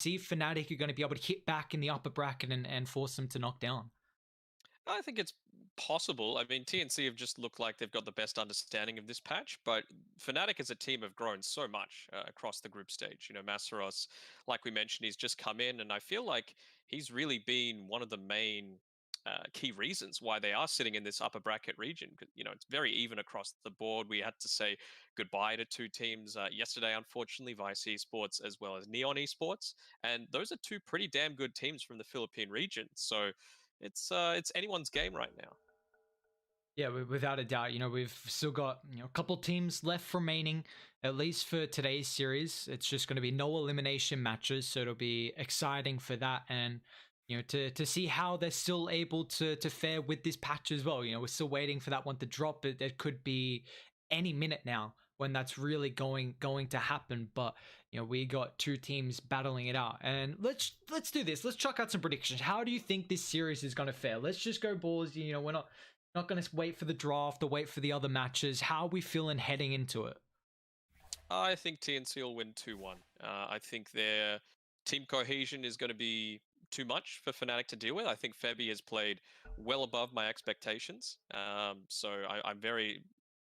see if Fnatic are going to be able to hit back in the upper bracket and force them to knock down? I think it's possible. I mean, TNC have just looked like they've got the best understanding of this patch, but Fnatic as a team have grown so much across the group stage. You know, Masseros, like we mentioned, he's just come in, and I feel like he's really been one of the main key reasons why they are sitting in this upper bracket region. 'Cause, you know, it's very even across the board. We had to say goodbye to two teams yesterday, unfortunately, Vice Esports as well as Neon Esports, and those are two pretty damn good teams from the Philippine region. So it's anyone's game right now. Yeah, without a doubt. You know, we've still got, you know, a couple teams left remaining, at least for today's series. It's just going to be no elimination matches, so it'll be exciting for that. And you know, to see how they're still able to fare with this patch as well. You know, we're still waiting for that one to drop. It could be any minute now when that's really going to happen. But you know, we got two teams battling it out. And let's do this. Let's chuck out some predictions. How do you think this series is going to fare? Let's just go balls. You know, we're not going to wait for the draft or wait for the other matches. How are we feeling heading into it? I think TNC will win 2-1. I think their team cohesion is going to be too much for Fnatic to deal with. I think Febby has played well above my expectations. So I'm very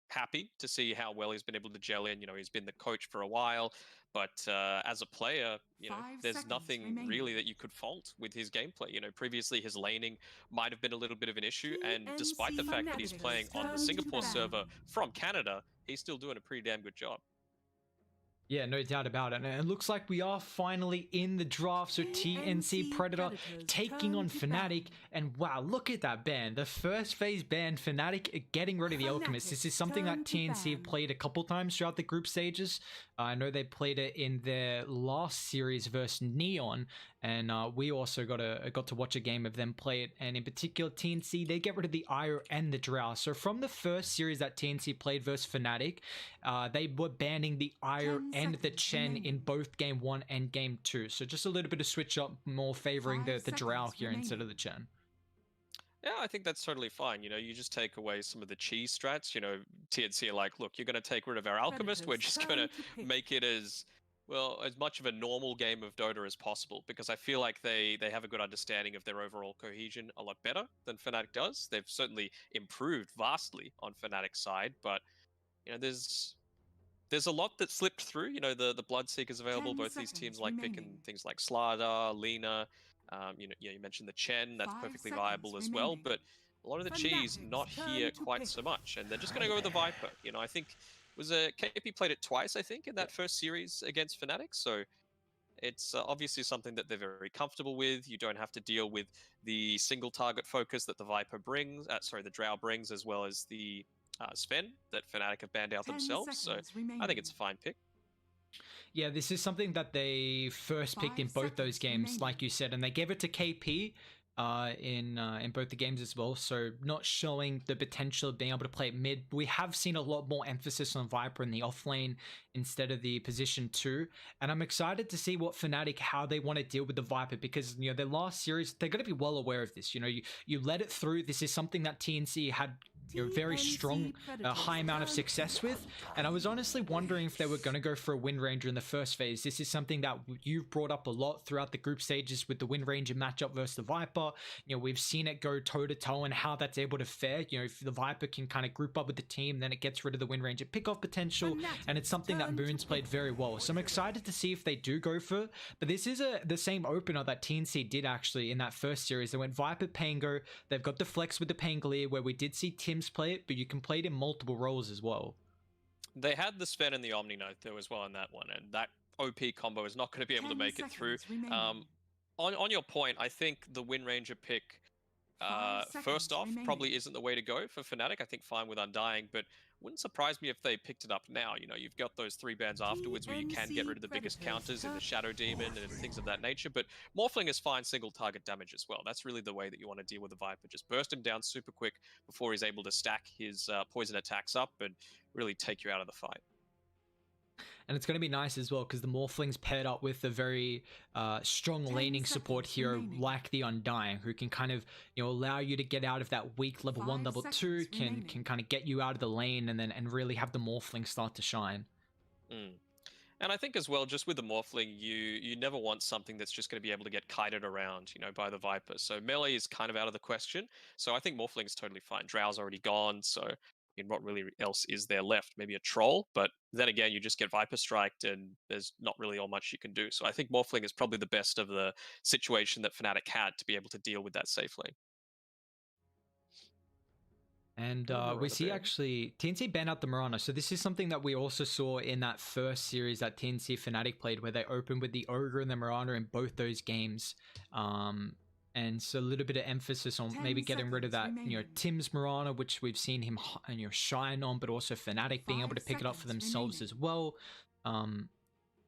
happy to see how well he's been able to gel in. You know, he's been the coach for a while, but as a player, you know, there's nothing really that you could fault with his gameplay. You know, previously his laning might have been a little bit of an issue, and despite the fact that he's playing on the Singapore server from Canada, he's still doing a pretty damn good job. Yeah, no doubt about it. And it looks like we are finally in the draft. So TNC Predator taking on Fnatic. And wow, look at that ban. The first phase ban, Fnatic getting rid of the Alchemist. This is something that TNC have played a couple times throughout the group stages. I know they played it in their last series versus Neon. And we also got to watch a game of them play it. And in particular, TNC, they get rid of the Io and the Drow. So from the first series that TNC played versus Fnatic, they were banning the Io and the Chen in both game 1 and game 2. So just a little bit of switch up, more favoring the Drow here instead of the Chen. Yeah, I think that's totally fine. You know, you just take away some of the cheese strats. You know, TNC are like, look, you're going to take rid of our alchemist. We're just going to make it as well as much of a normal game of Dota as possible, because I feel like they have a good understanding of their overall cohesion a lot better than Fnatic does. They've certainly improved vastly on Fnatic's side, but you know, there's a lot that slipped through. You know, the Bloodseekers available. Both these teams like picking things like Slardar, Lina. You know, you mentioned the Chen. That's perfectly viable as well. But a lot of the cheese not here quite so much, and they're just going to go with the Viper. You know, I think KP played it twice. I think in that first series against Fnatic. So it's obviously something that they're very comfortable with. You don't have to deal with the single target focus that the Viper brings. The Drow brings, as well as the Sven that Fnatic have banned out themselves. So I think it's a fine pick. Yeah, this is something that they first picked in both those games, like you said, and they gave it to KP in both the games as well. So not showing the potential of being able to play it mid. We have seen a lot more emphasis on Viper in the off lane instead of the position 2, and I'm excited to see what Fnatic, how they want to deal with the Viper, because you know their last series, they're going to be well aware of this. You know, you let it through. This is something that TNC had, you know, very strong, high amount of success with, and I was honestly wondering if they were going to go for a Wind Ranger in the first phase. This is something that you've brought up a lot throughout the group stages with the Wind Ranger matchup versus the Viper. You know, we've seen it go toe to toe and how that's able to fare. You know, if the Viper can kind of group up with the team, then it gets rid of the Wind Ranger pick-off potential, and it's something that Moon's played very well. So I'm excited to see if they do go for it. But this is the same opener that TNC did actually in that first series. They went Viper Pango. They've got the flex with the Pangolier, where we did see Tim's play it, but you can play it in multiple roles as well. They had the Sven and the Omni Knight though as well in that one, and that OP combo is not going to be able to make it through. On your point, I think the Wind Ranger pick, first off, probably isn't the way to go for Fnatic. I think fine with Undying, but wouldn't surprise me if they picked it up now. You know, you've got those 3 bans afterwards where you can get rid of the biggest counters in the Shadow Demon and things of that nature, but Morphling is fine single target damage as well. That's really the way that you want to deal with the Viper. Just burst him down super quick before he's able to stack his poison attacks up and really take you out of the fight. And it's going to be nice as well because the Morphling's paired up with a very strong laning support hero like the Undying, who can kind of, you know, allow you to get out of that weak level 1, level 2, can kind of get you out of the lane and really have the Morphling start to shine. And And I think as well, just with the Morphling, you never want something that's just going to be able to get kited around, by the Viper. So melee is kind of out of the question. So I think Morphling is totally fine. Drow's already gone, so what really else is there left? Maybe a troll, but then again, you just get Viper striked, and there's not really all much you can do. So I think Morphling is probably the best of the situation that Fnatic had to be able to deal with that safely. And Ooh, we see Renovair. actually TNC ban out the Mirana. So this is something that we also saw in that first series that TNC Fnatic played, where they opened with the Ogre and the Mirana in both those games. And so a little bit of emphasis on maybe getting rid of that, Tim's Mirana, which we've seen him, shine on, but also Fnatic being able to pick it up for themselves as well.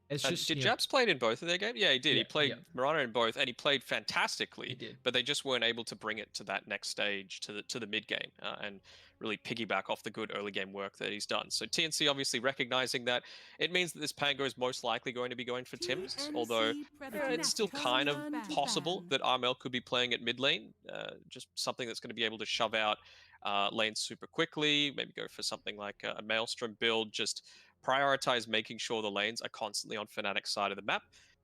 It's just Did Japs played in both of their games? Yeah, he did. Yeah, He played yeah. Murata in both, and he played fantastically. He did. But they just weren't able to bring it to that next stage, to the mid game, and really piggyback off the good early game work that he's done. So TNC obviously recognizing that, it means that this Pango is most likely going to be going for Tim's, although it's still kind of possible that Armel could be playing at mid lane, just something that's going to be able to shove out lanes super quickly, maybe go for something like a Maelstrom build, just prioritize making sure the lanes are constantly on Fnatic's side of the map.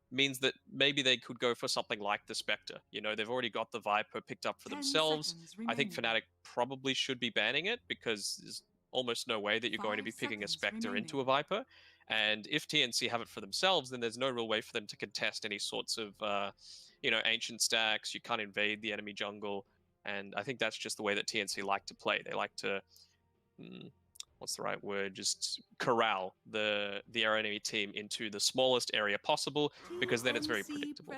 Means that maybe they could go for something like the Spectre. They've already got the Viper picked up for themselves. I think Fnatic probably should be banning it, because there's almost no way that you're going to be picking a Spectre into a Viper. And if TNC have it for themselves, then there's no real way for them to contest any sorts of, ancient stacks. You can't invade the enemy jungle. And I think that's just the way that TNC like to play. They like to, what's the right word? Just corral the enemy team into the smallest area possible, because then it's very predictable.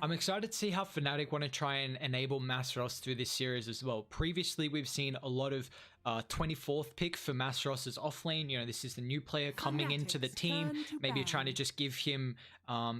I'm excited to see how Fnatic want to try and enable Masros through this series as well. Previously, we've seen a lot of 24th pick for Masros' offlane. This is the new player coming into the team. Maybe trying to just give him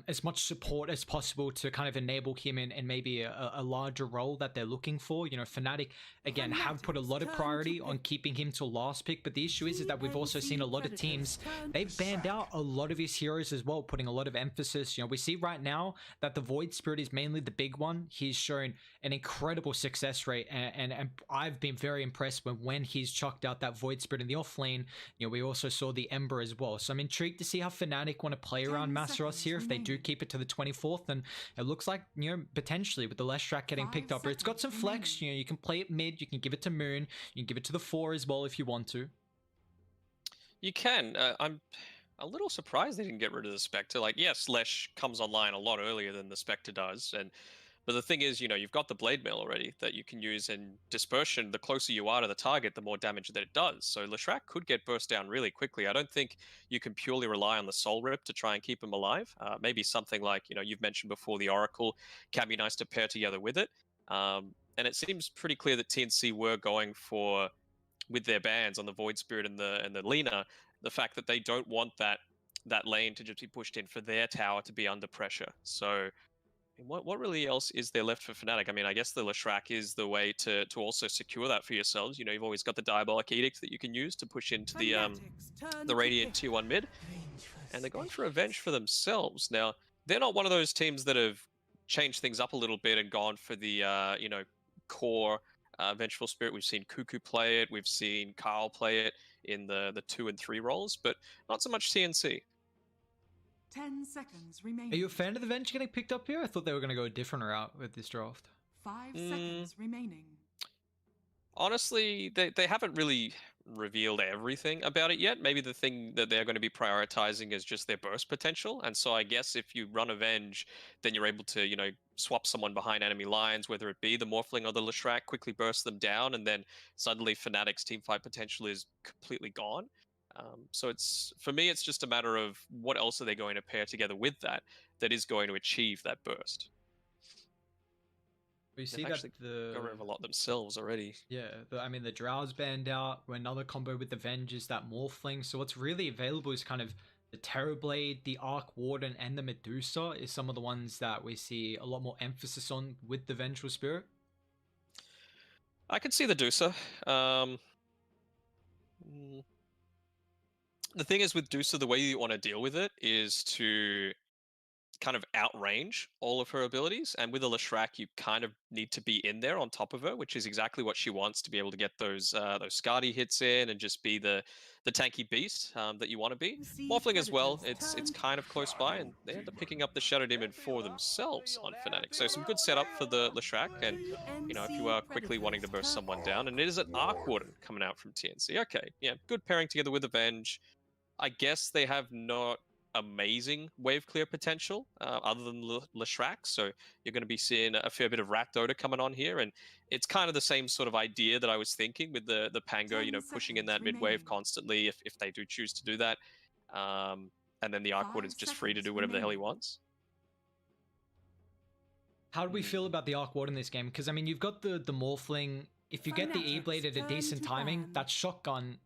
as much support as possible to kind of enable him in maybe a larger role that they're looking for. Fnatic, again, have put a lot of priority on keeping him to last pick, but the issue is that we've also seen a lot of teams, they've banned out a lot of his heroes as well, putting a lot of emphasis. We see right now that the Void Spirit is mainly the big one. He's shown an incredible success rate, and I've been very impressed when he's chucked out that Void Spirit in the offlane. We also saw the Ember as well. So I'm intrigued to see how Fnatic want to play around Masros here if they do keep it to the 24th. And it looks like, potentially with the Leshrac getting picked up, it's got some flex. You can play it mid, you can give it to Moon, you can give it to the 4 as well if you want to. You can. I'm a little surprised they didn't get rid of the Spectre. Like, yes, Lesh comes online a lot earlier than the Spectre does, but the thing is, you've got the Blade Mail already that you can use in Dispersion. The closer you are to the target, the more damage that it does. So Leshrac could get burst down really quickly. I don't think you can purely rely on the Soul Rip to try and keep him alive. Maybe something like, you've mentioned before, the Oracle can be nice to pair together with it. And it seems pretty clear that TNC were going for, with their bans on the Void Spirit and the Lina, the fact that they don't want that lane to just be pushed in for their tower to be under pressure. So what really else is there left for Fnatic? I mean, I guess the Leshrac is the way to also secure that for yourselves. You've always got the Diabolic Edict that you can use to push into the Radiant tier 1 mid. And they're going for Revenge for themselves. Now, they're not one of those teams that have changed things up a little bit and gone for the, core Vengeful Spirit. We've seen Cuckoo play it. We've seen Carl play it in the 2 and 3 roles, but not so much TNC. 10 seconds remaining. Are you a fan of the Venge getting picked up here? I thought they were going to go a different route with this draft. 5 seconds remaining. Honestly, they haven't really revealed everything about it yet. Maybe the thing that they're going to be prioritizing is just their burst potential. And so I guess if you run Avenge, then you're able to, swap someone behind enemy lines, whether it be the Morphling or the Leshrac, quickly burst them down, and then suddenly Fnatic's teamfight potential is completely gone. So for me, it's just a matter of what else are they going to pair together with that is going to achieve that burst. We see that got rid of a lot themselves already. Yeah, the Drow's banned out. Another combo with the Venge is that Morphling. So what's really available is kind of the Terrorblade, the Arc Warden, and the Medusa is some of the ones that we see a lot more emphasis on with the Vengeful Spirit. I could see the Dusa. The thing is with Dusa, the way you want to deal with it is to kind of outrange all of her abilities. And with a Leshrac, you kind of need to be in there on top of her, which is exactly what she wants to be able to get those Skadi hits in and just be the tanky beast that you want to be. Morphling as well, it's kind of close by, and they end up picking up the Shadow Demon for themselves on Fnatic. So some good setup for the Leshrac, and if you are quickly wanting to burst someone down, and it is an Arc Warden coming out from TNC. Okay, yeah, good pairing together with Avenge. I guess they have not amazing wave clear potential other than Leshrac, so you're going to be seeing a fair bit of Rat Dota coming on here, and it's kind of the same sort of idea that I was thinking with the Pango, pushing in that mid wave constantly if they do choose to do that, and then the Arc Warden's just free to do whatever the hell he wants. How do we feel about the Arc Ward in this game? Because, I mean, you've got the Morphling. If you get the E-Blade at a decent timing, that shotgun,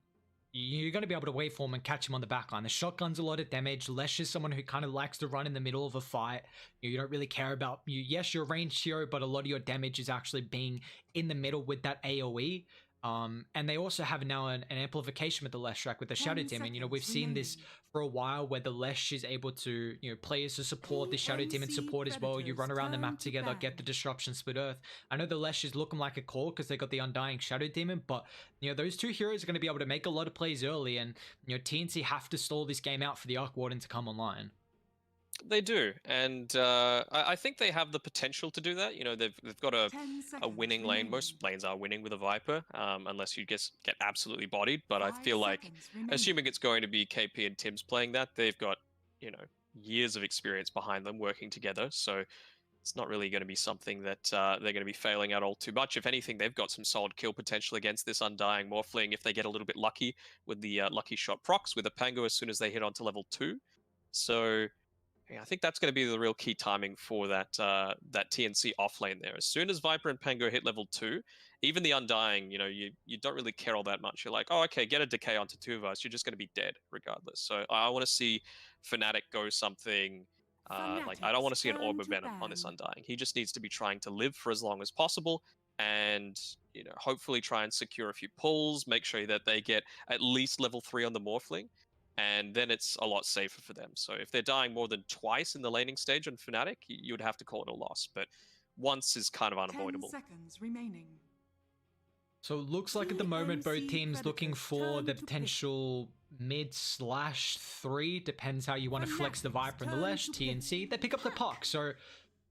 you're going to be able to waveform and catch him on the backline. The shotgun's a lot of damage. Lesh is someone who kind of likes to run in the middle of a fight. You don't really care about you. Yes, you're a ranged hero, but a lot of your damage is actually being in the middle with that AoE. And they also have now an amplification with the Leshrac with the Shadow Demon. We've seen this for a while where the Lesh is able to, play as a support, the Shadow Demon support as well. You run around the map together, get the Disruption, Split Earth. I know the Lesh is looking like a core because they got the Undying Shadow Demon, but, those two heroes are going to be able to make a lot of plays early, and, TNC have to stall this game out for the Arc Warden to come online. They do, and I think they have the potential to do that. They've got a winning lane. Most lanes are winning with a Viper, unless you get absolutely bodied. But I feel like, assuming it's going to be KP and Tim's playing that, they've got years of experience behind them working together. So it's not really going to be something that they're going to be failing at all too much. If anything, they've got some solid kill potential against this Undying Morphling if they get a little bit lucky with the Lucky Shot procs with a Pango as soon as they hit onto level 2. So yeah, I think that's going to be the real key timing for that TNC offlane there. As soon as Viper and Pango hit level 2, even the Undying, you don't really care all that much. You're like, oh, okay, get a decay onto 2 of us. You're just going to be dead regardless. So I want to see Fnatic go something like, I don't want to see an Orb of Venom on this Undying. He just needs to be trying to live for as long as possible, and hopefully try and secure a few pulls, make sure that they get at least level 3 on the Morphling, and then it's a lot safer for them. So if they're dying more than twice in the laning stage on Fnatic, you'd have to call it a loss, but once is kind of unavoidable. 10 seconds remaining. So it looks like at the moment both teams looking for the potential mid/3, depends how you want to flex the Viper and the Lesh. TNC, they pick up the Puck. So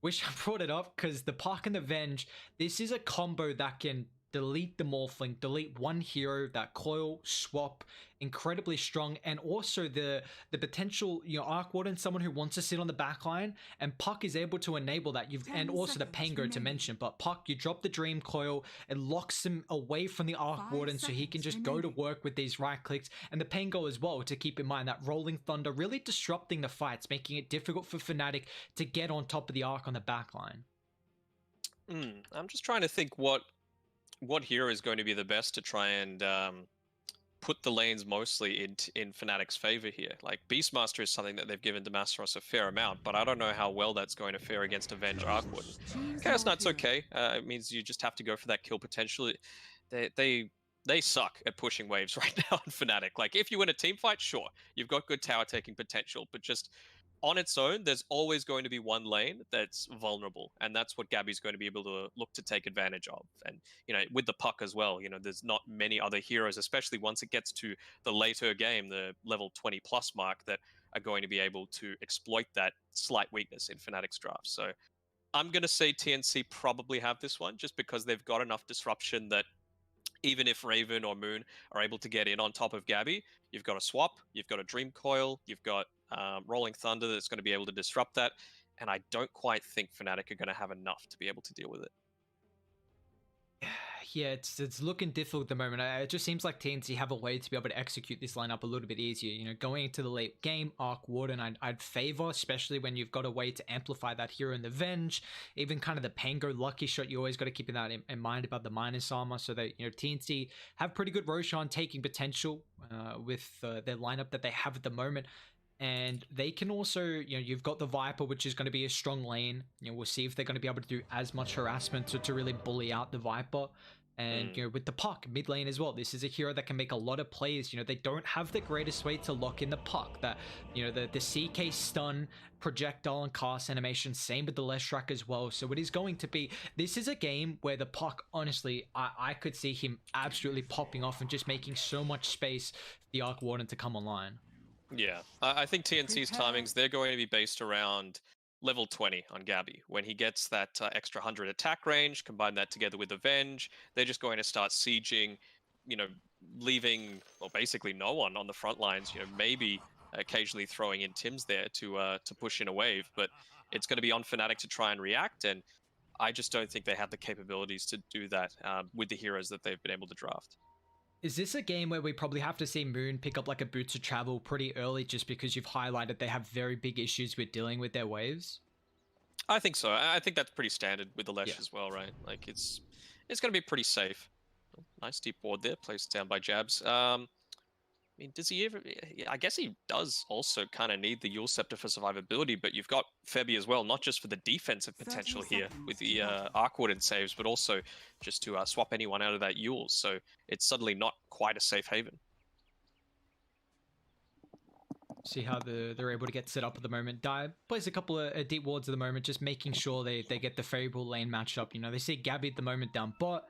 wish I brought it up, because the Puck and the Venge, this is a combo that can delete the Morphling, delete one hero, that coil, swap, incredibly strong, and also the potential, Arc Warden, someone who wants to sit on the backline, and Puck is able to enable that. And also the Pango to mention, but Puck, you drop the Dream Coil, it locks him away from the Arc Warden so he can just go to work with these right clicks, and the Pango as well, to keep in mind that Rolling Thunder really disrupting the fights, making it difficult for Fnatic to get on top of the Arc on the backline. I'm just trying to think what hero is going to be the best to try and put the lanes mostly in Fnatic's favor here. Like, Beastmaster is something that they've given Demasteros a fair amount, but I don't know how well that's going to fare against Avenge Arc Warden. Chaos Knight's okay. It means you just have to go for that kill potential. They suck at pushing waves right now in Fnatic. Like, if you win a team fight, sure, you've got good tower taking potential, but just on its own, there's always going to be one lane that's vulnerable, and that's what Gabby's going to be able to look to take advantage of. And, with the Puck as well, there's not many other heroes, especially once it gets to the later game, the level 20 plus mark, that are going to be able to exploit that slight weakness in Fnatic's draft. So I'm going to say TNC probably have this one, just because they've got enough disruption that even if Raven or Moon are able to get in on top of Gabby, you've got a swap, you've got a Dream Coil, you've got Rolling Thunder that's going to be able to disrupt that, and I don't quite think Fnatic are going to have enough to be able to deal with it. Yeah, it's looking difficult at the moment. It just seems like TNC have a way to be able to execute this lineup a little bit easier. Going into the late game, Arc Warden I'd favor, especially when you've got a way to amplify that hero in the Venge. Even kind of the Pango Lucky Shot, you always got to keep that in mind about the minus armor, so that TNC have pretty good Roshan taking potential with their lineup that they have at the moment. And they can also, you've got the Viper, which is going to be a strong lane. We'll see if they're going to be able to do as much harassment to really bully out the Viper. And, you know, with the puck, mid lane as well, this is a hero that can make a lot of plays. You know, they don't have the greatest way to lock in the puck. That, you know, the CK stun, projectile, and cast animation, same with the Leshrac as well. So it is going to be, this is a game where the puck, honestly, I could see him absolutely popping off and just making so much space for the Arc Warden to come online. Yeah, I think TNC's timings, they're going to be based around level 20 on Gabby. When he gets that extra 100 attack range, combine that together with Avenge, they're just going to start sieging, you know, leaving, well, basically no one on the front lines, you know, maybe occasionally throwing in Tims there to push in a wave, but it's going to be on Fnatic to try and react, and I just don't think they have the capabilities to do that with the heroes that they've been able to draft. Is this a game where we probably have to see Moon pick up like a Boots of Travel pretty early just because you've highlighted they have very big issues with dealing with their waves? I think so. I think that's pretty standard with the Lesh as well, right? Like it's going to be pretty safe. Oh, nice deep ward there, placed down by Jabs. I mean, does he ever... I guess he does also kind of need the Yule Scepter for survivability, but you've got Febby as well, not just for the defensive potential here with the Arc Warden saves, but also just to swap anyone out of that Yule, so it's suddenly not quite a safe haven. See how they're able to get set up at the moment. Dai plays a couple of deep wards at the moment, just making sure they get the favorable lane matchup. You know, they see Gabby at the moment down bot,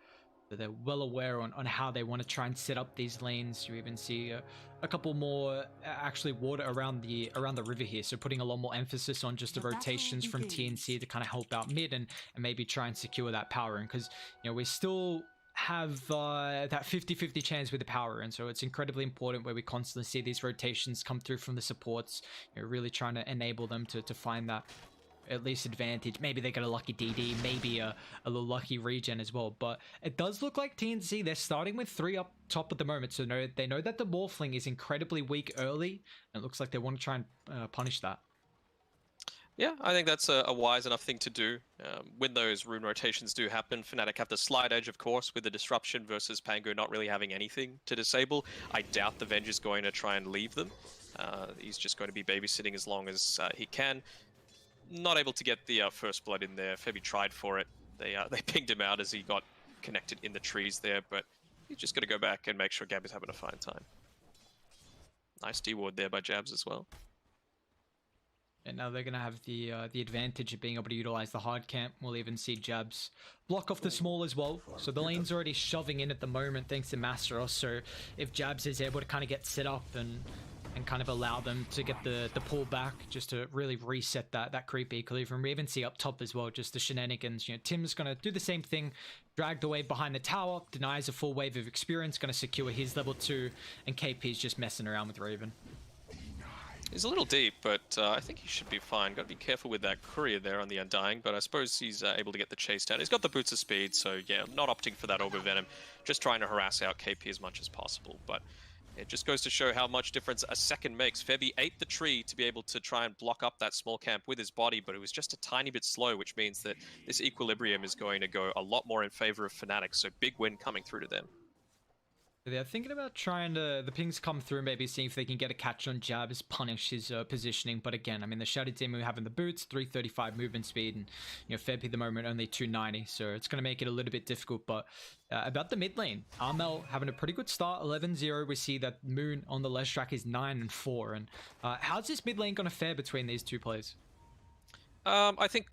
but they're well aware on how they want to try and set up these lanes. You even see a couple more actually water around the river here, so putting a lot more emphasis on just the rotations from TNC to kind of help out mid and maybe try and secure that power in, because, you know, we still have that 50-50 chance with the power, and so it's incredibly important where we constantly see these rotations come through from the supports. You're really trying to enable them to find that at least advantage. Maybe they got a lucky DD, maybe a little lucky regen as well, but it does look like TNC, they're starting with 3 up top at the moment, so they know that the Morphling is incredibly weak early, and it looks like they want to try and punish that. Yeah, I think that's a wise enough thing to do. When those rune rotations do happen, Fnatic have the slight edge, of course, with the disruption versus Pango not really having anything to disable. I doubt the Venge is going to try and leave them. He's just going to be babysitting as long as he can. Not able to get the first blood in there. Febby tried for it. They pinged him out as he got connected in the trees there, but he's just going to go back and make sure Gab is having a fine time. Nice D-ward there by Jabs as well. And now they're going to have the advantage of being able to utilize the hard camp. We'll even see Jabs block off the small as well. So the lane's already shoving in at the moment thanks to Masteros. So if Jabs is able to kind of get set up and kind of allow them to get the pull back just to really reset that creep equilibrium. We even see up top as well, just the shenanigans. You know, Tim's going to do the same thing, drag the wave behind the tower, denies a full wave of experience, going to secure his level 2, and KP's just messing around with Raven. He's a little deep, but I think he should be fine. Got to be careful with that courier there on the Undying, but I suppose he's able to get the chase down. He's got the boots of speed, so yeah, not opting for that Orb of Venom, just trying to harass out KP as much as possible. But it just goes to show how much difference a second makes. Febby ate the tree to be able to try and block up that small camp with his body, but it was just a tiny bit slow, which means that this equilibrium is going to go a lot more in favor of Fnatic, so big win coming through to them. They're thinking about trying to, the pings come through, maybe seeing if they can get a catch on Jabs, punish his positioning. But again, I mean, the Shouted team who having the boots, 335 movement speed, and, you know, Feb at the moment only 290, so it's going to make it a little bit difficult. But about the mid lane, Armel having a pretty good start, 11-0. We see that Moon on the Leshrac is 9-4. And how's this mid lane going to fare between these two players? I think,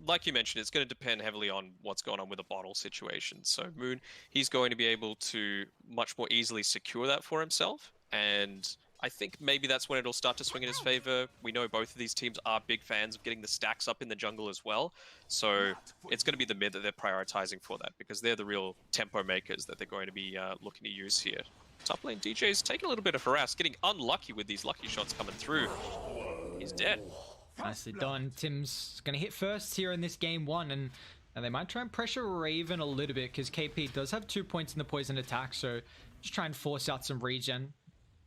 like you mentioned, it's going to depend heavily on what's going on with the bottle situation. So Moon, he's going to be able to much more easily secure that for himself. And I think maybe that's when it'll start to swing in his favor. We know both of these teams are big fans of getting the stacks up in the jungle as well. So it's going to be the mid that they're prioritizing for that, because they're the real tempo makers that they're going to be looking to use here. Top lane DJ's taking a little bit of harass, getting unlucky with these lucky shots coming through. He's dead. Nicely done. Tim's going to hit first here in this game 1, and they might try and pressure Raven a little bit, because KP does have 2 points in the poison attack, so just try and force out some regen.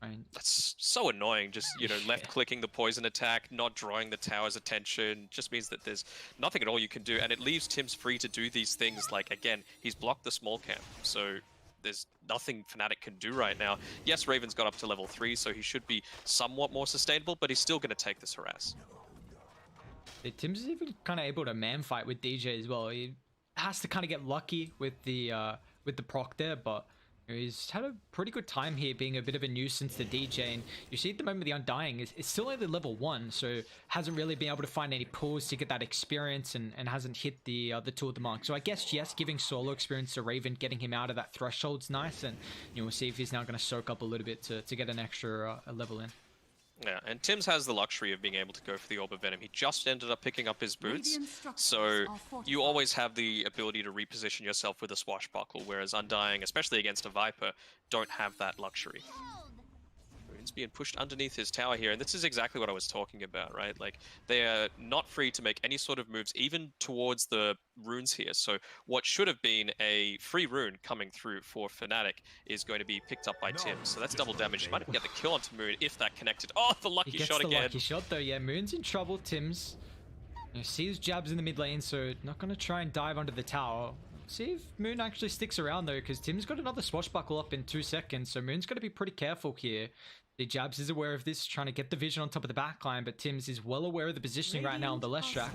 Right. That's so annoying, just, you know, left-clicking the poison attack, not drawing the tower's attention, just means that there's nothing at all you can do, and it leaves Tim's free to do these things, like, again, he's blocked the small camp, so there's nothing Fnatic can do right now. Yes, Raven's got up to level 3, so he should be somewhat more sustainable, but he's still going to take this harass. Tim's is even kind of able to man fight with DJ as well. He has to kind of get lucky with the with the proc there, but he's had a pretty good time here being a bit of a nuisance to DJ, and you see at the moment the Undying is still only level 1, so hasn't really been able to find any pulls to get that experience, and hasn't hit the tool of the mark. So I guess yes, giving solo experience to Raven, getting him out of that threshold's nice, and we'll see if he's now going to soak up a little bit to get an extra level in. Yeah, and Tim's has the luxury of being able to go for the Orb of Venom. He just ended up picking up his boots, so you always have the ability to reposition yourself with a Swashbuckle, whereas Undying, especially against a Viper, don't have that luxury. Moon's being pushed underneath his tower here, and this is exactly what I was talking about, right? Like, they are not free to make any sort of moves, even towards the runes here. So what should have been a free rune coming through for Fnatic is going to be picked up by Tim. So that's double damage. Might even get the kill onto Moon if that connected. Oh, the lucky shot again. The lucky shot though, yeah. Moon's in trouble. Tim's sees jabs in the mid lane, so not going to try and dive under the tower. See if Moon actually sticks around though, because Tim's got another Swashbuckle up in 2 seconds, so Moon's got to be pretty careful here. The Jabs is aware of this, trying to get the vision on top of the backline, but Tim's is well aware of the positioning right now on the left track.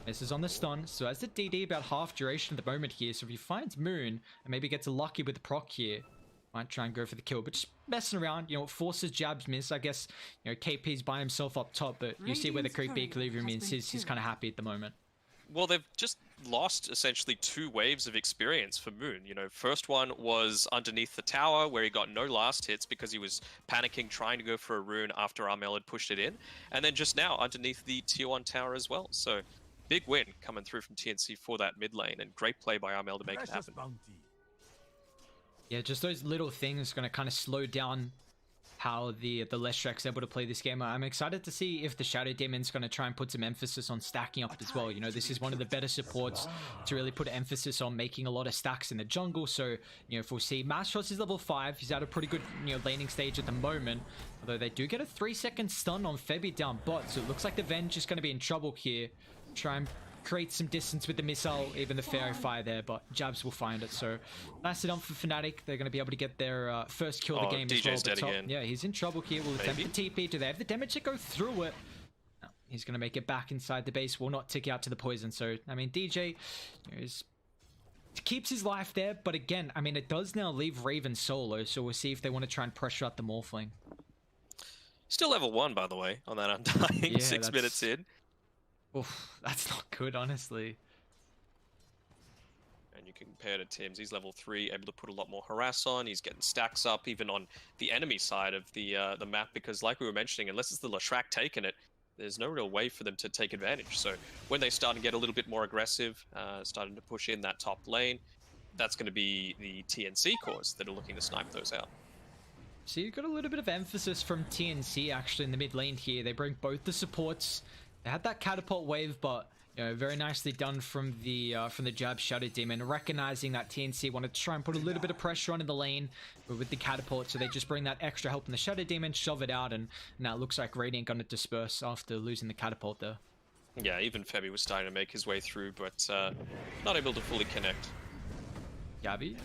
This is on the stun, so as the DD about half duration at the moment here, so if he finds Moon and maybe gets lucky with the proc here, might try and go for the kill, but just messing around, forces Jabs miss. I guess, KP's by himself up top, but you see where the creepy equilibrium is. He's kind of happy at the moment. Well, they've just lost essentially 2 waves of experience for Moon. First one was underneath the tower where he got no last hits because he was panicking trying to go for a rune after Armel had pushed it in. And then just now underneath the tier 1 tower as well. So big win coming through from TNC for that mid lane, and great play by Armel to make it happen. Yeah, just those little things going to kind of slow down how the Leshrek's able to play this game. I'm excited to see if the Shadow Demon's going to try and put some emphasis on stacking up as well. This is one of the better supports to really put emphasis on making a lot of stacks in the jungle. So, if we'll see, Mastros is level 5. He's at a pretty good, laning stage at the moment. Although they do get a 3-second stun on Febby down bot. So it looks like the Venge is going to be in trouble here. Try and create some distance with the missile, even the Fairy Fire there, but Jabs will find it. So nicely done for Fnatic. They're going to be able to get their first kill of the game DJ's as well. Dead again. Yeah, he's in trouble here. Will attempt the TP. Do they have the damage to go through it? No, he's going to make it back inside the base. Will not tick out to the poison. So, DJ keeps his life there, but again, it does now leave Raven solo, so we'll see if they want to try and pressure out the Morphling. Still level 1, by the way, on that Undying, yeah, 6 minutes in. Oof, that's not good, honestly. And you can compare to Tim's. He's level 3, able to put a lot more harass on. He's getting stacks up, even on the enemy side of the map, because like we were mentioning, unless it's the Leshrac taking it, there's no real way for them to take advantage. So when they start to get a little bit more aggressive, starting to push in that top lane, that's going to be the TNC cores that are looking to snipe those out. So you've got a little bit of emphasis from TNC actually in the mid lane here. They bring both the supports. They had that catapult wave, but very nicely done from the Jab Shadow Demon, recognizing that TNC wanted to try and put a little bit of pressure on in the lane with the catapult, so they just bring that extra help in the Shadow Demon, shove it out, and now it looks like Radiant gonna disperse after losing the catapult there. Yeah, even Febby was starting to make his way through, but not able to fully connect. Gabby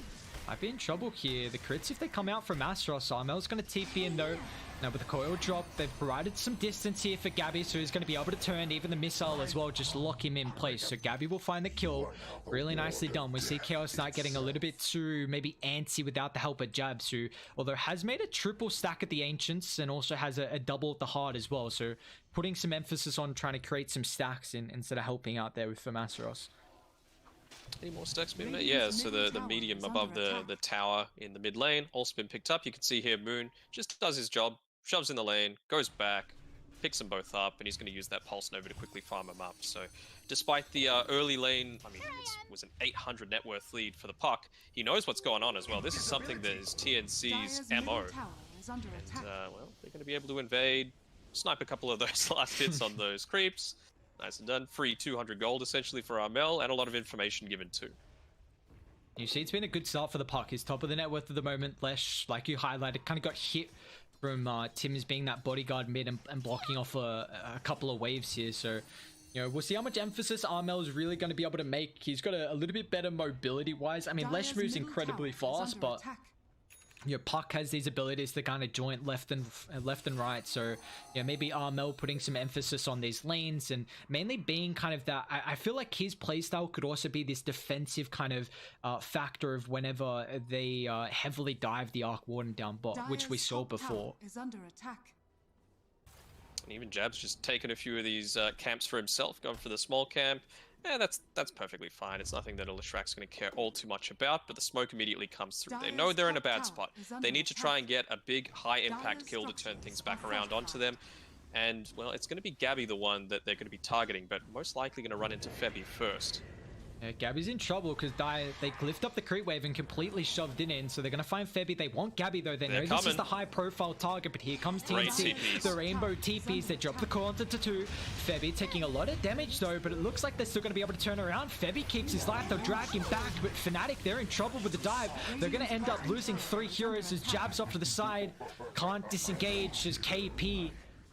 might be in trouble here. The crits, if they come out from Astros, Armel's gonna TP in though. Now with the coil drop, they've provided some distance here for Gabby, so he's going to be able to turn even the missile as well, just lock him in place. So Gabby will find the kill. Really nicely done. We see Chaos Knight getting a little bit too maybe antsy without the help of Jabs, who although has made a triple stack at the Ancients and also has a double at the Heart as well. So putting some emphasis on trying to create some stacks instead of helping out there with Famasteros. Any more stacks being made? Yeah, so the medium above the tower in the mid lane also been picked up. You can see here Moon just does his job, shoves in the lane, goes back, picks them both up, and he's going to use that Pulse Nova to quickly farm them up. So despite the early lane, it was an 800 net worth lead for the puck, he knows what's going on as well. This is something that is TNC's MO. And, well, they're going to be able to invade, snipe a couple of those last hits on those creeps. Nice and done. Free 200 gold essentially for Armel, and a lot of information given too. You see, it's been a good start for the puck. He's top of the net worth at the moment. Lesh, like you highlighted, kind of got hit from Tim's being that bodyguard mid and blocking off a couple of waves here. So, we'll see how much emphasis Armel is really going to be able to make. He's got a little bit better mobility-wise. Lesh moves incredibly fast, but Puck has these abilities to kind of joint left and right. So maybe Armel putting some emphasis on these lanes and mainly being kind of that. I feel like his playstyle could also be this defensive kind of factor of whenever they heavily dive the Arc Warden down bot, which we saw before. Is under attack. And even Jab's just taken a few of these camps for himself, going for the small camp. Yeah, that's perfectly fine. It's nothing that Lishrak's going to care all too much about, but the smoke immediately comes through. They know they're in a bad spot. They need to try and get a big, high-impact kill to turn things back around onto them. And, well, it's going to be Gabby the one that they're going to be targeting, but most likely going to run into Febby first. Yeah, Gabby's in trouble because they glyphed up the creep wave and completely shoved it in, so they're going to find Febby. They want Gabby though. They know this is the high-profile target, but here comes TNC. The Rainbow TPs. They drop the core onto 2. Febby taking a lot of damage though, but it looks like they're still going to be able to turn around. Febby keeps his life. They'll drag him back, but Fnatic, they're in trouble with the dive. They're going to end up losing 3 heroes as Jabs off to the side. Can't disengage as KP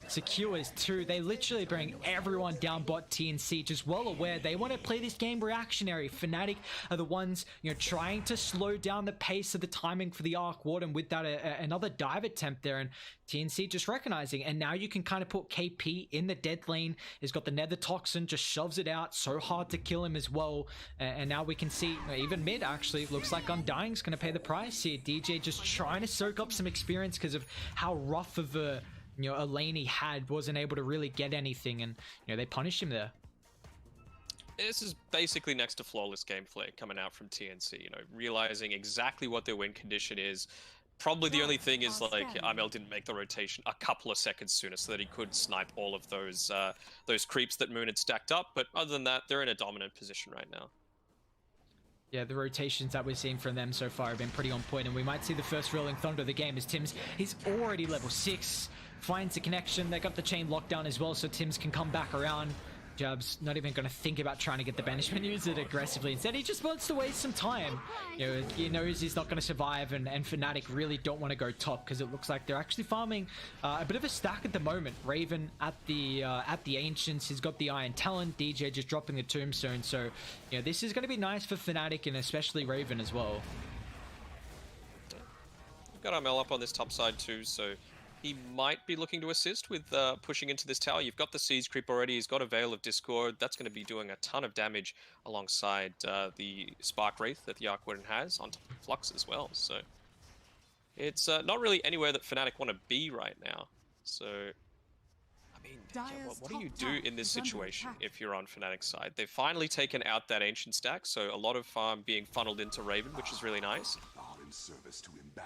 secures 2. They literally bring everyone down bot. TNC just well aware they want to play this game reactionary. Fnatic are the ones trying to slow down the pace of the timing for the Arc Warden with that another dive attempt there, and TNC just recognizing. And now you can kind of put KP in the dead lane. He's got the Nether Toxin, just shoves it out. So hard to kill him as well. And now we can see even mid actually looks like Undying's going to pay the price here. DJ just trying to soak up some experience because of how rough of a lane he had, wasn't able to really get anything, and they punished him there. This is basically next to flawless gameplay coming out from TNC, realizing exactly what their win condition is. Probably the only thing is like Armel didn't make the rotation a couple of seconds sooner so that he could snipe all of those creeps that Moon had stacked up, but other than that, they're in a dominant position right now. Yeah, the rotations that we're seeing from them so far have been pretty on point, and we might see the first Rolling Thunder of the game as Tim's, he's already level 6, finds a connection. They got the chain locked down as well, so Tim's can come back around. Jab's not even going to think about trying to get the banishment, use it aggressively. Instead, he just wants to waste some time. He knows he's not going to survive, and Fnatic really don't want to go top because it looks like they're actually farming a bit of a stack at the moment. Raven at the Ancients, he's got the Iron Talon. DJ just dropping the Tombstone. So, this is going to be nice for Fnatic and especially Raven as well. We've got Armel up on this top side too, so he might be looking to assist with pushing into this tower. You've got the Siege Creep already. He's got a Veil of Discord. That's going to be doing a ton of damage alongside the Spark Wraith that the Arc Warden has on top of Flux as well. So it's not really anywhere that Fnatic want to be right now. So, I mean, what do you do in this situation if you're on Fnatic's side? They've finally taken out that Ancient stack, so a lot of farm being funneled into Raven, which is really nice.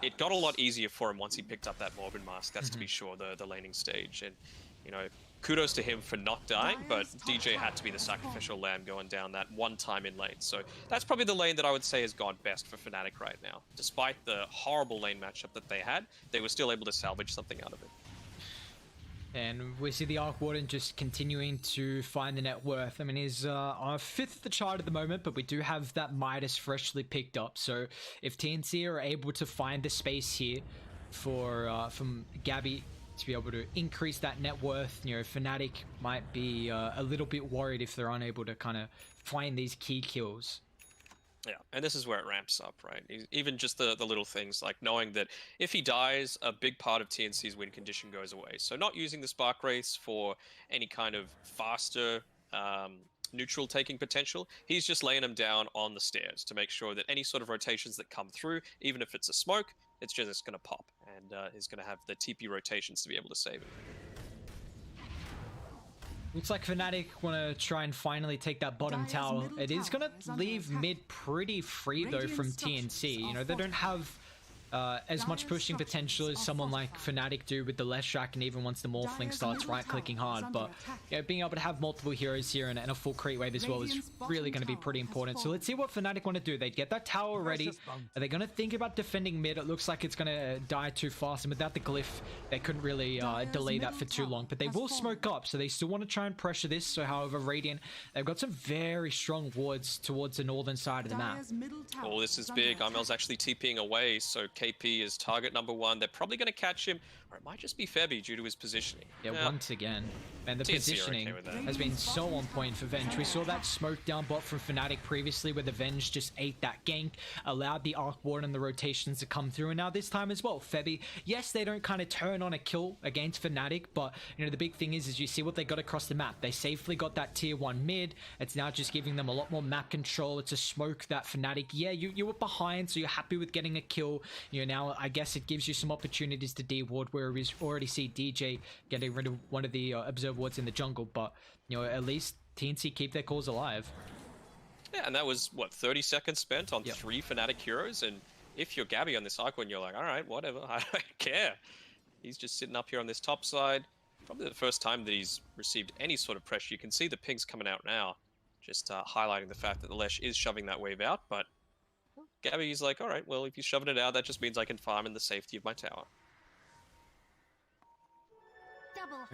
It got a lot easier for him once he picked up that Morbid Mask, that's to be sure, the laning stage. And, kudos to him for not dying, but DJ had to be the sacrificial lamb going down that one time in lane. So that's probably the lane that I would say has gone best for Fnatic right now. Despite the horrible lane matchup that they had, they were still able to salvage something out of it. And we see the Arc Warden just continuing to find the net worth. I mean, he's on 5th of the chart at the moment, but we do have that Midas freshly picked up. So if TNC are able to find the space here for from Gabby to be able to increase that net worth, Fnatic might be a little bit worried if they're unable to kind of find these key kills. Yeah, and this is where it ramps up, right? Even just the little things, like knowing that if he dies, a big part of TNC's win condition goes away. So not using the Spark Race for any kind of faster neutral taking potential, he's just laying them down on the stairs to make sure that any sort of rotations that come through, even if it's a smoke, it's just going to pop. And he's going to have the TP rotations to be able to save him. Looks like Fnatic want to try and finally take that bottom tower. It is going to leave mid pretty free though from TNC. They don't have as much pushing potential as someone like Fnatic do with the Leshrac, and even once the Morphling starts right-clicking hard. But being able to have multiple heroes here and a full creep wave as well is really going to be pretty important. So let's see what Fnatic want to do. They get that tower ready. Are they going to think about defending mid? It looks like it's going to die too fast, and without the glyph, they couldn't really delay that for too long. But they will smoke up, so they still want to try and pressure this. So however, Radiant, they've got some very strong wards towards the northern side of the map. Oh, this is big. Armel's actually TPing away, so KP is target number 1. They're probably going to catch him, or it might just be Febby due to his positioning. Yeah, once again. And the TNC are positioning okay with that. has been so on point for Venge. We saw that smoke down bot from Fnatic previously where the Venge just ate that gank, allowed the Arc Ward and the rotations to come through, and now this time as well, Febby, yes, they don't kind of turn on a kill against Fnatic, but you know, the big thing is you see what they got across the map. They safely got that tier 1 mid. It's now just giving them a lot more map control. It's a smoke that Fnatic, yeah, you were behind, so you're happy with getting a kill. You know, now I guess it gives you some opportunities to D-ward, where we already see DJ getting rid of one of the observer wards in the jungle, but you know, at least TNC keep their calls alive. Yeah, and that was what, 30 seconds spent on 3 Fnatic heroes, and if you're Gabby on this icon, you're like, all right, whatever, I don't care. He's just sitting up here on this top side. Probably the first time that he's received any sort of pressure. You can see the pings coming out now, just highlighting the fact that the Lesh is shoving that wave out, but Gabby's like, all right, well, if you're shoving it out, that just means I can farm in the safety of my tower.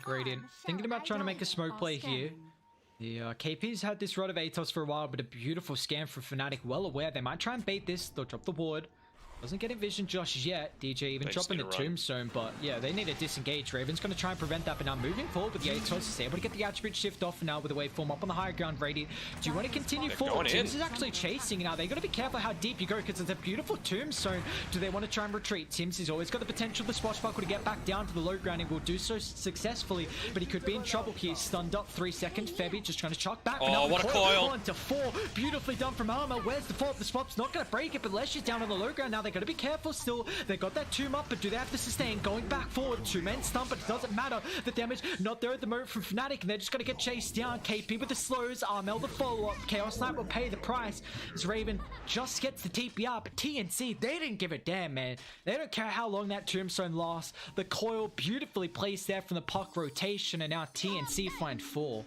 Gradient thinking about trying to make a smoke play here. The KP's had this rod of Atos for a while, but a beautiful scan from Fnatic, well aware they might try and bait this. They'll drop the ward. Doesn't get envisioned just yet. DJ even dropping the tombstone, but yeah, they need to disengage. Raven's going to try and prevent that, but now moving forward with the Atos is able to get the attribute shift off now with the waveform up on the higher ground. Radiant, do you want to continue forward? Tims is actually chasing now. They got to be careful how deep you go because it's a beautiful tombstone. Do they want to try and retreat? Tims has always got the potential for Swashbuckle to get back down to the low ground. He will do so successfully, but he could be in trouble here. Stunned up 3 seconds. Febby just trying to chuck back. Oh, what a coil! 1 to 4. Beautifully done from Armor. Where's the fault? The swap's not going to break it, but Lesh is down on the low ground now. They got to be careful still. They got that tomb up, but do they have to sustain? Going back forward, 2 men stunned, but it doesn't matter. The damage not there at the moment from Fnatic, and they're just going to get chased down. KP with the slows, Armel the follow-up. Chaos Knight will pay the price as Raven just gets the TP up. But TNC, they didn't give a damn, man. They don't care how long that tombstone lasts. The coil beautifully placed there from the puck rotation, and now TNC find 4.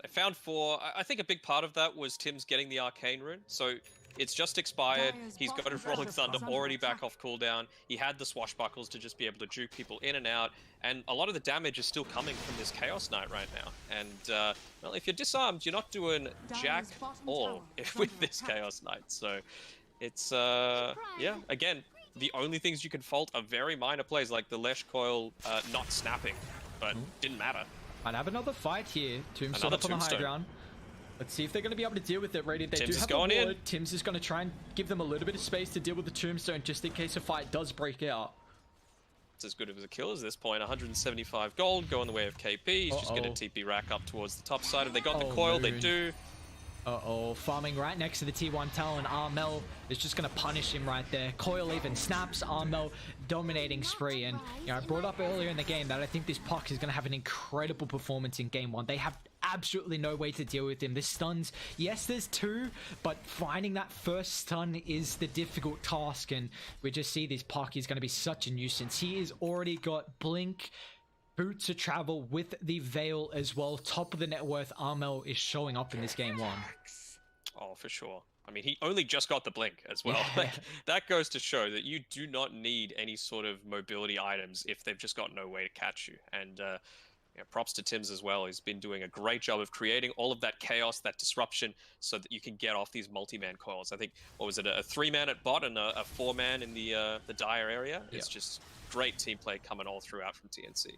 They found 4. I think a big part of that was Tim's getting the Arcane Rune. So it's just expired. He's got his Rolling Thunder already back off cooldown. He had the Swashbuckles to just be able to juke people in and out. And a lot of the damage is still coming from this Chaos Knight right now. And, well, if you're disarmed, you're not doing jack all with this Chaos Knight. So it's, yeah, again, the only things you can fault are very minor plays, like the Lesh Coil not snapping, but didn't matter. I'd have another fight here. Tombstone up on the high ground. Let's see if they're going to be able to deal with it. Radiant, they do have the ward. Tims is going to try and give them a little bit of space to deal with the tombstone just in case a fight does break out. It's as good of a kill as this point. 175 gold going the way of KP. He's just going to TP rack up towards the top side. If they got the coil, they do. Farming right next to the T1 Talon. Armel is just going to punish him right there. Coil even snaps. Armel dominating spree. And you know, I brought up earlier in the game that I think this puck is going to have an incredible performance in game 1. They have absolutely no way to deal with him. The stuns, yes, there's 2, but finding that first stun is the difficult task. And we just see this puck is going to be such a nuisance. He has already got Blink, Boots of Travel with the Veil as well. Top of the net worth Armel is showing up in this game 1. Oh, for sure. I mean, he only just got the Blink as well. Yeah. Like, that goes to show that you do not need any sort of mobility items if they've just got no way to catch you. And yeah, props to Tims as well. He's been doing a great job of creating all of that chaos, that disruption, so that you can get off these multi-man coils. I think, what was it, a 3-man at bot and a 4-man in the dire area? It's just great team play coming all throughout from TNC.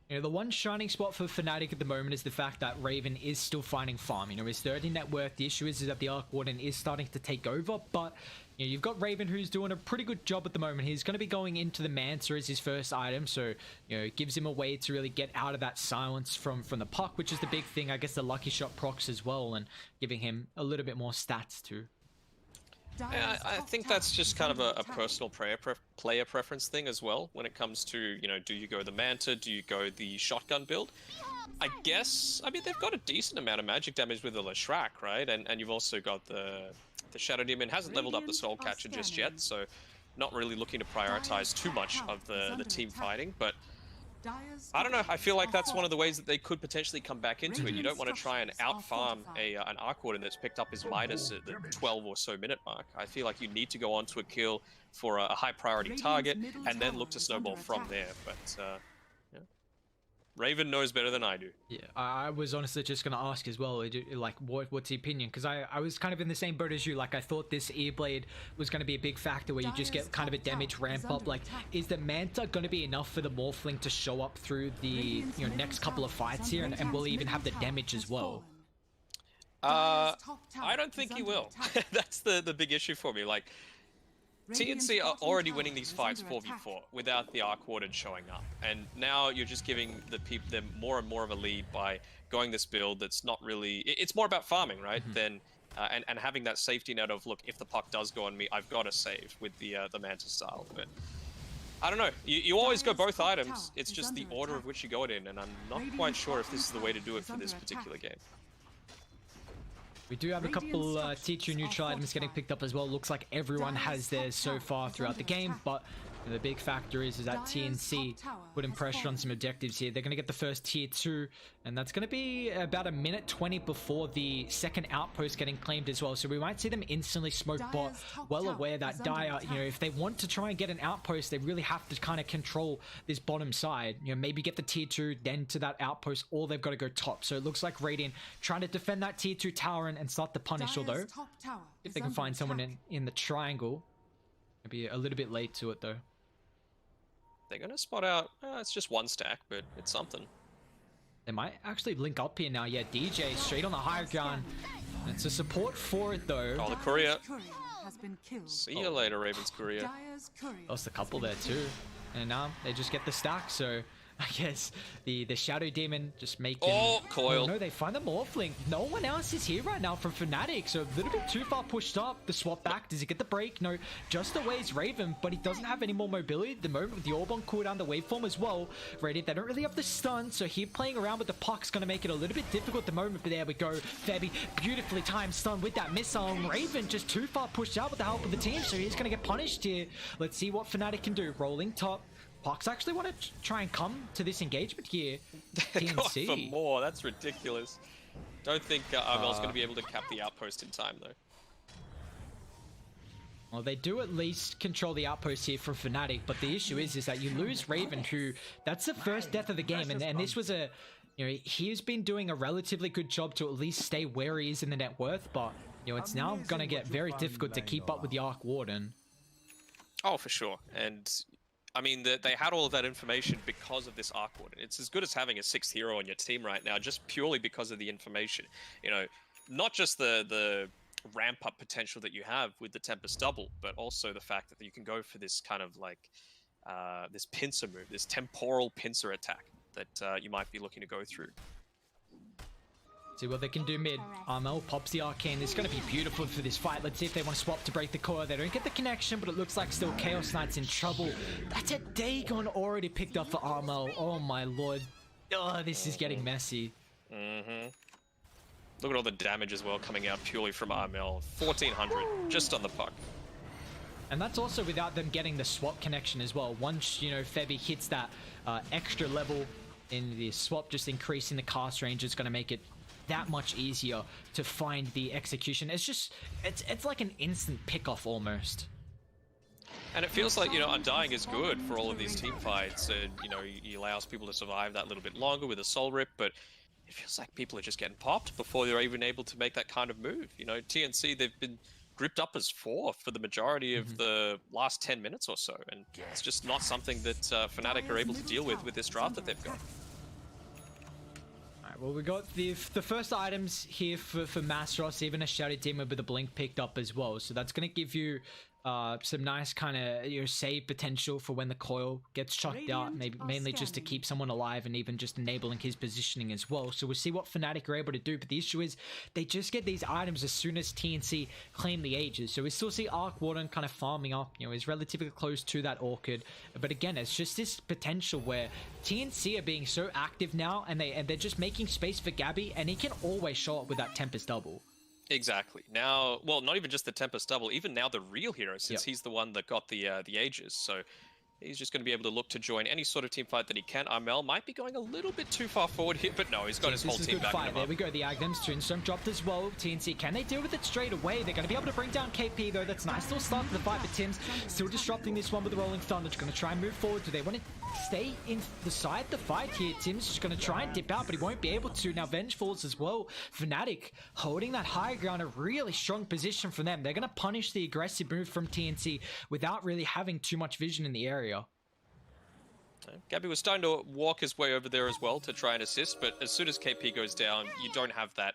You know, the one shining spot for Fnatic at the moment is the fact that Raven is still finding farm. You know, his 30 net worth. The issue is that the Arc Warden is starting to take over, but you know, you've got Raven who's doing a pretty good job at the moment. He's going to be going into the Manta as his first item, so you know, it gives him a way to really get out of that silence from the puck, which is the big thing. I guess the Lucky Shot procs as well, and giving him a little bit more stats too. Yeah, I think that's just kind of a personal player preference thing as well when it comes to, you know, do you go the Manta, do you go the shotgun build? I guess, I mean, they've got a decent amount of magic damage with the Leshrac, right? And you've also got the Shadow Demon. Hasn't leveled up the Soul Catcher just yet, so not really looking to prioritize too much of the team fighting, but I don't know, I feel like that's one of the ways that they could potentially come back into it. You don't want to try and out-farm an Arc Warden that's picked up his Midas at the 12 or so minute mark. I feel like you need to go on to a kill for a high priority target and then look to snowball from there, but yeah. Raven knows better than I do. Yeah, I was honestly just gonna ask as well, like, what's the opinion? Because I was kind of in the same boat as you. Like, I thought this E-Blade was gonna be a big factor where you just get kind of a damage ramp up. Like, is the Manta gonna be enough for the Morphling to show up through the next couple of fights here, and will he even have the damage as well? I don't think he will. That's the big issue for me. Like, TNC are already winning these fights 4v4 without the Arc Warden showing up, and now you're just giving them more and more of a lead by going this build that's not really. It's more about farming, right? Than and having that safety net of, look, if the puck does go on me, I've got to save with the Manta style. But I don't know. You always go both items. It's just the order of which you go it in, and I'm not quite sure if this is the way to do it for this particular game. We do have a couple T2 neutral items getting picked up as well. Looks like everyone has theirs so far throughout the game, but the big factor is that TNC putting pressure on some objectives here. They're going to get the first tier 2, and that's going to be about a minute 20 before the second outpost getting claimed as well. So we might see them instantly smoke bot, well aware that Dire, if they want to try and get an outpost, they really have to kind of control this bottom side. Maybe get the tier 2, then to that outpost, or they've got to go top. So it looks like Radiant trying to defend that tier 2 tower and start the punish, although if they can find someone in the triangle, maybe a little bit late to it though. They're going to spot out, it's just one stack, but it's something. They might actually link up here now. Yeah, DJ straight on the higher ground. It's a support for it though. Oh, the courier. See you later, Raven's courier. Lost a couple there too. And now they just get the stack, so I guess the Shadow Demon just making... Oh, coil. No, they find the Morphling. No one else is here right now from Fnatic, so a little bit too far pushed up. The swap back, does he get the break? No, just aways Raven, but he doesn't have any more mobility at the moment with the orb on cooldown, the waveform as well. Radiant, they don't really have the stun, so here playing around with the puck's going to make it a little bit difficult at the moment, but there we go. Febby, beautifully timed stun with that missile. Raven just too far pushed out with the help of the team, so he's going to get punished here. Let's see what Fnatic can do. Rolling top. Pucks actually want to try and come to this engagement here. TNC. For more, that's ridiculous. Don't think Armel's going to be able to cap the outpost in time, though. Well, they do at least control the outpost here from Fnatic, but the issue is that you lose Raven, who, that's the first death of the game, and this was a, he's been doing a relatively good job to at least stay where he is in the net worth, but, it's now going to get very difficult to keep up with the Arc Warden. Oh, for sure, and... I mean, they had all of that information because of this Arc Warden. It's as good as having a 6th hero on your team right now, just purely because of the information. Not just the ramp-up potential that you have with the Tempest Double, but also the fact that you can go for this kind of like, this pincer move, this temporal pincer attack that you might be looking to go through. See what they can do mid. Armel pops the arcane. This is going to be beautiful for this fight. Let's see if they want to swap to break the core. They don't get the connection, but it looks like still Chaos Knight's in trouble. That's a Dagon already picked up for Armel. Oh my lord. Oh, this is getting messy. Look at all the damage as well coming out purely from Armel. 1400 just on the puck. And that's also without them getting the swap connection as well. Once, Febby hits that extra level in the swap, just increasing the cast range is going to make it that much easier to find the execution. It's just, it's like an instant pick-off almost. And it feels like, Undying is good for all of these team fights, and, he allows people to survive that little bit longer with a soul rip, but it feels like people are just getting popped before they're even able to make that kind of move. TNC, they've been gripped up as 4 for the majority of the last 10 minutes or so, and it's just not something that Fnatic are able to deal with this draft that they've got. Well, we got the first items here for Masros, even a Shouted Demon with a blink picked up as well. So that's going to give you some nice kind of save potential for when the coil gets chucked out, maybe mainly just to keep someone alive and even just enabling his positioning as well. So we'll see what Fnatic are able to do, but the issue is they just get these items as soon as TNC claim the Aegis. So we still see Arc Warden kind of farming up, he's relatively close to that Orchid, but again, it's just this potential where TNC are being so active now, and they're just making space for Gabby, and he can always show up with that Tempest Double. Exactly. Now, well, not even just the Tempest Double, even now the real hero, since he's the one that got the Aegis, so he's just going to be able to look to join any sort of team fight that he can. Armel might be going a little bit too far forward here, but no, he's got his whole team backing him up. There we go, the Agnems, Tombstone dropped as well. TNC, can they deal with it straight away? They're going to be able to bring down KP though, that's nice. Still starting the fight, but Tim's still disrupting this one with the Rolling Thunder. They're going to try and move forward. Do they want to stay inside the fight here. Tim's just going to try and dip out, but he won't be able to. Now Vengeful's as well. Fnatic holding that high ground, a really strong position for them. They're going to punish the aggressive move from TNC without really having too much vision in the area. Gabby was starting to walk his way over there as well to try and assist, but as soon as KP goes down, you don't have that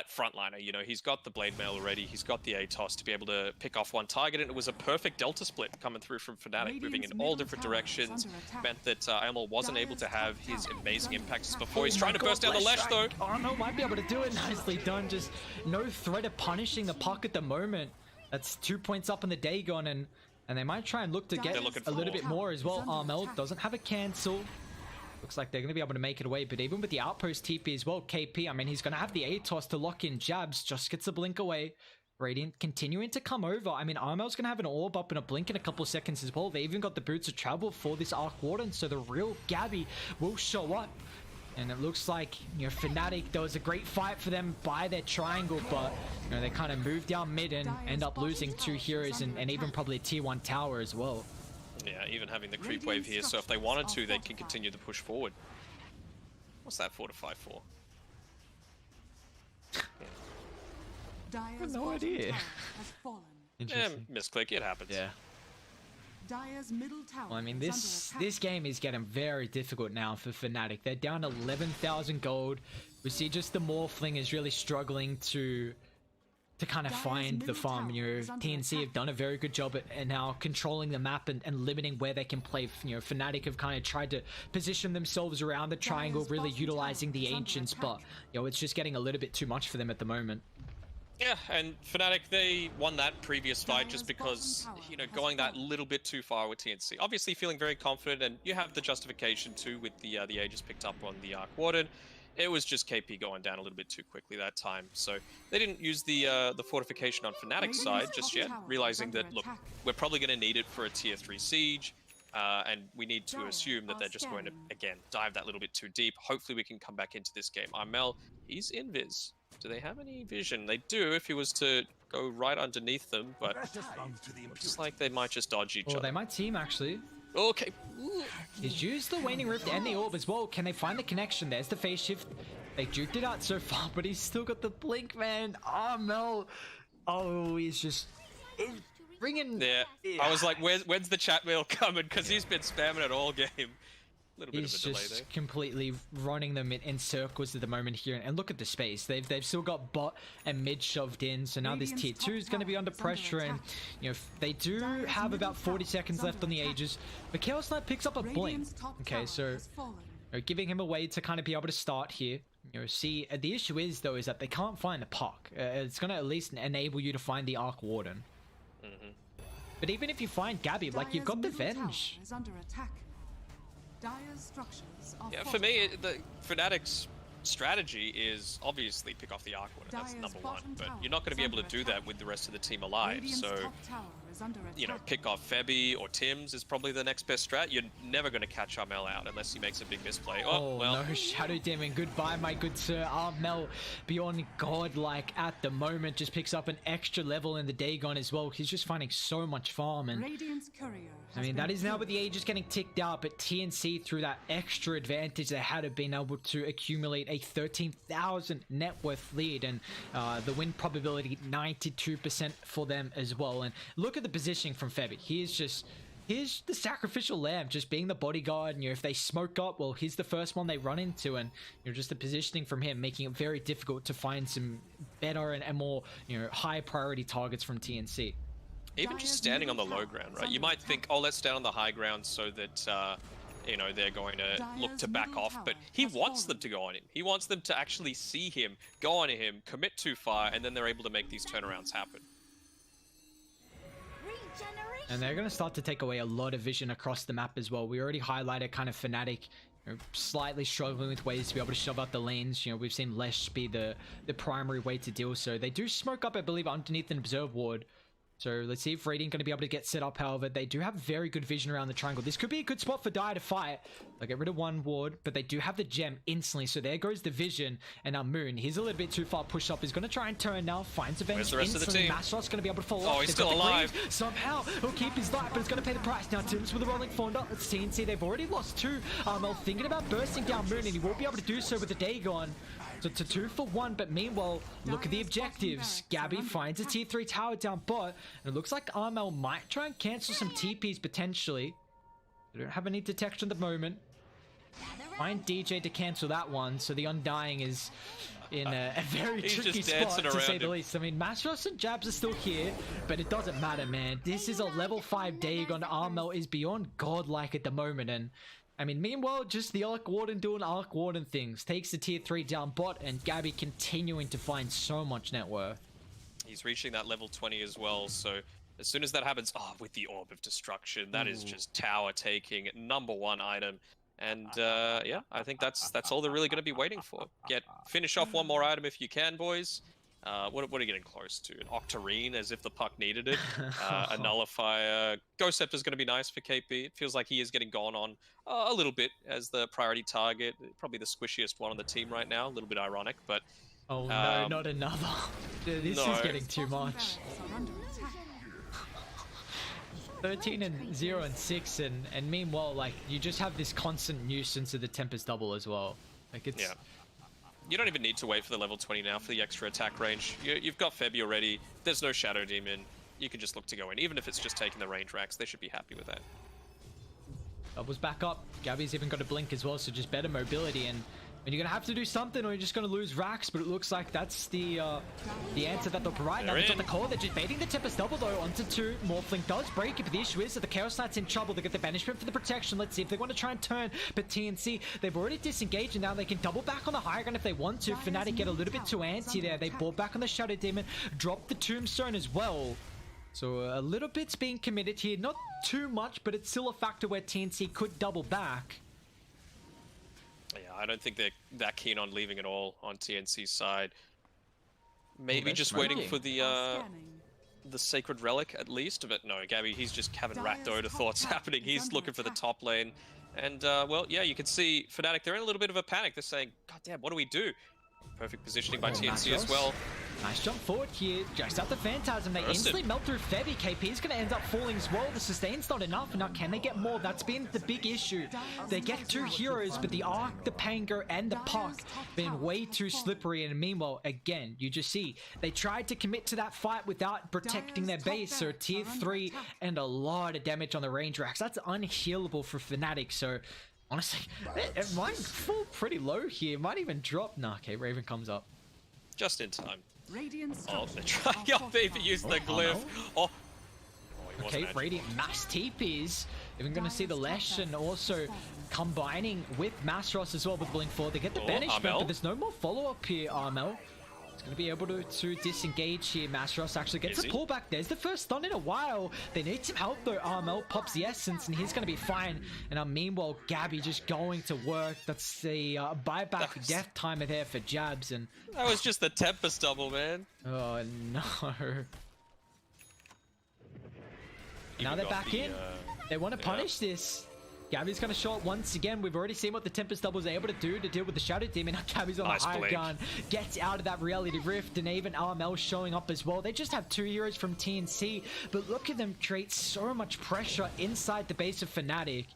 frontliner. You know, he's got the Blade Mail already, he's got the ATOS to be able to pick off one target, and it was a perfect Delta split coming through from Fnatic, moving in all different directions. Meant that Amal wasn't able to have his amazing impacts as before. He's trying to burst down the ledge though. Oh no, might be able to do it. Nicely done. Just no threat of punishing the puck at the moment. That's 2 points up in the Dagon, and they might try and look to get a little bit more as well. Armel doesn't have a cancel. Looks like they're going to be able to make it away, but even with the outpost TP as well, KP, I mean, he's going to have the ATOS to lock in jabs, just gets a blink away. Radiant continuing to come over. I mean, Armel's going to have an orb up and a blink in a couple of seconds as well. They even got the boots of travel for this Arc Warden, so the real Gabby will show up. And it looks like, you know, Fnatic, there was a great fight for them by their triangle, but, you know, they kind of moved down mid and end up losing 2 heroes and even probably a tier 1 tower as well. Yeah, even having the creep wave here, so if they wanted to, they can continue the push forward. What's that fortify for? I have no idea. Misclick, it happens. Yeah. Dire's middle tower Well, I mean, this game is getting very difficult now for Fnatic. They're down 11,000 gold. We see just the Morphling is really struggling to kind of find the farm. You know, TNC have done a very good job at now controlling the map and limiting where they can play. You know, Fnatic have kind of tried to position themselves around the triangle, really utilizing the Ancients, but, you know, it's just getting a little bit too much for them at the moment. Yeah, and Fnatic, they won that previous fight just because, you know, going that little bit too far with TNC. Obviously feeling very confident, and you have the justification too with the Aegis picked up on the Arc Warden. It was just KP going down a little bit too quickly that time, so they didn't use the fortification on Fnatic's side just yet, realizing that, look, we're probably going to need it for a tier 3 siege, and we need to assume that they're just going to, again, dive that little bit too deep. Hopefully we can come back into this game. Armel, he's invis. Do they have any vision? They do if he was to go right underneath them, but looks like they might just dodge each other. They might team, actually. Okay. He's used the Waning Rift and the Orb as well. Can they find the connection? There's the phase shift. They juked it out so far, but he's still got the blink, man. Armel. Oh, he's just ringing. Yeah. I was like, when's the chat mail coming? Because he's been spamming it all game. Little bit He's of a delay just there. completely running them in circles at the moment here, and look at the space. They've still got bot and mid shoved in, so now this tier 2 is going to be under pressure, and you know they do have about 40 seconds left on the Aegis, but Chaos Knight picks up a blink. Okay, so you know, giving him a way to kind of be able to start here. You know, see, the issue is though is that they can't find the puck. It's going to at least enable you to find the Arc Warden. But even if you find Gabby, like you've got the Venge. Yeah, for me, the Fnatic's strategy is obviously pick off the Arc Warden. That's number one, but you're not going to be able to do that with the rest of the team alive. So, you know, pick off Febby or Tim's is probably the next best strat. You're never going to catch Armel out unless he makes a big misplay. Oh, well. No, Shadow Demon. Goodbye, my good sir. Armel, beyond godlike at the moment, just picks up an extra level in the Dagon as well. He's just finding so much farm, and I mean, that is now with the Aegis getting ticked out, but TNC, through that extra advantage they had of being able to accumulate a 13,000 net worth lead, and the win probability 92% for them as well. And look at the positioning from Febby. Here's the sacrificial lamb, just being the bodyguard, and you know, if they smoke up, well, he's the first one they run into, and you know, just the positioning from him making it very difficult to find some better and more, you know, high priority targets from TNC. Even just standing on the low ground, right? You might think, oh, let's stand on the high ground so that you know, they're going to look to back off, but he wants them to go on him. He wants them to actually see him, go on him, commit too far, and then they're able to make these turnarounds happen. And they're going to start to take away a lot of vision across the map as well. We already highlighted kind of Fnatic, you know, slightly struggling with ways to be able to shove out the lanes. You know, we've seen Lesh be the primary way to deal so. They do smoke up, I believe, underneath an Observe Ward. So let's see if Radiant going to be able to get set up. However, they do have very good vision around the triangle. This could be a good spot for Dire to fight. They'll get rid of one ward, but they do have the gem instantly. So there goes the vision. And now Moon, he's a little bit too far pushed up. He's going to try and turn now. Finds a Where's the rest instantly. of the team? Masrot's going to be able to follow up. Oh, he's still alive. Somehow he'll keep his life, but it's going to pay the price. Now Tim's with a rolling founder. Let's TNC. They've already lost two. Armel thinking about bursting down Moon, and he won't be able to do so with the day gone. So it's a 2 for 1, but meanwhile, look at the objectives. Gabby finds a tier 3 tower down bot, and it looks like Armel might try and cancel some TPs potentially. They don't have any detection at the moment. Find DJ to cancel that one, so the Undying is in a very tricky spot, to say the least. I mean, Masros and Jabs are still here, but it doesn't matter, man. This is a level 5 Dagon. Armel is beyond godlike at the moment, and I mean, meanwhile, just the Arc Warden doing Arc Warden things. Takes the tier 3 down bot, and Gabby continuing to find so much net worth. He's reaching that level 20 as well, so as soon as that happens, with the Orb of Destruction, that is just tower taking, #1 item. And yeah, I think that's all they're really going to be waiting for. Finish off one more item if you can, boys. What are you getting close to? An Octarine, as if the puck needed it. A Nullifier. Ghost Scepter is going to be nice for KP. It feels like he is getting gone on a little bit as the priority target. Probably the squishiest one on the team right now. A little bit ironic, but... Oh no, not another. This is getting too much. 13-0-6, and meanwhile, like, you just have this constant nuisance of the Tempest double as well. Like, it's... Yeah. You don't even need to wait for the level 20 now for the extra attack range. You've got Febby already. There's no Shadow Demon. You can just look to go in. Even if it's just taking the range racks, they should be happy with that. Doubles back up. Gabby's even got a blink as well, so just better mobility. And you're going to have to do something, or you're just going to lose racks. But it looks like that's the answer that they'll provide. Now they've got the call. They're just baiting the Tempest double, though, onto 2. Morphling does break it, but the issue is that the Chaos Knight's in trouble. They get the banishment for the protection. Let's see if they want to try and turn. But TNC, they've already disengaged, and now they can double back on the high ground if they want to. Fnatic get a little bit too antsy there. They bought back on the Shadow Demon, dropped the Tombstone as well. So a little bit's being committed here. Not too much, but it's still a factor where TNC could double back. Yeah, I don't think they're that keen on leaving at all on TNC's side. Maybe just waiting for the Sacred Relic at least, but no, Gabby, he's just having Rakdota thoughts happening. He's looking for the top lane. And, well, yeah, you can see Fnatic, they're in a little bit of a panic. They're saying, God damn, what do we do? Perfect positioning by TNC as well. Nice jump forward here. Just out the Phantasm. They instantly melt through Febby. KP is going to end up falling as well. The sustain's not enough. And now can they get more? That's been the big issue. They get 2 heroes, but the Arc, the Pango, and the Puck been way too slippery. And meanwhile, again, you just see they tried to commit to that fight without protecting their base. So tier 3 and a lot of damage on the range racks. That's unhealable for Fnatic. So honestly, it might fall pretty low here. It might even drop. Nah, okay, Raven comes up. Just in time. Oh, they're trying to even use the glyph. Okay, Radiant mass TPs. Even going to see the Lesh and also combining with Masros as well with Blink 4. They get the banishment, but there's no more follow-up here, Armel. He's going to be able to disengage here. Masros actually gets a pullback. There's the first stun in a while. They need some help though. Armel pops the essence and he's going to be fine. And meanwhile, Gabby just going to work. That's the buyback death timer there for Jabs. And that was just the Tempest double, man. Oh no. Now they're back in. They want to punish this. Gabby's going to show it once again. We've already seen what the Tempest double is able to do to deal with the Shadow Demon. Now Gabby's on the high gun, gets out of that reality rift, and even Armel showing up as well. They just have 2 heroes from TNC, but look at them create so much pressure inside the base of Fnatic.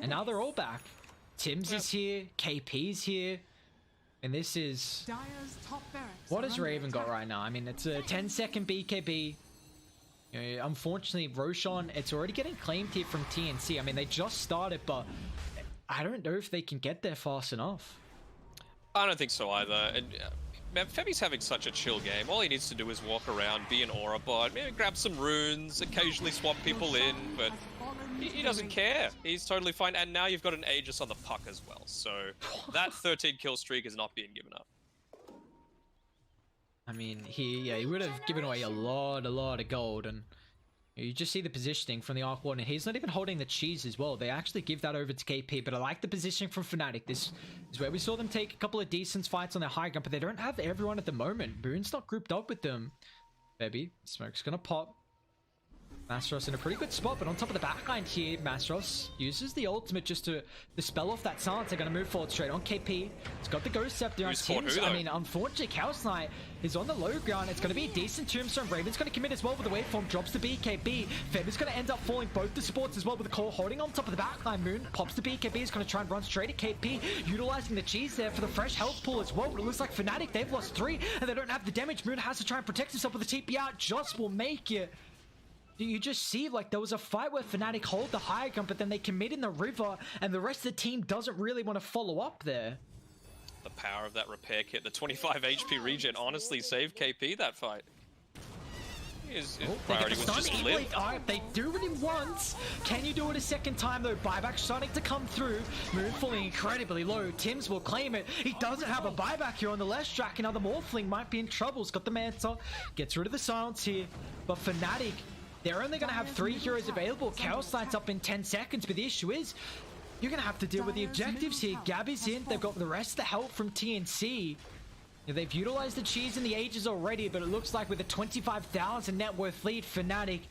And now they're all back. Tim's is here, KP's here, and this is... What has Raven got right now? I mean, it's a 10-second BKB. You know, unfortunately, Roshan, it's already getting claimed here from TNC. I mean, they just started, but I don't know if they can get there fast enough. I don't think so either. And man, Febby's having such a chill game. All he needs to do is walk around, be an aura bot, maybe grab some runes, occasionally swap people in, but he doesn't care. He's totally fine. And now you've got an Aegis on the Puck as well. So that 13 kill streak is not being given up. I mean, he would have given away a lot of gold, and You just see the positioning from the Arc Warden. He's not even holding the cheese as well. They actually give that over to KP, but I like the positioning from Fnatic. This is where we saw them take a couple of decent fights on their high ground, but they don't have everyone at the moment. Boon's not grouped up with them. Baby, smoke's gonna pop. Mastros in a pretty good spot, but on top of the backline here, Mastros uses the ultimate just to dispel off that silence. They're going to move forward straight on KP. He's got the Ghost Scepter on Tim's. I mean, unfortunately, Chaos Knight is on the low ground. It's going to be a decent tombstone. Raven's going to commit as well with the waveform. Drops the BKB. Feb is going to end up falling both the supports as well with the core holding on top of the backline. Moon pops the BKB. Is going to try and run straight at KP, utilizing the cheese there for the fresh health pool as well. But it looks like Fnatic, they've lost 3 and they don't have the damage. Moon has to try and protect himself with the TP out. Just will make it. You just see, like, there was a fight where Fnatic hold the high ground, but then they commit in the river, and the rest of the team doesn't really want to follow up there. The power of that repair kit, the 25 HP regen, honestly saved KP that fight. His priority was just live. Alright, they do it in once. Can you do it a second time, though? Buyback starting to come through. Moon falling incredibly low. Tims will claim it. He doesn't have a buyback here on the left track. Another Morphling might be in trouble. He's got the Manta. Gets rid of the silence here. But Fnatic, they're only going to have 3 heroes available. Chaos Knight's up in 10 seconds, but the issue is, you're going to have to deal with the objectives here. Gabby's in. They've got the rest of the help from TNC. They've utilized the cheese in the ages already, but it looks like with a 25,000 net worth lead, Fnatic,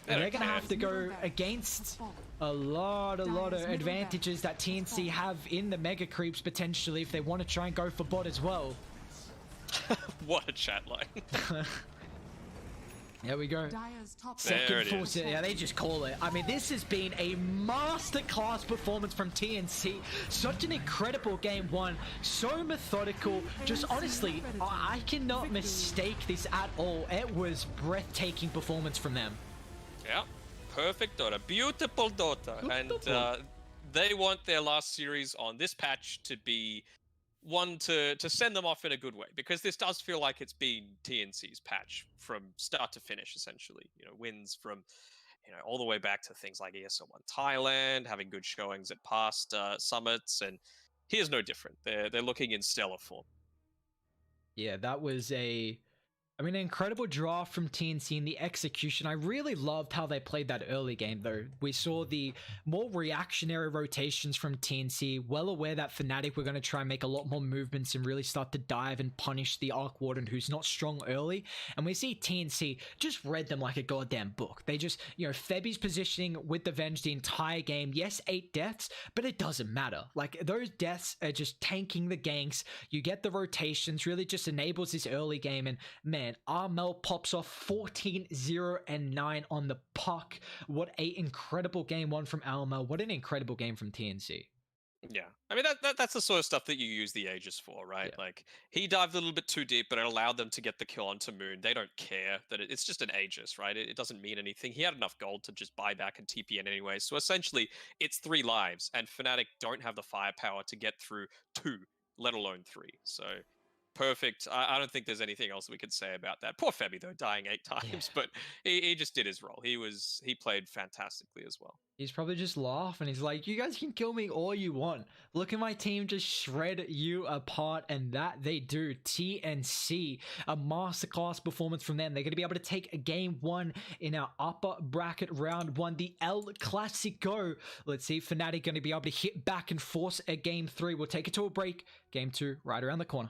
they're going to have to go against a lot of advantages that TNC have in the mega creeps potentially if they want to try and go for bot as well. What a chat line. There we go. Second force. Yeah, they just call it. I mean, this has been a masterclass performance from TNC. Such an incredible game one. So methodical. Just honestly, I cannot mistake this at all. It was breathtaking performance from them. Yeah, perfect Dota. Beautiful Dota. Beautiful. And they want their last series on this patch to be one to send them off in a good way, because this does feel like it's been TNC's patch from start to finish, essentially. You know, wins from, you know, all the way back to things like ESL1 Thailand, having good showings at past summits, and here's no different. They're looking in stellar form. Yeah, that was an incredible draw from TNC in the execution. I really loved how they played that early game, though. We saw the more reactionary rotations from TNC, well aware that Fnatic were going to try and make a lot more movements and really start to dive and punish the Arc Warden, who's not strong early. And we see TNC just read them like a goddamn book. They just, you know, Febi's positioning with the Venge the entire game. Yes, 8 deaths, but it doesn't matter. Like, those deaths are just tanking the ganks. You get the rotations, really just enables this early game. And man, Armel pops off 14, 0, and 9 on the puck. What a incredible game one from Armel. What an incredible game from TNC. Yeah, I mean, that's the sort of stuff that you use the Aegis for, right? Yeah. Like, he dived a little bit too deep, but it allowed them to get the kill onto Moon. They don't care that it's just an Aegis, right? It doesn't mean anything. He had enough gold to just buy back and TP in anyway. So essentially, it's 3 lives, and Fnatic don't have the firepower to get through 2, let alone 3. So perfect. I don't think there's anything else we could say about that. Poor Febby, though, dying 8 times, but he just did his role. He played fantastically as well. He's probably just laughing. He's like, you guys can kill me all you want. Look at my team just shred you apart, and that they do. TNC, a masterclass performance from them. They're going to be able to take a game 1 in our upper bracket round 1, the El Clasico. Let's see if Fnatic going to be able to hit back and force a game 3. We'll take it to a break. Game 2 right around the corner.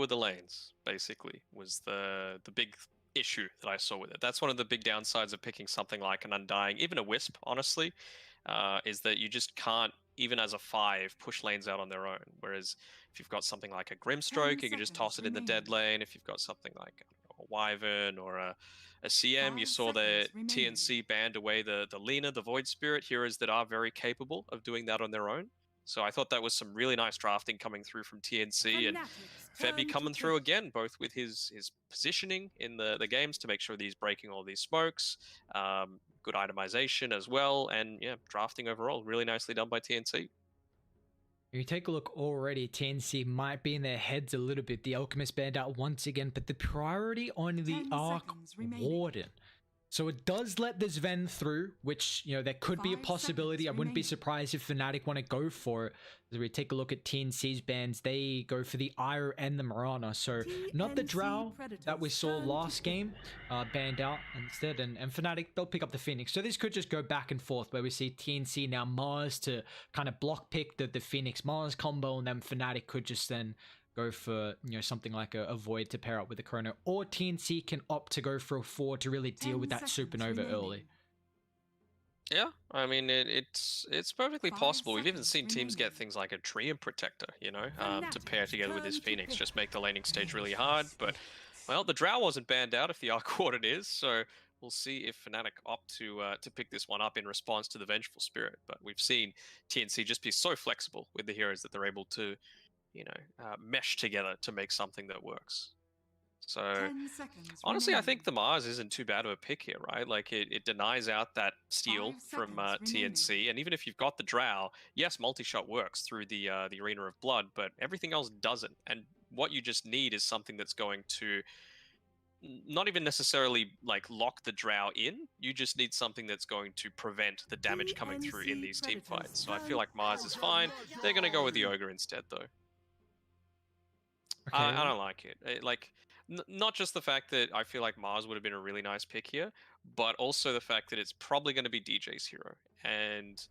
with the lanes, basically, was the big issue that I saw with it. That's one of the big downsides of picking something like an Undying, even a Wisp, honestly, is that you just can't, even as a 5, push lanes out on their own. Whereas if you've got something like a Grimstroke, you can just toss it in the dead lane. If you've got something like a Wyvern or a CM, you saw the TNC banned away the Lina, the Void Spirit, heroes that are very capable of doing that on their own. So I thought that was some really nice drafting coming through from TNC, and Febby coming through again, both with his positioning in the games to make sure that he's breaking all these smokes, good itemization as well, and yeah, drafting overall really nicely done by TNC. If you take a look already, TNC might be in their heads a little bit. The Alchemist banned out once again, but the priority on the Arc Warden. So it does let this Ven through, which, you know, there could be a possibility. I wouldn't be surprised if Fnatic want to go for it. As we take a look at TNC's bans, they go for the Ire and the Mirana. So not the Drow that we saw last game banned out instead. And Fnatic, they'll pick up the Phoenix. So this could just go back and forth where we see TNC now Mars to kind of block pick the Phoenix Mars combo, and then Fnatic could just then go for, you know, something like a Void to pair up with the Chrono, or TNC can opt to go for a 4 to really deal with that Supernova early. Yeah, I mean, it's perfectly possible. We've even seen teams get things like a Treant Protector, you know, to pair together with this Phoenix, just make the laning stage really hard. But, well, the Drow wasn't banned out if the Arc Warden is, so we'll see if Fnatic opt to pick this one up in response to the Vengeful Spirit. But we've seen TNC just be so flexible with the heroes that they're able to, you know, mesh together to make something that works. So honestly, I think the Mars isn't too bad of a pick here, right? Like it denies out that steal from TNC, and even if you've got the Drow, yes, multi-shot works through the Arena of Blood, but everything else doesn't. And what you just need is something that's going to not even necessarily like lock the Drow in. You just need something that's going to prevent the damage coming through in these team fights. So I feel like Mars is fine. They're going to go with the Ogre instead, though. Okay. I don't like it. Like, not just the fact that I feel like Mars would have been a really nice pick here, but also the fact that it's probably going to be DJ's hero. And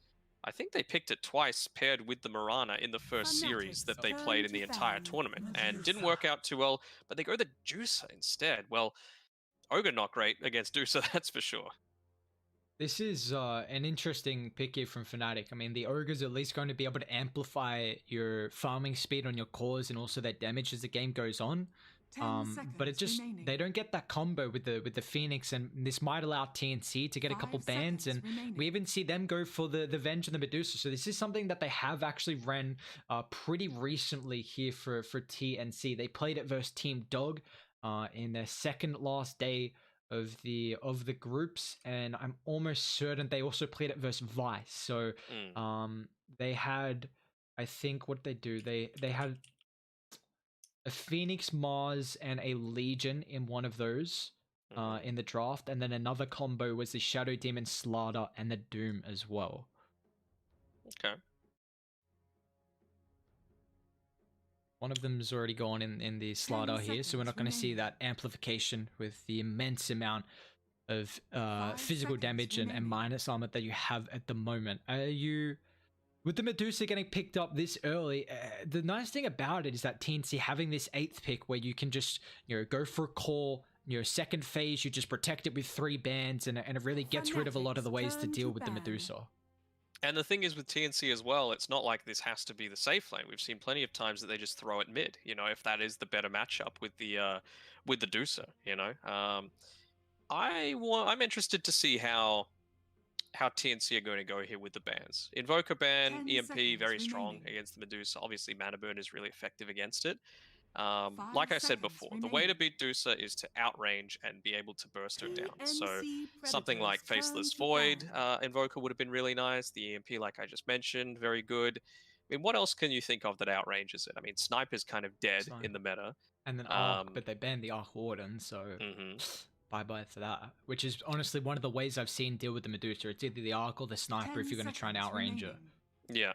I think they picked it twice paired with the Mirana in the first series that they played in the entire tournament, and didn't work out too well, but they go the Juicer instead. Well, Ogre not great against Juicer, that's for sure. This is an interesting pick here from Fnatic. I mean, the Ogre's at least going to be able to amplify your farming speed on your cores and also that damage as the game goes on. But it just they don't get that combo with the Phoenix, and this might allow TNC to get a couple bans, and we even see them go for the Venge and the Medusa. So this is something that they have actually ran pretty recently here for TNC. They played it versus Team Dog in their second last day of the groups, and I'm almost certain they also played it versus Vice. So they had, I think, what they do, they had a Phoenix, Mars, and a Legion in one of those in the draft, and then another combo was the Shadow Demon Slardar and the Doom as well. Okay. One of them's already gone in the Slardar here, so we're not going to see that amplification with the immense amount of physical damage and minus armor that you have at the moment. Are you... With the Medusa getting picked up this early, the nice thing about it is that TNC having this 8th pick where you can just, you know, go for a call, you know, second phase, you just protect it with 3 bans, and it really gets rid of a lot of the ways to deal with the Medusa. And the thing is with TNC as well, it's not like this has to be the safe lane. We've seen plenty of times that they just throw it mid, you know, if that is the better matchup with the Dusa, you know. I'm interested to see how TNC are going to go here with the bans. Invoker ban, EMP, very strong against the Medusa. Obviously, Mana Burn is really effective against it. Like I said before, the way to beat Dusa is to outrange and be able to burst her down. So something like Faceless Void Invoker would have been really nice. The EMP, like I just mentioned, very good. I mean, what else can you think of that outranges it? I mean, Sniper's kind of dead in the meta. And then Arc, but they banned the Arc Warden, so... Bye-bye for that. Which is honestly one of the ways I've seen deal with the Medusa. It's either the Arc or the Sniper if you're going to try and outrange it. Yeah.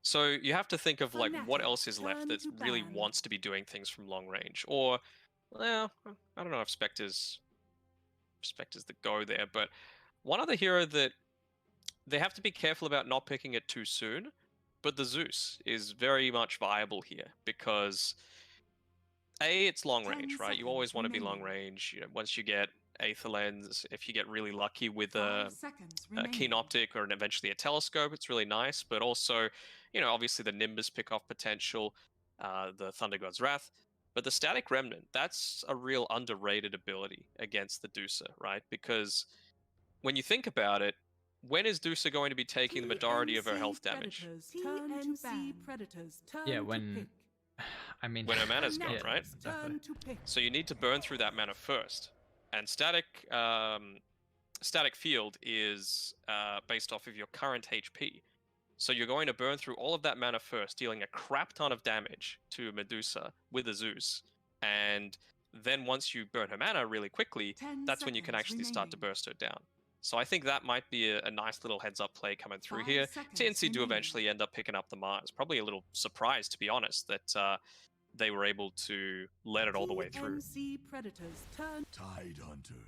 So you have to think of like what else is left that really wants to be doing things from long range. Or, well, I don't know if Spectre's the go there, but one other hero that they have to be careful about not picking it too soon, but the Zeus is very much viable here because It's long 10 range, right? You always seconds want to be long remaining. range. You know, once you get Aether Lens, if you get really lucky with 5 seconds a keen remaining. optic or eventually a telescope, it's really nice. But also, you know, obviously the Nimbus pick-off potential, the Thunder God's Wrath. But the Static Remnant, that's a real underrated ability against the Dusa, right? Because when you think about it, when is Dusa going to be taking the majority of her health damage? Predators turn Yeah, to when pick. I mean, When her mana's gone, yeah, right? exactly. Turn to pick. So you need to burn through that mana first. And static field is based off of your current HP. So you're going to burn through all of that mana first, dealing a crap ton of damage to Medusa with a Zeus. And then once you burn her mana really quickly, 10 that's when you can seconds actually start to remaining. burst her down. So I think that might be a nice little heads-up play coming through 5 here. seconds TNC do remaining. eventually end up picking up the Mars. Probably a little surprised, to be honest, that they were able to let it all the way through. TNC Predators turn. Tidehunter.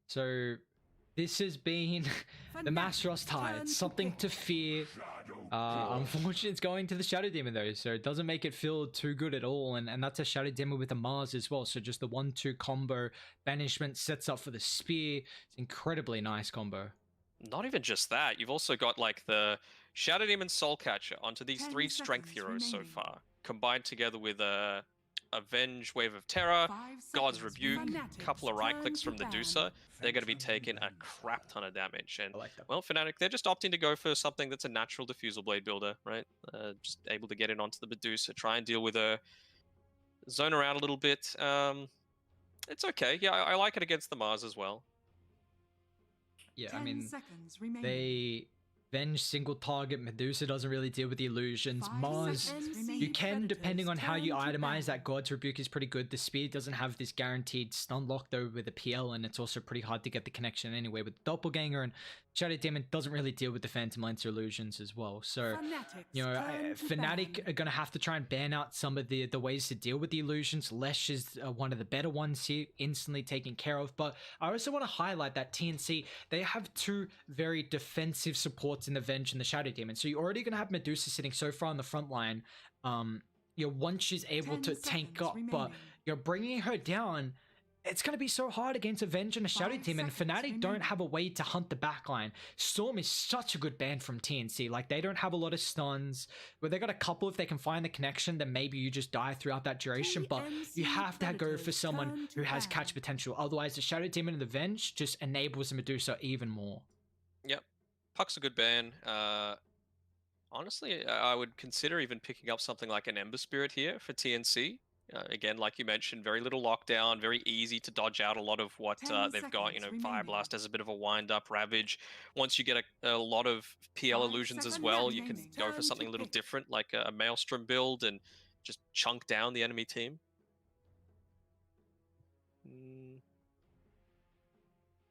So this has been the Masteros Tide, something to fear. Unfortunately, it's going to the Shadow Demon though, so it doesn't make it feel too good at all. And that's a Shadow Demon with a Mars as well. So just the 1-2 combo, banishment sets up for the spear. It's incredibly nice combo. Not even just that, you've also got like the Shadow Demon Soul Catcher onto these 10 3 strength seconds heroes so remaining. far, combined together with a Avenge Wave of Terror, 5 God's seconds Rebuke, Fanatics couple of right turn clicks to from the ban. Dusa, they're going to be taking a crap ton of damage. And I like that. well, Fnatic, they're just opting to go for something that's a natural diffusal blade builder, right? Just able to get in onto the Medusa, try and deal with her, zone her out a little bit. It's okay. Yeah, I like it against the Mars as well. Yeah, 10 I mean, seconds remaining. they Venge single target. Medusa doesn't really deal with the illusions. 5 Mars, seconds you remaining. can, depending on how you Turn to itemize ban. that God's Rebuke is pretty good. The Spear doesn't have this guaranteed stun lock though with the PL, and it's also pretty hard to get the connection anyway with Doppelganger, and Shadow Demon doesn't really deal with the Phantom Lancer illusions as well. So, Fanatics you know, turn to Fnatic ban. are going to have to try and ban out some of the ways to deal with the illusions. Lesh is one of the better ones here, instantly taken care of. But I also want to highlight that TNC, they have two very defensive supports in the Venge and the Shadow Demon. So you're already going to have Medusa sitting so far on the front line. Once she's able 10 to tank seconds up, but remaining. you're bringing her down. It's going to be so hard against Avenge and a Shadow 5 Demon. seconds Fnatic don't remaining. have a way to hunt the backline. Storm is such a good ban from TNC. Like, they don't have a lot of stuns. But they got a couple if they can find the connection, then maybe you just die throughout that duration. But you TNC have to go for Predators someone turn who to has ban. catch potential. Otherwise, the Shadow Demon and the Venge just enables the Medusa even more. Yep. Puck's a good ban. Honestly, I would consider even picking up something like an Ember Spirit here for TNC. Again, like you mentioned, very little lockdown, very easy to dodge out a lot of what 10 they've got. You know, seconds Fire remaining. Blast has a bit of a wind-up, Ravage. Once you get a lot of PL 5 illusions as seconds well, you can remaining. go for Turn something to a little pick. different, like a Maelstrom build, and just chunk down the enemy team.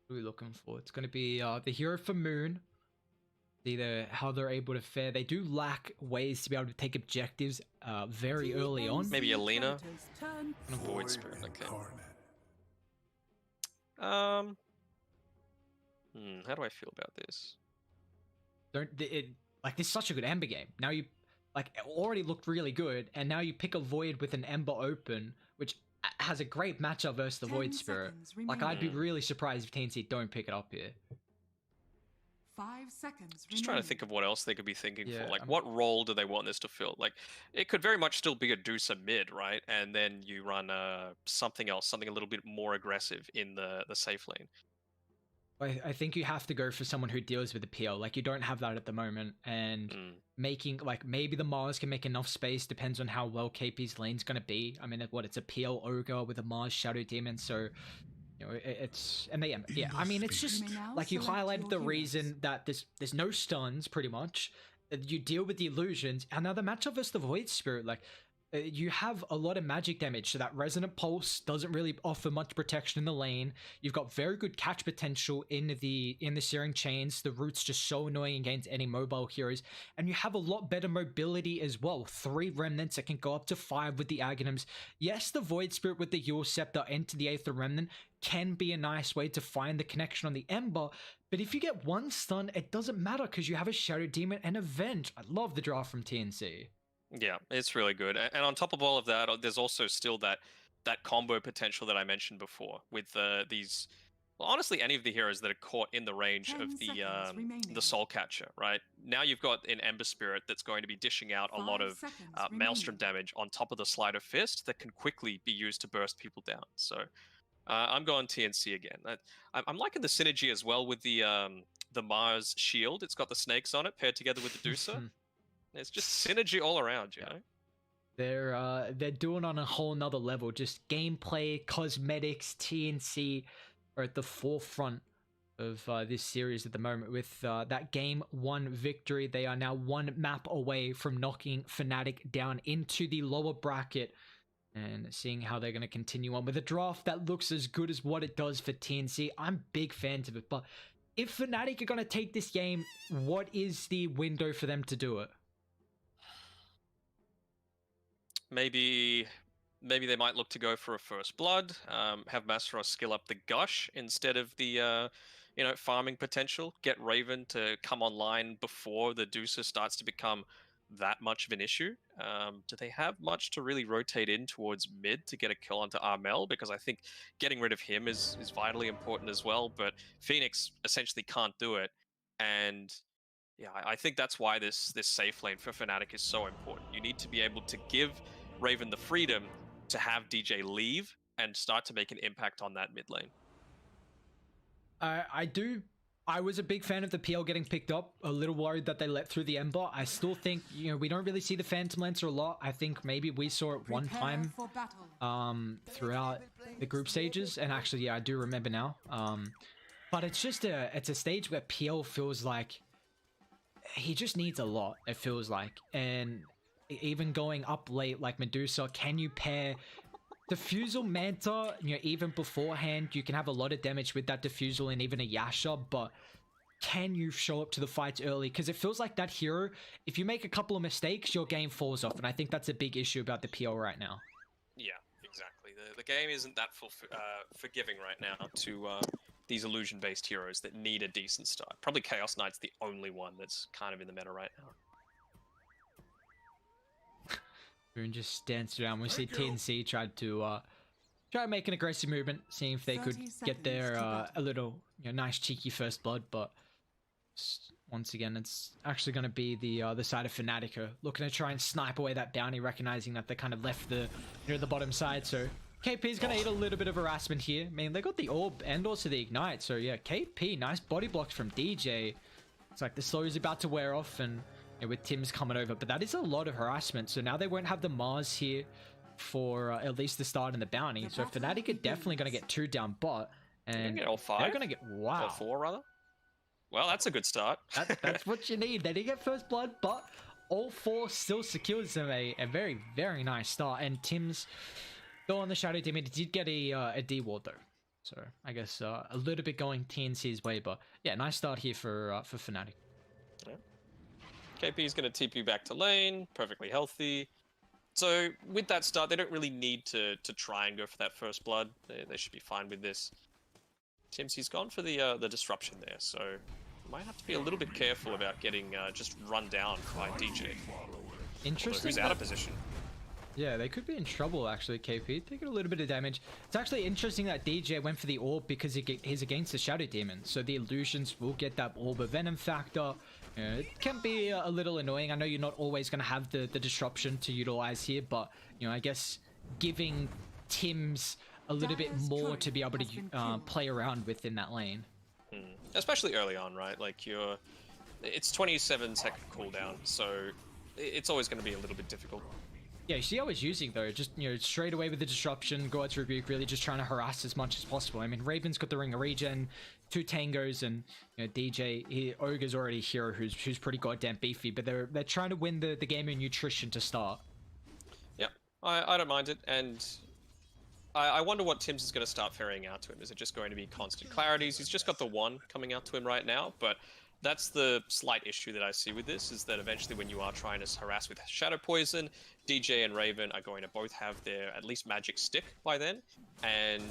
What are we looking for? It's going to be the hero for Moon. Either how they're able to fare. They do lack ways to be able to take objectives very early on. Maybe TNC Alina? Predators turn. Void Spirit, okay. Incarnate. How do I feel about this? Like, this is such a good Ember game. Now you like it already looked really good, and now you pick a Void with an Ember open, which has a great matchup versus the 10 Void Spirit. seconds Like, I'd be remaining. really surprised if TNC don't pick it up here. 5 seconds Just trying to think of what else they could be thinking Yeah, for. Like, I'm- what role do they want this to fill? Like, it could very much still be a Dusa mid, right? And then you run something else, something a little bit more aggressive in the safe lane. I think you have to go for someone who deals with the PL. Like, you don't have that at the moment, and making, like, maybe the Mars can make enough space, depends on how well KP's lane's gonna be. I mean, it's a PL Ogre with a Mars Shadow Demon, so, you know, it's, and yeah, I mean, it's just, You may now like, you select highlighted your the heroes. reason that there's no stuns, pretty much. You deal with the illusions, and now the matchup versus the Void Spirit, like, you have a lot of magic damage, so that Resonant Pulse doesn't really offer much protection in the lane. You've got very good catch potential in the Searing Chains. The root's just so annoying against any mobile heroes, and you have a lot better mobility as well. 3 remnants that can go up to 5 with the Aghanims. Yes, the Void Spirit with the Yule Scepter into the Aether Remnant can be a nice way to find the connection on the Ember, but if you get 1 stun, it doesn't matter because you have a Shadow Demon and a Venge. I love the draft from TNC. Yeah, it's really good. And on top of all of that, there's also still that that combo potential that I mentioned before with these. Well, honestly, any of the heroes that are caught in the range 10 of seconds remaining. the Soul Catcher, right? Now you've got an Ember Spirit that's going to be dishing out a lot 5 of seconds Maelstrom remaining. damage on top of the Sleight of Fist that can quickly be used to burst people down. So I'm going TNC again. I'm liking the synergy as well with the Mars shield. It's got the snakes on it paired together with the Deucer. It's just synergy all around, you know? They're doing on a whole nother level. Just gameplay, cosmetics, TNC are at the forefront of this series at the moment. With that game 1 victory, they are now 1 map away from knocking Fnatic down into the lower bracket and seeing how they're going to continue on with a draft that looks as good as what it does for TNC. I'm big fans of it, but if Fnatic are going to take this game, what is the window for them to do it? Maybe they might look to go for a first blood, have Masteros skill up the gush instead of the farming potential. Get Raven to come online before the Deucer starts to become that much of an issue. Do they have much to really rotate in towards mid to get a kill onto Armel? Because I think getting rid of him is vitally important as well. But Phoenix essentially can't do it, and yeah, I think that's why this safe lane for Fnatic is so important. You need to be able to give Raven the freedom to have DJ leave and start to make an impact on that mid lane. I was a big fan of the PL getting picked up. A little worried that they let through the Ember. I still think, we don't really see the Phantom Lancer a lot. I think maybe we saw it one time throughout the group stages. And actually, yeah, I do remember now. But it's just it's a stage where PL feels like he just needs a lot, it feels like. And even going up late like Medusa, can you pair Diffusal Manta, even beforehand, you can have a lot of damage with that Diffusal and even a Yasha, but can you show up to the fights early? Because it feels like that hero, if you make a couple of mistakes, your game falls off, and I think that's a big issue about the PL right now. Yeah, exactly. The game isn't that forgiving right now to these illusion-based heroes that need a decent start. Probably Chaos Knight's the only one that's kind of in the meta right now. Boone just danced around. We see TNC tried to make an aggressive movement, seeing if they could get their a little nice cheeky first blood, but once again it's actually going to be the side of Fnatic looking to try and snipe away that bounty, recognizing that they kind of left the the bottom side. So KP is going to eat a little bit of harassment here. I mean, they got the orb and also the ignite, so yeah, KP, nice body blocks from DJ. It's like the slow is about to wear off, and with Tim's coming over, but that is a lot of harassment. So now they won't have the Mars here for at least the start and the bounty. So Fnatic are definitely going to get 2 down bot, and get all 5. they're going to get all 4 rather. Well, that's a good start. That's what you need. They didn't get first blood, but all 4 still secures them a very, very nice start. And Tim's, though on the Shadow Demon, did get a D ward though. So I guess a little bit going TNC's way, but yeah, nice start here for Fnatic. Yeah. KP is going to TP back to lane, perfectly healthy. So with that start, they don't really need to try and go for that first blood. They should be fine with this. TMC's gone for the disruption there, so might have to be a little bit careful about getting just run down by DJ. Interesting. Who's out of position. Yeah, they could be in trouble actually, KP. Taking a little bit of damage. It's actually interesting that DJ went for the orb because he's against the Shadow Demon. So the illusions will get that orb of venom factor. It can be a little annoying. I know you're not always going to have the disruption to utilize here, but I guess giving Tim's a little bit more to be able to play around with in that lane. Especially early on, right? Like it's 27-second cooldown, so it's always going to be a little bit difficult. Yeah, you see how he's using though, just straight away with the disruption, God's Rebuke, really just trying to harass as much as possible. I mean, Raven's got the Ring of Regen, 2 Tangos, and DJ, Ogre's already a hero who's pretty goddamn beefy, but they're trying to win the game in nutrition to start. Yeah, I don't mind it, and I wonder what Tim's is going to start ferrying out to him. Is it just going to be constant clarities? He's just got the 1 coming out to him right now, but that's the slight issue that I see with this, is that eventually when you are trying to harass with Shadow Poison, DJ and Raven are going to both have their at least magic stick by then, and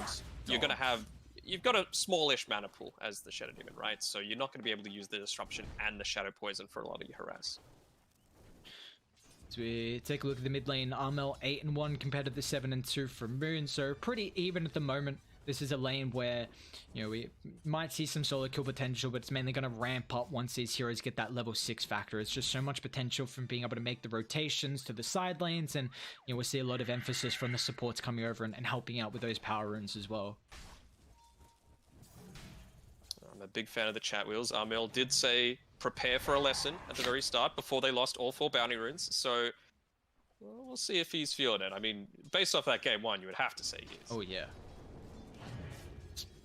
you've got a smallish mana pool as the Shadow Demon, right? So you're not going to be able to use the disruption and the Shadow Poison for a lot of your harass. So we take a look at the mid lane, Armel 8-1 compared to the 7-2 from Moon, so pretty even at the moment. This is a lane where, you know, we might see some solo kill potential, but it's mainly going to ramp up once these heroes get that level 6 factor. It's just so much potential from being able to make the rotations to the side lanes, and, you know, we'll see a lot of emphasis from the supports coming over and helping out with those power runes as well. I'm a big fan of the chat wheels. Armel did say prepare for a lesson at the very start before they lost all 4 bounty runes, so well, we'll see if he's feeling it. I mean, based off that game 1, you would have to say he is. Oh yeah.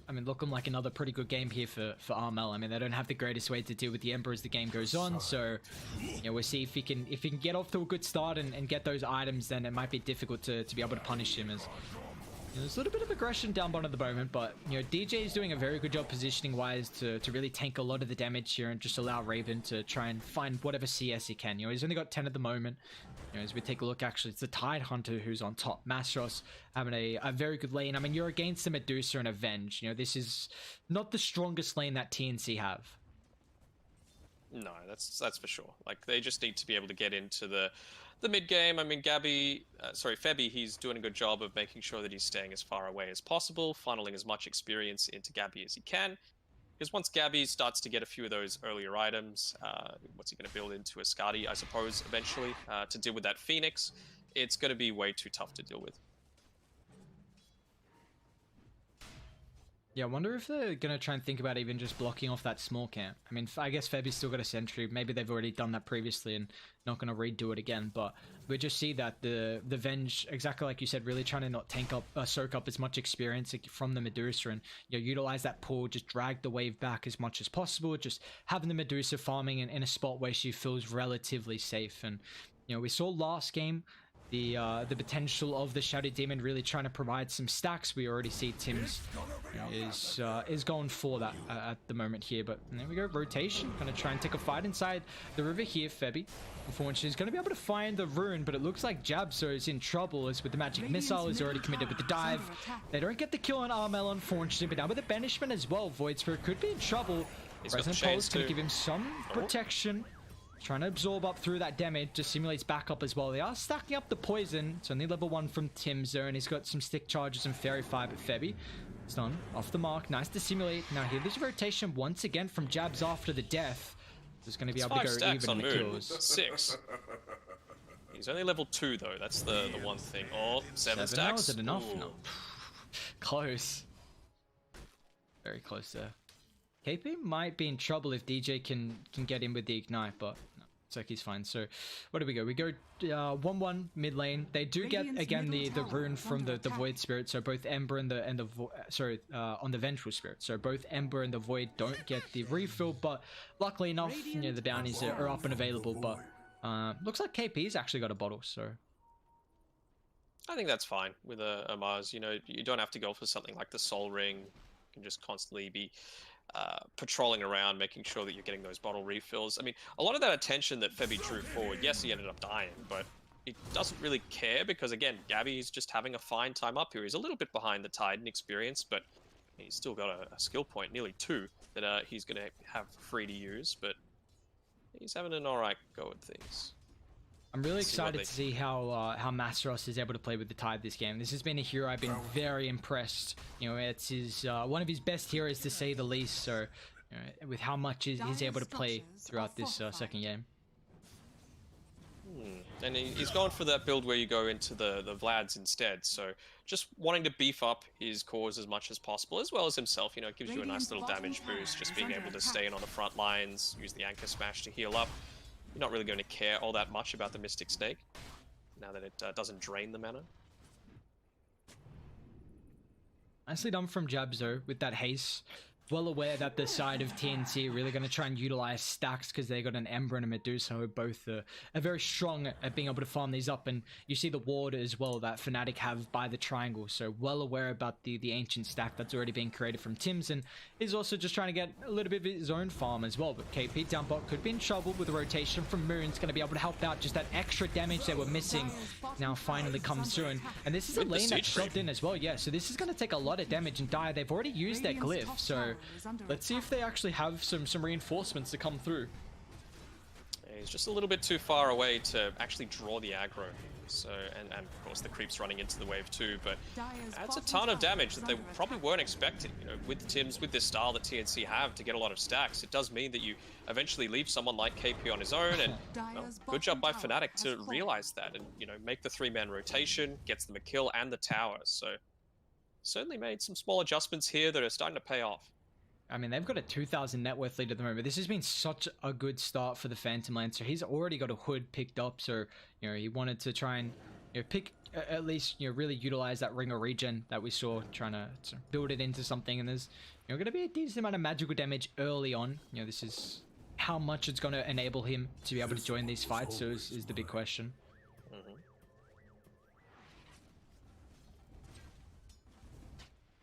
I mean, looking like another pretty good game here for Armel. I mean, they don't have the greatest way to deal with the Ember as the game goes on, so, you know, we'll see if he can get off to a good start and get those items. Then it might be difficult to be able to punish him, as, you know, there's a little bit of aggression down bottom at the moment, but, you know, DJ is doing a very good job positioning wise to really tank a lot of the damage here and just allow Raven to try and find whatever CS he can. You know, he's only got 10 at the moment. You know, as we take a look, actually, it's the Tide Hunter who's on top. Masros having a very good lane. I mean, you're against the Medusa and Avenge. You know, this is not the strongest lane that TNC have. No, that's for sure. Like, they just need to be able to get into the mid game. I mean, Febby, he's doing a good job of making sure that he's staying as far away as possible, funneling as much experience into Gabby as he can. Because once Gabby starts to get a few of those earlier items, what's he going to build into a Skadi, I suppose, eventually, to deal with that Phoenix, it's going to be way too tough to deal with. Yeah, I wonder if they're going to try and think about even just blocking off that small camp. I mean, I guess Febby's still got a sentry. Maybe they've already done that previously and not going to redo it again. But we just see that the Venge, exactly like you said, really trying to not soak up as much experience from the Medusa and, you know, utilize that pull, just drag the wave back as much as possible. Just having the Medusa farming in a spot where she feels relatively safe. And, you know, we saw last game the potential of the Shadow Demon really trying to provide some stacks. We already see Tim's, you know, is going for that at the moment here, but there we go, rotation, gonna try and take a fight inside the river here. Febby, unfortunately, is gonna be able to find the rune, but it looks like Jabso is in trouble as with the magic missile is already committed with the dive. They don't get the kill on Armel, unfortunately, but now with the banishment as well, Void Spirit could be in trouble. Resonant Pulse gonna give him some protection. Trying to absorb up through that damage, just simulates backup as well. They are stacking up the poison. It's only level 1 from Tim's there, and he's got some stick charges and Fairy Fire, but Febby, it's done. Off the mark, nice to simulate. Now here, there's a rotation once again from Jabs after the death. He's going to be able to go even in the kills. 6. He's only level 2 though, that's the one thing. Oh, 7 stacks. Is it enough? Ooh. No. Close. Very close there. KP might be in trouble if DJ can get in with the ignite, but no, it's like he's fine. So where do we go? We go 1-1 mid lane. They do get again the rune from the Void Spirit. So both Ember and the on the Vengeful Spirit. So both Ember and the Void don't get the refill, but luckily enough, you know, the bounties are up and available. But looks like KP's actually got a bottle. So I think that's fine with a Mars. You know, you don't have to go for something like the Soul Ring. You can just constantly be patrolling around, making sure that you're getting those bottle refills. I mean, a lot of that attention that Febby drew forward, yes, he ended up dying, but he doesn't really care because, again, Gabby's just having a fine time up here. He's a little bit behind the Tide in experience, but he's still got a skill point, nearly 2, that he's going to have free to use, but he's having an alright go at things. I'm really excited to see how Masros is able to play with the Tide this game. This has been a hero I've been very impressed. You know, it's his one of his best heroes to say the least. So, you know, with how much he's able to play throughout this second game. And he's going for that build where you go into the Vlads instead. So just wanting to beef up his cores as much as possible, as well as himself. You know, it gives you a nice little damage boost. Just being able to stay in on the front lines, use the Anchor Smash to heal up. You're not really going to care all that much about the Mystic Snake, now that it doesn't drain the mana. Nicely done from Jabzo with that haste. Well aware that the side of TNC are really going to try and utilize stacks because they got an Ember and a Medusa who are both are very strong at being able to farm these up. And you see the ward as well that Fnatic have by the triangle. So well aware about the ancient stack that's already been created from Tim's. And he's also just trying to get a little bit of his own farm as well. But KP downbot could be in trouble with the rotation from Moon's going to be able to help out. Just that extra damage they were missing now finally comes through. And this is a lane that's shoved in as well. Yeah, so this is going to take a lot of damage and die. They've already used their glyph. So let's see if they actually have some reinforcements to come through. He's just a little bit too far away to actually draw the aggro. So, and of course the creep's running into the wave too, but that's a ton of damage that they probably weren't expecting. You know, with Tim's, with this style that TNC have to get a lot of stacks, it does mean that you eventually leave someone like KP on his own, and well, good job by Fnatic to realize that and, you know, make the 3-man rotation, gets them a kill and the tower. So, certainly made some small adjustments here that are starting to pay off. I mean, they've got a 2,000 net worth lead at the moment. This has been such a good start for the Phantom Lancer. He's already got a hood picked up, so, you know, he wanted to try and, you know, pick, at least, you know, really utilize that ring of regen that we saw, trying to build it into something. And there's, you know, going to be a decent amount of magical damage early on. You know, this is how much it's going to enable him to be able to join these fights, so is the big question.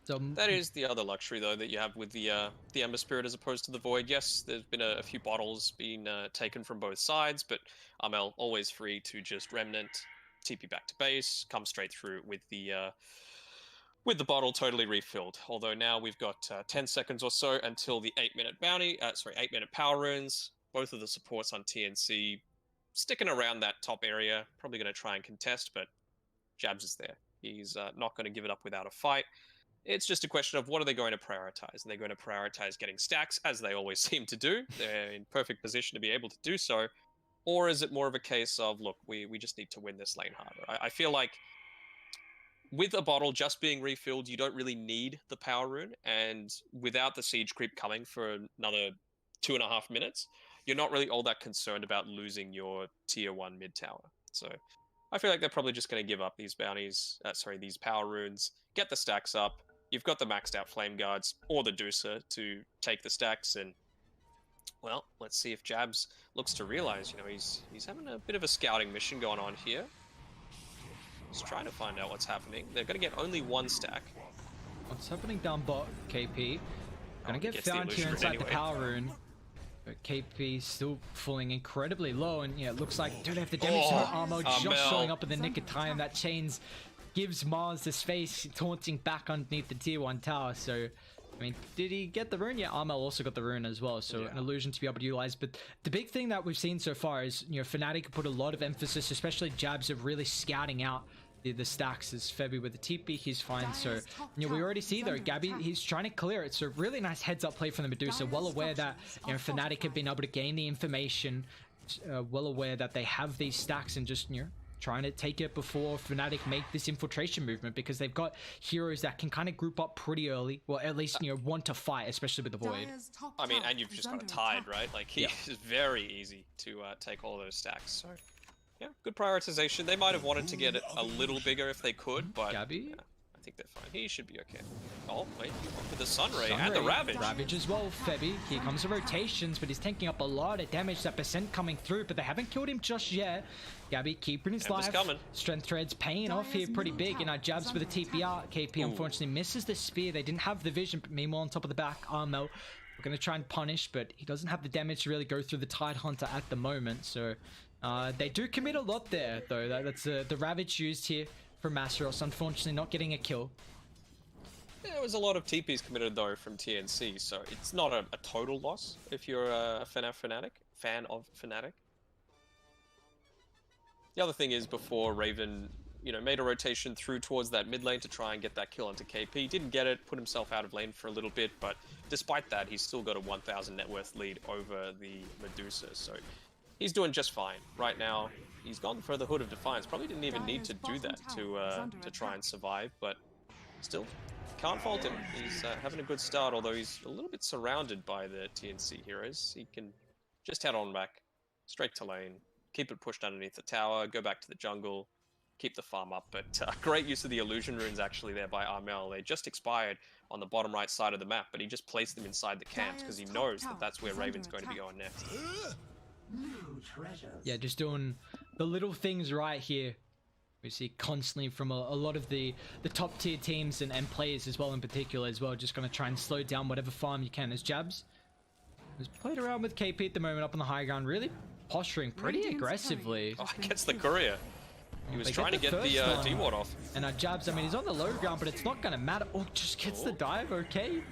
So, that is the other luxury, though, that you have with the Ember Spirit as opposed to the Void. Yes, there's been a few bottles being taken from both sides, but Armel always free to just Remnant, TP back to base, come straight through with the bottle totally refilled. Although now we've got 10 seconds or so until the 8-minute bounty, 8-minute power runes. Both of the supports on TNC sticking around that top area, probably going to try and contest, but Jabs is there. He's not going to give it up without a fight. It's just a question of what are they going to prioritize? Are they going to prioritize getting stacks, as they always seem to do? They're in perfect position to be able to do so. Or is it more of a case of, look, we just need to win this lane harder? I feel like with a bottle just being refilled, you don't really need the power rune. And without the siege creep coming for another 2.5 minutes, you're not really all that concerned about losing your tier 1 mid tower. So I feel like they're probably just going to give up these bounties, these power runes, get the stacks up. You've got the maxed out Flame Guards or the Deucer to take the stacks, and well, let's see if Jabs looks to realize, you know, he's having a bit of a scouting mission going on here. He's trying to find out what's happening. They're going to get only 1 stack. What's happening down bot, KP? Gonna get found here inside the power rune. But KP still falling incredibly low, and yeah, it looks like don't have the damage armor just showing up in the nick of time. That chains gives Mars the space, taunting back underneath the tier 1 tower. So, I mean, did he get the rune? Yeah, Armel also got the rune as well, so an illusion to be able to utilize. But the big thing that we've seen so far is, you know, Fnatic put a lot of emphasis, especially Jabs, of really scouting out the stacks. As Febby with the TP, he's fine. So, you know, we already see though, Gabby, he's trying to clear it. So really nice heads up play from the Medusa. Well aware that, you know, Fnatic have been able to gain the information, well aware that they have these stacks, and just, you know, trying to take it before Fnatic make this infiltration movement, because they've got heroes that can kind of group up pretty early, well, at least, you know, want to fight, especially with the Void. I mean, and you've just got a Tide, right? Like, it's very easy to take all those stacks. So, yeah, good prioritization. They might have wanted to get it a little bigger if they could, but Gabby? Yeah, I think they're fine. He should be okay. Oh, wait, you went for the Sunray and the Ravage. Ravage as well, Febby. Here comes the rotations, but he's taking up a lot of damage. That percent coming through, but they haven't killed him just yet. Gabby keeping his life. Coming. Strength Thread's paying off here pretty big, and our Jabs with a TPR. KP unfortunately misses the spear. They didn't have the vision, but meanwhile on top of the back, Armel, we're going to try and punish, but he doesn't have the damage to really go through the Tide Hunter at the moment. So they do commit a lot there, though. That's the Ravage used here from Masteros, unfortunately not getting a kill. There was a lot of TPs committed, though, from TNC, so it's not a total loss if you're a fan of Fnatic. The other thing is, before Raven, you know, made a rotation through towards that mid lane to try and get that kill onto KP. Didn't get it, put himself out of lane for a little bit, but despite that, he's still got a 1,000 net worth lead over the Medusa, so he's doing just fine. Right now, he's gone for the Hood of Defiance. Probably didn't even need to do that to try and survive, but still, can't fault him. He's having a good start, although he's a little bit surrounded by the TNC heroes. He can just head on back, straight to lane, keep it pushed underneath the tower, go back to the jungle, keep the farm up. But great use of the illusion runes actually there by Armel. They just expired on the bottom right side of the map, but he just placed them inside the camps because he knows that that's where Raven's going to be going next. Yeah, just doing the little things right here. We see constantly from a lot of the top tier teams and players as well, in particular as well, just going to try and slow down whatever farm you can. As Jabs has played around with KP at the moment up on the high ground, really posturing pretty aggressively. Oh, he gets the courier. He was trying to get the D-ward off. And Jabs, I mean, he's on the low ground, but it's not going to matter. Oh, just gets the dive, okay.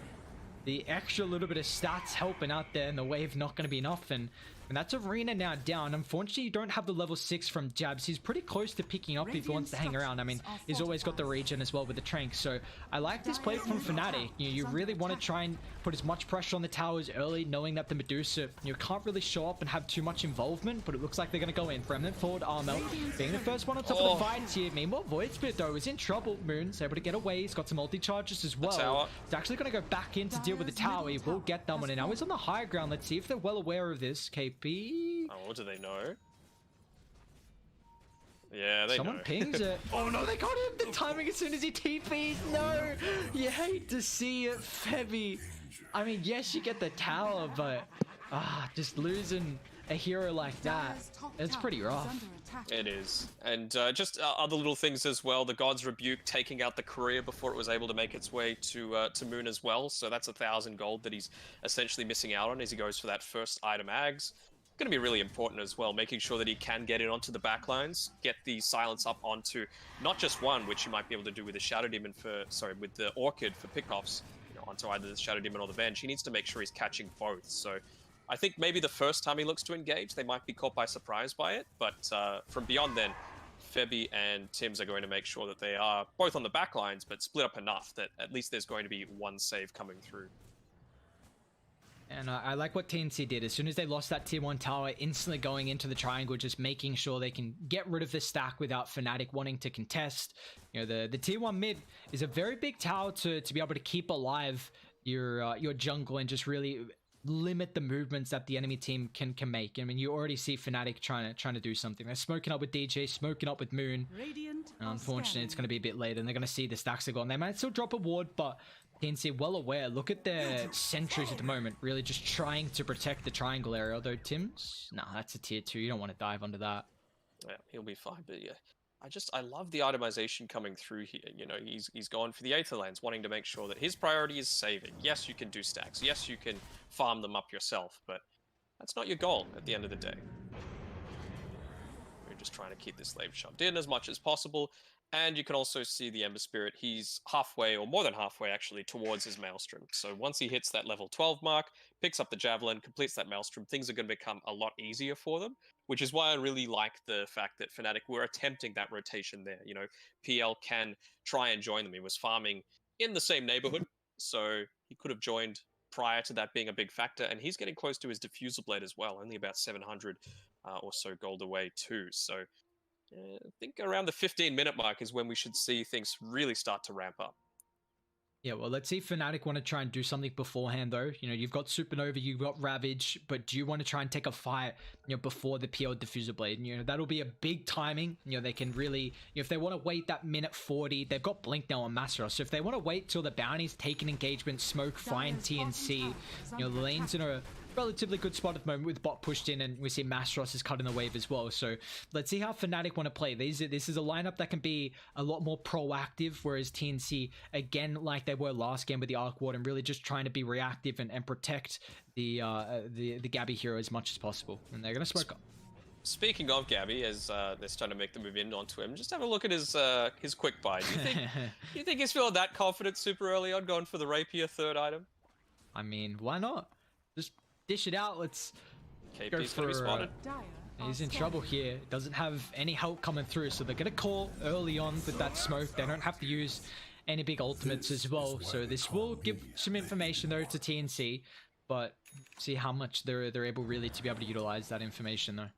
The extra little bit of stats helping out there, and the wave not going to be enough. And And that's Arena now down. Unfortunately, you don't have the level 6 from Jabs. He's pretty close to picking up if he wants to hang around. I mean, he's always got the regen as well with the Trank. So I like this play from Fnatic. You really want to try and put as much pressure on the towers early, knowing that the Medusa can't really show up and have too much involvement. But it looks like they're going to go in. Remnant forward, Armel being the first one on top of the fight here. Meanwhile, Void Spirit though is in trouble. Moon's able to get away. He's got some multi-charges as well. He's actually going to go back in to deal with the tower. He will get that one. And now he's on the high ground. Let's see if they're well aware of this. KP. Oh, do they know? Yeah, they Someone know. pings it. Oh no, they got him! The timing as soon as he TP'd. No! You hate to see it, Febby. I mean, yes, you get the tower, but just losing a hero like that, it's pretty rough. It is. And just other little things as well. The God's Rebuke taking out the courier before it was able to make its way to Moon as well. So that's 1,000 gold that he's essentially missing out on as he goes for that first item Ags. Going to be really important as well, making sure that he can get in onto the backlines, get the silence up onto not just one, which you might be able to do with the Shadow Demon with the Orchid for pickoffs, onto either the Shadow Demon or the Venge. He needs to make sure he's catching both. So I think maybe the first time he looks to engage, they might be caught by surprise by it, but from beyond then, Febby and Tims are going to make sure that they are both on the backlines, but split up enough that at least there's going to be one save coming through. And I like what TNC did. As soon as they lost that tier 1 tower, instantly going into the triangle, just making sure they can get rid of the stack without Fnatic wanting to contest. The tier 1 mid is a very big tower to be able to keep alive your jungle and just really limit the movements that the enemy team can make. I mean, you already see Fnatic trying to do something. They're smoking up with DJ, smoking up with Moon. And unfortunately, it's going to be a bit later, and they're going to see the stacks are gone. They might still drop a ward, but TNC well aware. Look at their sentries at the moment, really just trying to protect the triangle area. Although Tims, nah, that's a tier 2. You don't want to dive under that. Yeah, he'll be fine. But yeah, I love the itemization coming through here. He's gone for the Aether lanes, wanting to make sure that his priority is saving. Yes, you can do stacks. Yes, you can farm them up yourself, but that's not your goal at the end of the day. We're just trying to keep this lane shoved in as much as possible. And you can also see the Ember Spirit. He's halfway, or more than halfway actually, towards his Maelstrom. So once he hits that level 12 mark, picks up the Javelin, completes that Maelstrom, things are going to become a lot easier for them, which is why I really like the fact that Fnatic were attempting that rotation there. PL can try and join them. He was farming in the same neighborhood, so he could have joined prior to that being a big factor, and he's getting close to his Diffusal Blade as well, only about 700 or so gold away too. So I think around the 15-minute mark is when we should see things really start to ramp up. Yeah, well, let's see if Fnatic want to try and do something beforehand, though. You've got Supernova, you've got Ravage, but do you want to try and take a fight, before the PL Diffuser Blade? That'll be a big timing. They can really, if they want to wait that minute 40, they've got Blink now on Masteros. So if they want to wait till the bounties take an engagement, smoke, find TNC, the lane's in a relatively good spot at the moment with bot pushed in, and we see Masteros is cutting the wave as well. So let's see how Fnatic want to play. This is a lineup that can be a lot more proactive, whereas TNC, again, like they were last game with the Arc Ward, and really just trying to be reactive and protect the Gabby hero as much as possible. And they're going to smoke up. Speaking of Gabby, as they're starting to make the move in onto him, just have a look at his quick buy. Do you think he's feeling that confident super early on, going for the Rapier third item? I mean, why not? Just dish it out. Let's go KP's for gonna be spotted. He's in trouble here. Doesn't have any help coming through, so they're gonna call early on with that smoke. They don't have to use any big ultimates as well, so this will give some information though to TNC, but see how much they're able really to be able to utilize that information though.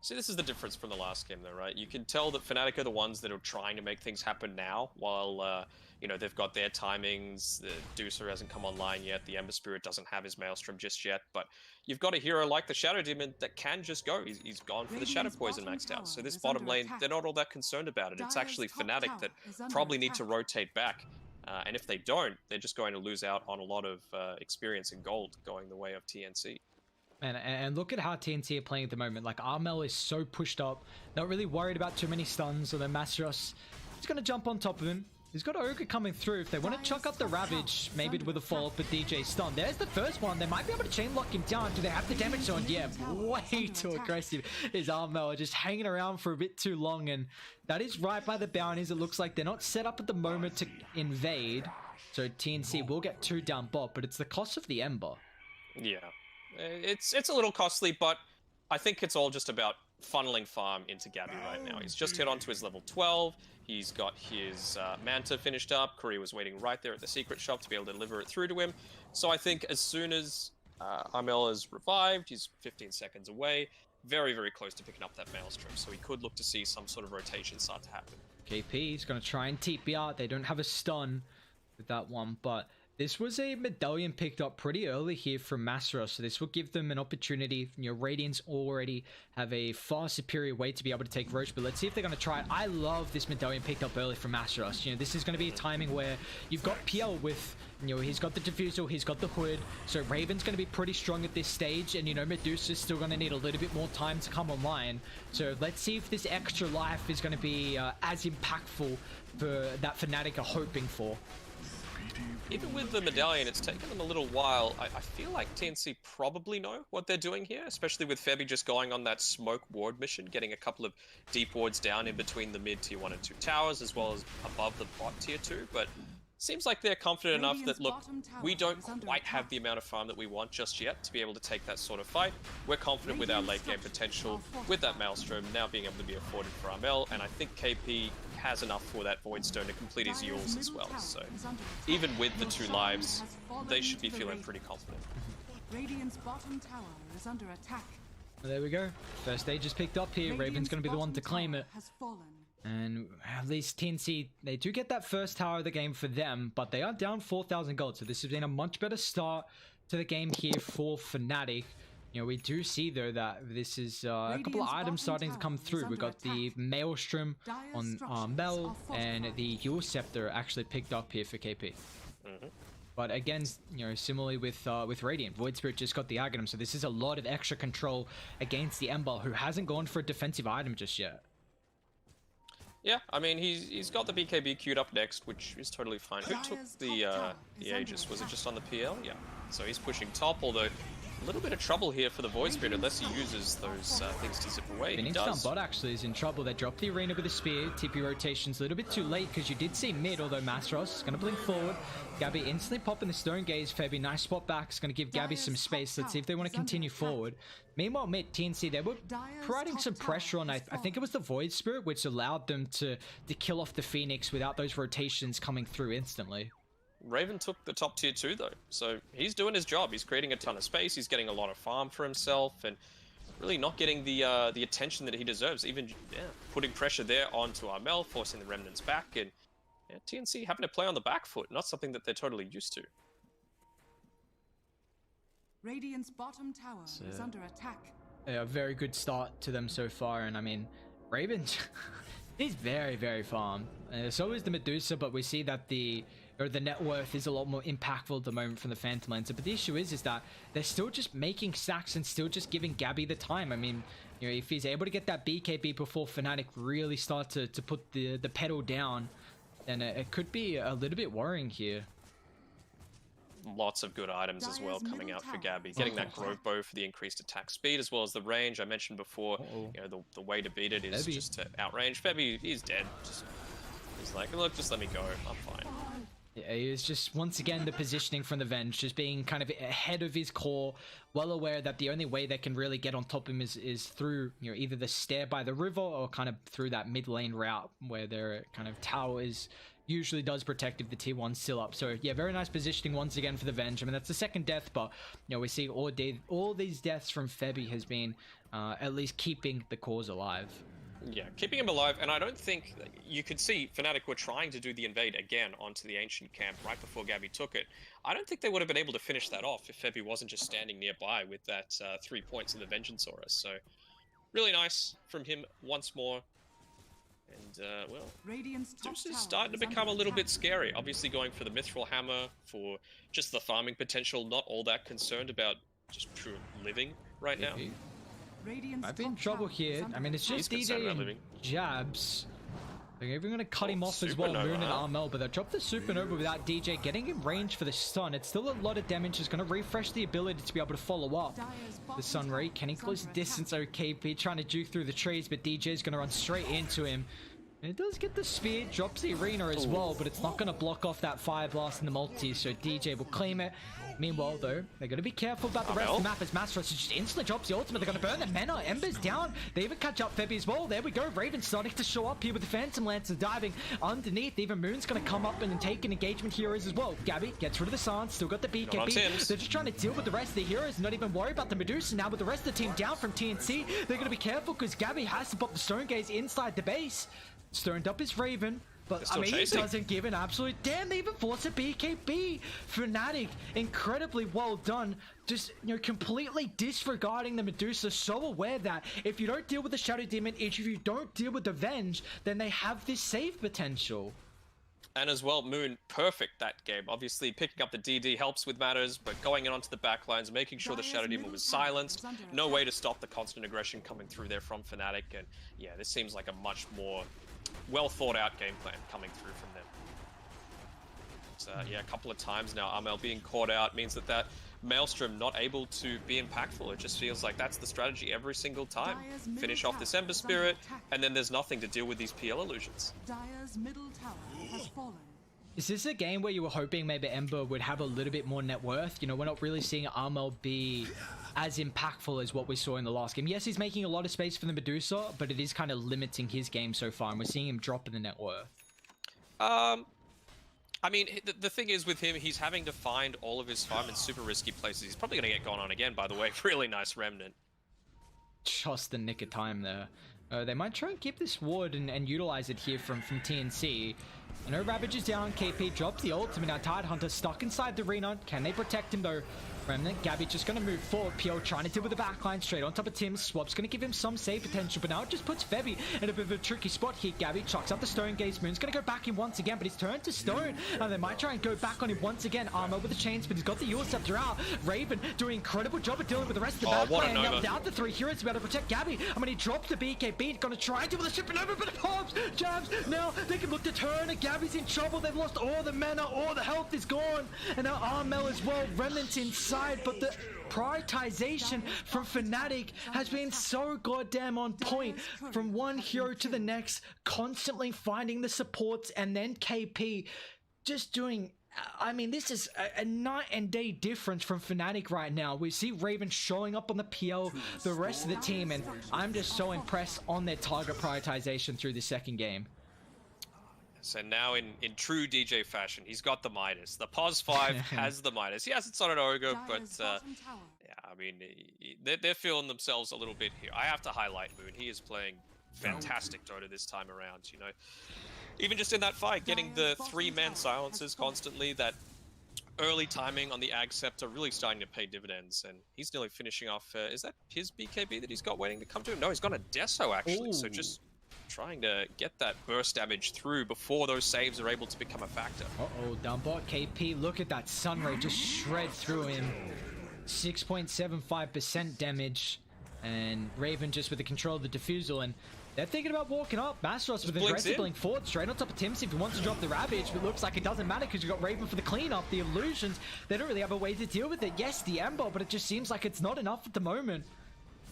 See, this is the difference from the last game though, right? You can tell that Fnatic are the ones that are trying to make things happen now, while they've got their timings. The Deucer hasn't come online yet. The Ember Spirit doesn't have his Maelstrom just yet. But you've got a hero like the Shadow Demon that can just go. He's gone for the Shadow Poison maxed out. So this bottom lane, they're not all that concerned about it. It's actually Fnatic that probably need to rotate back. And if they don't, they're just going to lose out on a lot of experience and gold going the way of TNC. And look at how TNC are playing at the moment. Like, Armel is so pushed up, not really worried about too many stuns, or then Masteros is going to jump on top of him. He's got Ogre coming through. If they want to chuck up the Ravage, maybe with a follow-up with DJ stun. There's the first one. They might be able to chain lock him down. Do they have the damage zone? Yeah, way too aggressive. Is Armel just hanging around for a bit too long, and that is right by the bounties. It looks like they're not set up at the moment to invade, so TNC will get 2 down bot, but it's the cost of the Ember. Yeah. It's a little costly, but I think it's all just about funneling farm into Gabby right now. He's just hit onto his level 12. He's got his Manta finished up. Korea was waiting right there at the secret shop to be able to deliver it through to him. So I think as soon as Armel is revived, he's 15 seconds away. Very, very close to picking up that Maelstrom. So he could look to see some sort of rotation start to happen. KP is going to try and TP out. They don't have a stun with that one, but this was a medallion picked up pretty early here from Masaros, so this will give them an opportunity. You know, Radiants already have a far superior way to be able to take Roche, but let's see if they're going to try it. I love this medallion picked up early from Masaros. You know, this is going to be a timing where you've got PL with, you know, he's got the Diffusal, he's got the Hood, so Raven's going to be pretty strong at this stage, and, you know, Medusa's still going to need a little bit more time to come online. So let's see if this extra life is going to be as impactful for that Fnatic are hoping for. Even with the medallion, it's taken them a little while. I feel like TNC probably know what they're doing here, especially with Febby just going on that smoke ward mission, getting a couple of deep wards down in between the mid tier 1 and 2 towers, as well as above the bot tier 2. But seems like they're confident enough that, look, we don't quite have the amount of farm that we want just yet to be able to take that sort of fight. We're confident with our late game potential, with that Maelstrom now being able to be afforded for Armel, and I think KP has enough for that Void Stone to complete his Yules as well. So even with the 2 lives, they should be feeling pretty confident. Radiant's bottom tower is under attack. There we go. First stage is picked up here. Raven's going to be the one to claim it. And at least TNC, they do get that first tower of the game for them, but they are down 4,000 gold. So this has been a much better start to the game here for Fnatic. You know, we do see, though, that this is a couple of items starting to come through. We got the Maelstrom on Mel, and the Yule Scepter actually picked up here for KP. But again, you know, similarly with Radiant, Void Spirit just got the Aghanim, so this is a lot of extra control against the Ember, who hasn't gone for a defensive item just yet. Yeah, I mean, he's got the BKB queued up next, which is totally fine. Who took the Aegis? Was it just on the PL? Yeah. So he's pushing top, although a little bit of trouble here for the Void Spirit unless he uses those things to zip away. Phoenix down bot actually is in trouble. They drop the arena with a spear. TP rotation's a little bit too late because you did see mid, although Masaros is going to blink forward. Gabby instantly popping the Stone Gaze. Febby, nice spot back. It's going to give Gabby some space. Let's see if they want to continue forward. Meanwhile, mid, TNC, they were providing some pressure on, I think it was the Void Spirit, which allowed them to kill off the Phoenix without those rotations coming through instantly. Raven took the top tier 2 though, so he's doing his job. He's creating a ton of space, he's getting a lot of farm for himself, and really not getting the attention that he deserves. Even putting pressure there onto Armel, forcing the Remnants back, and TNC having to play on the back foot, not something that they're totally used to. Radiant's bottom tower is under attack. A very good start to them so far, and I mean, Raven, he's very, very farm. So is the Medusa, but we see that the net worth is a lot more impactful at the moment from the Phantom Lancer. But the issue is that they're still just making stacks and still just giving Gabby the time. I mean, you know, if he's able to get that BKB before Fnatic really start to put the pedal down, then it could be a little bit worrying here. Lots of good items as well coming out for Gabby. Getting that Grove Bow for the increased attack speed, as well as the range. I mentioned before, you know, the way to beat it is just to outrange. Febby, he's dead. He's like, look, just let me go. I'm fine. Yeah, he is just, once again, the positioning from the Venge, just being kind of ahead of his core, well aware that the only way they can really get on top of him is through, you know, either the stair by the river or kind of through that mid lane route where their kind of tower is usually does protect if the tier 1's still up. So yeah, very nice positioning once again for the Venge. I mean, that's the second death, but you know, we see all these deaths from Febby has been at least keeping the cause alive. Yeah, keeping him alive, and I don't think you could see Fnatic were trying to do the invade again onto the ancient camp right before Gabby took it. I don't think they would have been able to finish that off if Febby wasn't just standing nearby with that 3 points in the Vengeance Aura. So really nice from him once more. And well, Zeus is starting to become a little bit scary. Obviously going for the Mithril Hammer for just the farming potential, not all that concerned about just pure living right now. I've been in trouble here. I mean, it's just DJ and Jabs. They're even going to cut him off as well, Moon and Armel, but they drop the Supernova without DJ getting in range for the stun. It's still a lot of damage. It's going to refresh the ability to be able to follow up the Sun Ray. Can he close distance? OKP trying to juke through the trees, but DJ is going to run straight into him. And it does get the spear, drops the arena as well, but it's not going to block off that Fire Blast in the multi, so DJ will claim it. Meanwhile, though, they're going to be careful about the rest of the map as Mastros just instantly drops the ultimate. They're going to burn the mana. Ember's down. They even catch up Febby as well. There we go. Raven starting to show up here with the Phantom Lancer diving underneath. Even Moon's going to come up and take an engagement heroes as well. Gabby gets rid of the Sans. Still got the BKB. They're just trying to deal with the rest of the heroes. Not even worry about the Medusa now with the rest of the team down from TNC. They're going to be careful because Gabby has to pop the Stone Gaze inside the base. Stoned up is Raven. But I mean, he doesn't give an absolute damn. They even force a BKB. Fnatic, incredibly well done. Just, you know, completely disregarding the Medusa. So aware that if you don't deal with the Shadow Demon, if you don't deal with the Venge, then they have this save potential. And as well, Moon, perfect that game. Obviously, picking up the DD helps with matters, but going in onto the backlines, making sure the Shadow Demon was silenced. No way to stop the constant aggression coming through there from Fnatic. And yeah, this seems like a much more well thought out game plan coming through from them. But, yeah, a couple of times now, Armel being caught out means that Maelstrom not able to be impactful. It just feels like that's the strategy every single time. Finish off this Ember Spirit, and then there's nothing to deal with these PL illusions. Dire's middle tower has fallen. Is this a game where you were hoping maybe Ember would have a little bit more net worth? You know, we're not really seeing Armel be as impactful as what we saw in the last game. Yes, he's making a lot of space for the Medusa, but it is kind of limiting his game so far, and we're seeing him drop in the net worth. I mean, the thing is with him, he's having to find all of his farm in super risky places. He's probably going to get gone on again, by the way. Really nice Remnant. Just the nick of time there. They might try and keep this ward and utilize it here from TNC. I know Ravage is down, KP drops the ultimate. Now Tidehunter stuck inside the arena. Can they protect him though? Remnant, Gabby just going to move forward. PO trying to deal with the backline straight on top of Tim. Swap's going to give him some save potential, but now it just puts Febby in a bit of a tricky spot here. Gabby chucks up the Stone Gaze. Moon's going to go back in once again, but he's turned to Stone. And they might try and go back on him once again. Armor with the chains, but he's got the Eul Scepter out. Raven doing an incredible job of dealing with the rest of the backline. Now without the three heroes to be able to protect Gabby. I mean, he drops the BKB. Going to try and deal with the Supernova, but it pops. Jabs. Now they can look to turn, and Gabby's in trouble. They've lost all the mana, all the health is gone. And now Armel as well. Remnant's inside, but the prioritization from Fnatic has been so goddamn on point from one hero to the next, constantly finding the supports, and then KP just doing, I mean, this is a night and day difference from Fnatic right now. We see Raven showing up on the PL, the rest of the team, and I'm just so impressed on their target prioritization through the second game. So now in true DJ fashion, he's got the Midas. The Pos 5 has the Midas. Yes, it's not an Ogre, but yeah, I mean, they're feeling themselves a little bit here. I have to highlight Moon. He is playing fantastic Dota this time around, you know. Even just in that fight, getting the 3-man silences constantly, that early timing on the Ag Scepter really starting to pay dividends, and he's nearly finishing off, is that his BKB that he's got waiting to come to him? No, he's got a Deso actually, so just trying to get that burst damage through before those saves are able to become a factor. Uh-oh, downbot KP, look at that Sunray just shred through him. 6.75% damage, and Raven just with the control of the Diffusal, and they're thinking about walking up. Mastros with aggressive blink forward straight on top of Timsy if he wants to drop the Ravage, but it looks like it doesn't matter because you've got Raven for the cleanup. The illusions, they don't really have a way to deal with it. Yes, the Ember, but it just seems like it's not enough at the moment.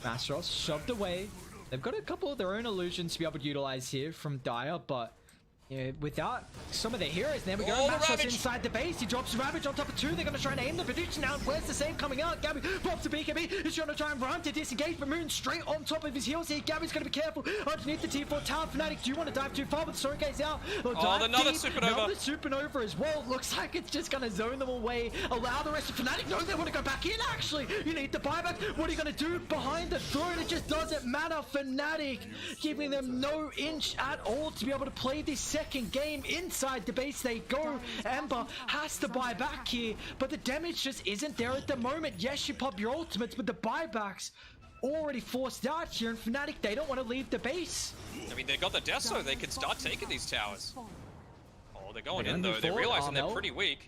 Mastros shoved away. They've got a couple of their own illusions to be able to utilize here from Dire, but without some of their heroes, there we go. Mastros inside the base. He drops Ravage on top of 2. They're going to try and aim the Medusa now. Where's the save coming out? Gabby pops the BKB. He's trying to try and run to disengage, but Moon straight on top of his heels here. Gabby's going to be careful underneath the T4 tower. Fnatic, do you want to dive too far with Stone Gaze out? Another Supernova. Another Supernova as well. Looks like it's just going to zone them away. Allow the rest of Fnatic. No, they want to go back in, actually. You need the buyback. What are you going to do behind the throne? It just doesn't matter. Fnatic giving them no inch at all to be able to play this second game. Inside the base they go. Ember has to buy back here, but the damage just isn't there at the moment. Yes, you pop your ultimates, but the buybacks already forced out here, and Fnatic, they don't want to leave the base. I mean, they got the Deso. They can start taking these towers. Oh, they're going in, though. They're realizing they're pretty weak.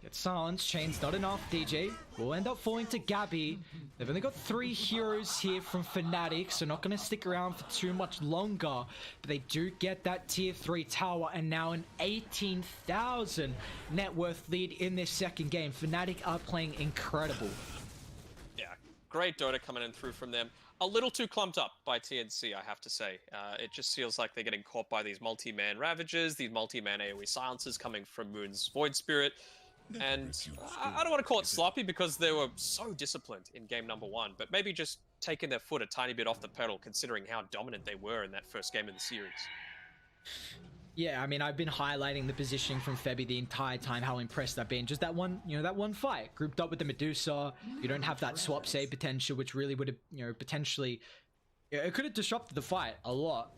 Get silenced. Chain's not enough. DJ will end up falling to Gabby. They've only got 3 heroes here from Fnatic, so not going to stick around for too much longer. But they do get that tier 3 tower, and now an 18,000 net worth lead in this second game. Fnatic are playing incredible. Yeah, great Dota coming in through from them. A little too clumped up by TNC, I have to say. It just feels like they're getting caught by these multi-man Ravages, these multi-man AoE silences coming from Moon's Void Spirit. And I don't want to call it sloppy because they were so disciplined in game number 1, but maybe just taking their foot a tiny bit off the pedal considering how dominant they were in that first game of the series. Yeah, I mean, I've been highlighting the positioning from Febby the entire time, how impressed I've been. Just that one, that one fight, grouped up with the Medusa. You don't have that swap save potential, which really would have, potentially, it could have disrupted the fight a lot.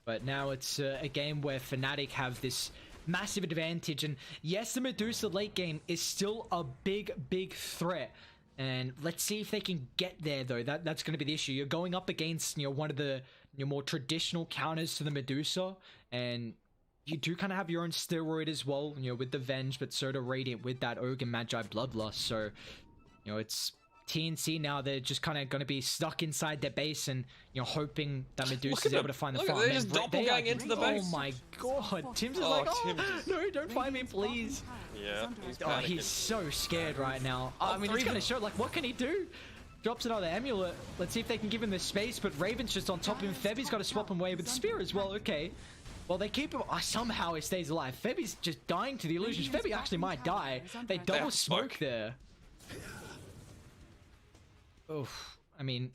But now it's a game where Fnatic have this massive advantage. And yes, the Medusa late game is still a big threat. And let's see if they can get there, though. That's going to be the issue. You're going up against, one of the more traditional counters to the Medusa. And you do kind of have your own steroid as well, with the Venge, but so do Radiant with that Ogre Magi Bloodlust. So, it's TNC now. They're just kind of going to be stuck inside their base and, hoping that Medusa's able to find the farm. They're just doppelganging into the base. Oh my god. Tim's just no, don't find me, please. Yeah, he's panicking. He's so scared right now. I mean, he's going to show, what can he do? Drops another amulet. Let's see if they can give him the space, but Raven's just on top of him. Febby's got to swap him away with the spear as well. Okay. Well, they keep him. Somehow he stays alive. Febby's just dying to the illusions. Febby actually might die. They double smoke there. Oof. I mean,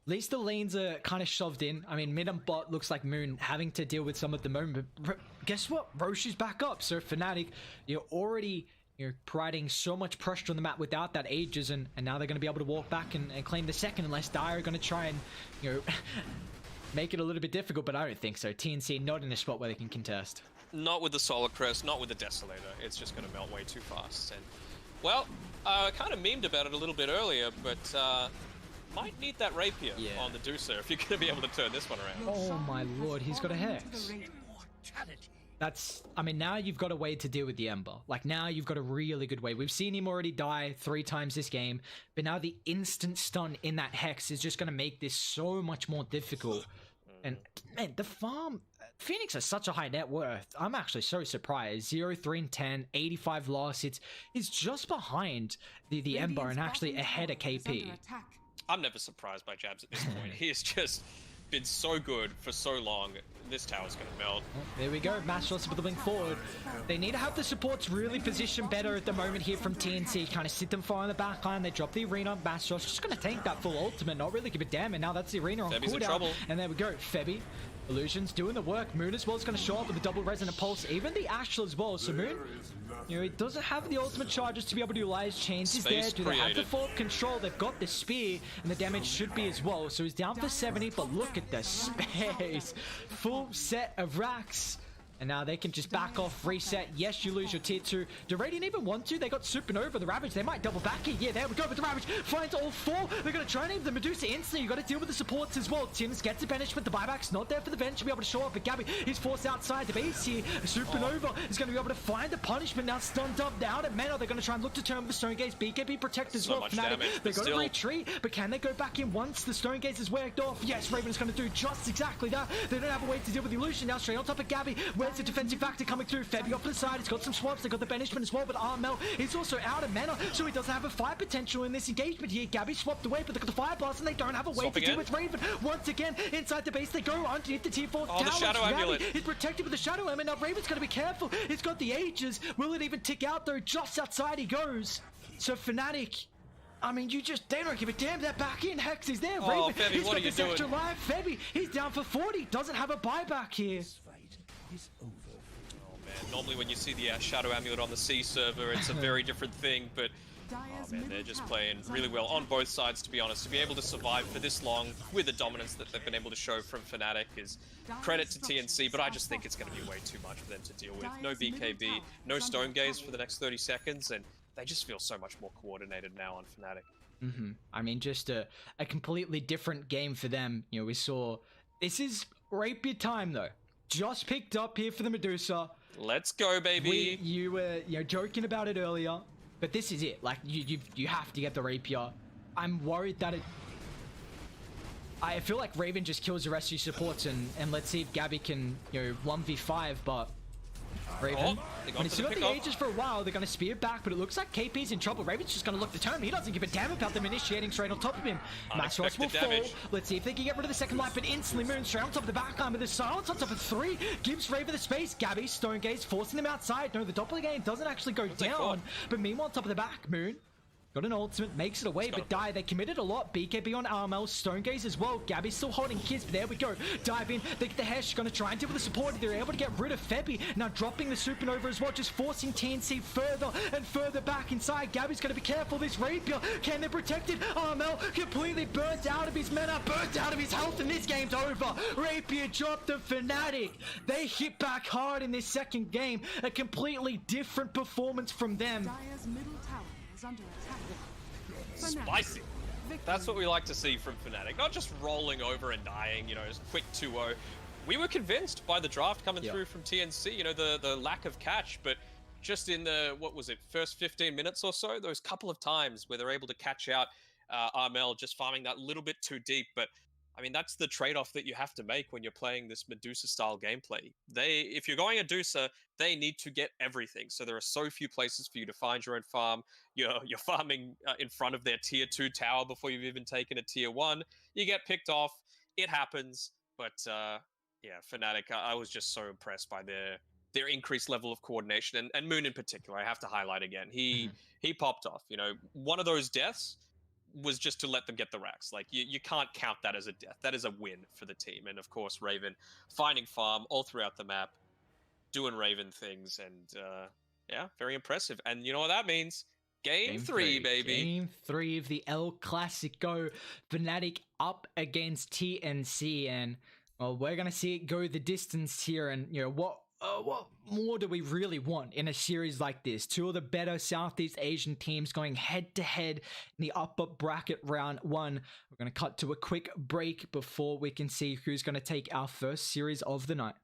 at least the lanes are kind of shoved in. I mean, mid and bot looks like Moon having to deal with some of the moment. But guess what? Roche is back up. So Fnatic, you're already providing so much pressure on the map without that Aegis, and now they're going to be able to walk back and claim the second, unless Dire are going to try and, make it a little bit difficult, but I don't think so. TNC not in a spot where they can contest. Not with the Solar Crest, not with the Desolator. It's just going to melt way too fast. And, well, I kind of memed about it a little bit earlier, but might need that Rapier on the Medusa if you're going to be able to turn this one around. Oh my lord, he's got a Hex. I mean, now you've got a way to deal with the Ember. Now you've got a really good way. We've seen him already die 3 times this game, but now the instant stun in that Hex is just going to make this so much more difficult. And, man, the farm... Phoenix has such a high net worth. I'm actually so surprised. 0-3-10, 85 loss. It's just behind the Ember and actually ahead of KP. I'm never surprised by Jabs at this point. He has just been so good for so long. This tower's going to melt. Oh, there we go. Mastros with the wing forward. They need to have the supports really positioned better at the moment here from TNC. Kind of sit them far on the back line. They drop the arena. Mastros just going to tank that full ultimate. Not really give a damn. And now that's the arena on cooldown. And there we go. Febby. Illusions doing the work. Moon as well is going to show up with a double resonant pulse. Even the Astral as well. So Moon, he doesn't have the ultimate charges to be able to utilize. Chains is there. Do they have the full control? They've got the spear, and the damage should be as well. So he's down for 70, but look at the space. Full set of racks. And now they can just back off, reset. Yes, you lose your tier 2. Do Radiant even want to? They got Supernova, the Ravage. They might double back here. Yeah, there we go. But the Ravage finds all 4. They're going to try and aim the Medusa instantly. You got to deal with the supports as well. Tims gets the banishment. The buyback's not there for the Venge to be able to show up. But Gabby is forced outside the base here. Supernova is going to be able to find the punishment. Now stunned up down at Mana. They're going to try and look to turn with the Stone Gaze. BKB protect as well. Fnatic, they're going to retreat. But can they go back in once the Stone Gaze is worked off? Yes, Raven is going to do just exactly that. They don't have a way to deal with the illusion. Now straight on top of Gabby. Where's the defensive factor coming through? Febby off to the side. He's got some swaps. They got the banishment as well, but Armel is also out of mana, so he doesn't have a fire potential in this engagement here. Gabby swapped away, but they got the fire blast, and they don't have a way to deal with Raven. Once again, inside the base they go, underneath the tier 4 tower. The Shadow Amulet. He's protected with the Shadow Amulet. Now Raven's going to be careful. He's got the Aegis. Will it even tick out though? Just outside he goes. So Fnatic, I mean, they don't give a damn. They're back in. Hex is there. Raven, Febby, he's got this extra life. Febby, he's down for 40. Doesn't have a buyback here. Normally when you see the Shadow Amulet on the C server, it's a very different thing, but oh man, they're just playing really well on both sides, to be honest. To be able to survive for this long with the dominance that they've been able to show from Fnatic is credit to TNC, but I just think it's going to be way too much for them to deal with. No BKB, no Stone Gaze for the next 30 seconds, and they just feel so much more coordinated now on Fnatic. I mean, just a completely different game for them. We saw... This is Rapier time, though. Just picked up here for the Medusa. Let's go, baby. You were joking about it earlier, but this is it. You have to get the Rapier. I'm worried that I feel like Raven just kills the rest of your supports, and let's see if Gabby can 1v5. But Raven. They When he's still got the pickoff. Aegis for a while, they're going to spear back, but it looks like KP's in trouble. Raven's just going to look the turn. He doesn't give a damn about them initiating straight on top of him. Mass Rush will fall. Let's see if they can get rid of the second life, but instantly Moon straight on top of the backline with the silence on top of 3. Gives Raven the space. Gabby, Stone Gaze, forcing them outside. No, the doppelganger doesn't actually go down. But meanwhile, on top of the back, Moon got an ultimate, makes it away, but Die, they committed a lot. BKB on Armel, Stone Gaze as well. Gabby's still holding Kids, but there we go. Dive in, they get the Hesh, gonna try and deal with the support. They're able to get rid of Febby. Now dropping the Supernova as well, just forcing TNC further and further back inside. Gabby's gonna be careful, this Rapier, can they protect it? Armel completely burnt out of his mana, burnt out of his health, and this game's over. Rapier dropped the Fnatic. They hit back hard in this second game. A completely different performance from them. Dire's middle tower is under attack. Spicy. That's what we like to see from Fnatic. Not just rolling over and dying, you know, just quick 2-0. We were convinced by the draft coming through from TNC, you know, the lack of catch, but just in the, what was it, first 15 minutes or so, there was a couple of times where they're able to catch out Armel just farming that little bit too deep. But I mean, that's the trade-off that you have to make when you're playing this Medusa-style gameplay. If you're going Medusa, they need to get everything. So there are so few places for you to find your own farm. You're farming in front of their tier 2 tower before you've even taken a tier 1. You get picked off. It happens. But yeah, Fnatic, I was just so impressed by their increased level of coordination. And Moon in particular, I have to highlight again. He popped off. You know, one of those deaths was just to let them get the racks. Like, you can't count that as a death. That is a win for the team. And of course, Raven finding farm all throughout the map, doing Raven things, and yeah, very impressive. And you know what that means? Game 3, baby. Game 3 of the El Clasico. Fnatic up against TNC, and well, we're gonna see it go the distance here. And you know what more do we really want in a series like this? Two of the better Southeast Asian teams going head to head in the upper bracket round 1. We're going to cut to a quick break before we can see who's going to take our first series of the night.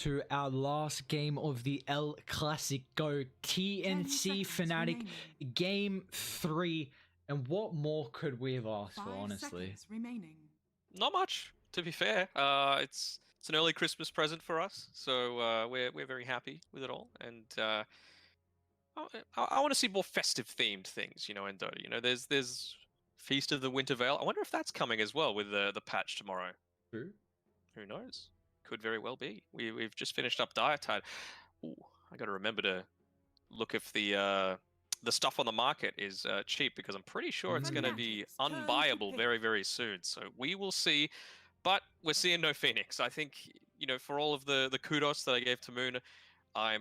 to our last game of the El Clasico, TNC Fnatic, Game 3. And what more could we have asked for, honestly? Not much, to be fair. It's an early Christmas present for us, so we're very happy with it all. And I want to see more festive themed things, you know, in Dota. You know, there's Feast of the Winter Veil. I wonder if that's coming as well with the patch tomorrow. True. Who knows? Could very well be. We've just finished up Dietide. Ooh, I got to remember to look if the stuff on the market is cheap, because I'm pretty sure it's going to be unbuyable very, very soon. So we will see. But we're seeing no Phoenix. I think, you know, for all of the kudos that I gave to Moon, I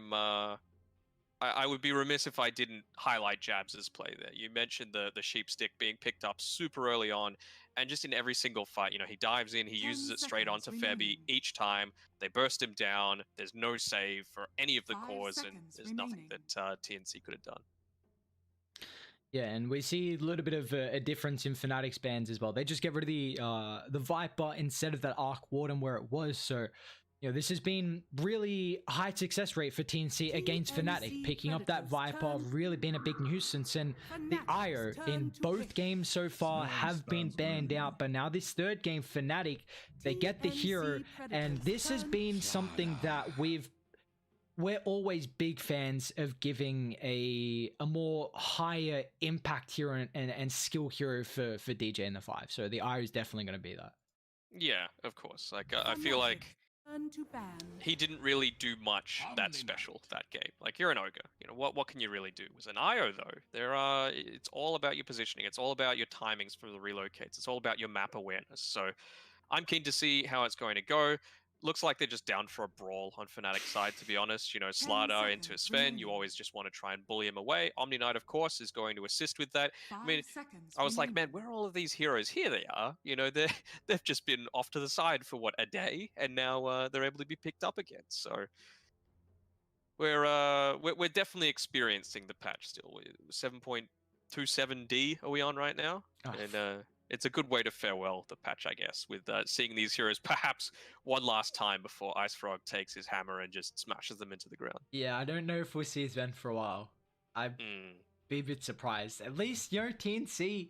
would be remiss if I didn't highlight Jabs' play there. You mentioned the sheep stick being picked up super early on, and just in every single fight, you know, he dives in, he uses it straight onto Febby each time. They burst him down. There's no save for any of the cores, and there's nothing that TNC could have done. Yeah, and we see a little bit of a difference in Fnatic's bans as well. They just get rid of the Viper instead of that Arc Warden where it was, so... You know, this has been really high success rate for TNC against Fnatic. Picking up that Viper, really been a big nuisance. And the IO in both games so far have been banned out. But now this third game, Fnatic, they get the hero. And this has been something that we're always big fans of giving a more higher impact hero and skill hero for DJ in the 5. So the IO is definitely going to be that. Yeah, of course. Like, I feel like he didn't really do much that special that game. Like, you're an ogre. You know, what can you really do? As an IO though, it's all about your positioning. It's all about your timings for the relocates. It's all about your map awareness. So I'm keen to see how it's going to go. Looks like they're just down for a brawl on Fnatic's side, to be honest. You know, Slardar into Sven, you always just want to try and bully him away. Omni Knight, of course, is going to assist with that. I mean, I was like, man, where are all of these heroes? Here they are. You know, they've just been off to the side for, what, a day? And now they're able to be picked up again. So we're definitely experiencing the patch still. 7.27D are we on right now? Oh. And it's a good way to farewell the patch, I guess, with seeing these heroes perhaps one last time before Ice Frog takes his hammer and just smashes them into the ground. Yeah, I don't know if we'll see Sven for a while. I'd be a bit surprised. At least, you know, TNC,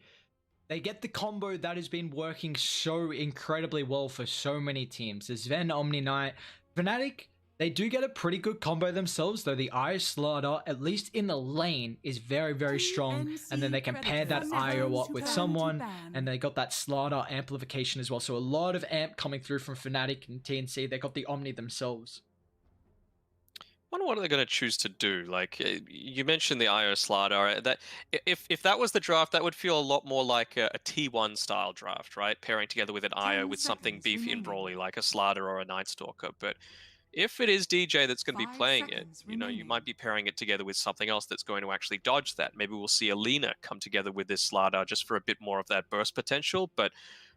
they get the combo that has been working so incredibly well for so many teams. The Sven, Omni Knight, Fnatic, they do get a pretty good combo themselves, though the IO Slardar, at least in the lane, is very, very strong. And then they can pair that IO up with someone, and they got that Slardar amplification as well. So a lot of amp coming through from Fnatic and TNC. They got the Omni themselves. I wonder what they're going to choose to do. Like, you mentioned the IO Slardar. That if that was the draft, that would feel a lot more like a T1 style draft, right? Pairing together with an IO with something beefy and brawly like a Slardar or a Night Stalker. But if it is DJ that's going to be playing it, you know, you might be pairing it together with something else that's going to actually dodge that. Maybe we'll see Alina come together with this Slardar just for a bit more of that burst potential. But,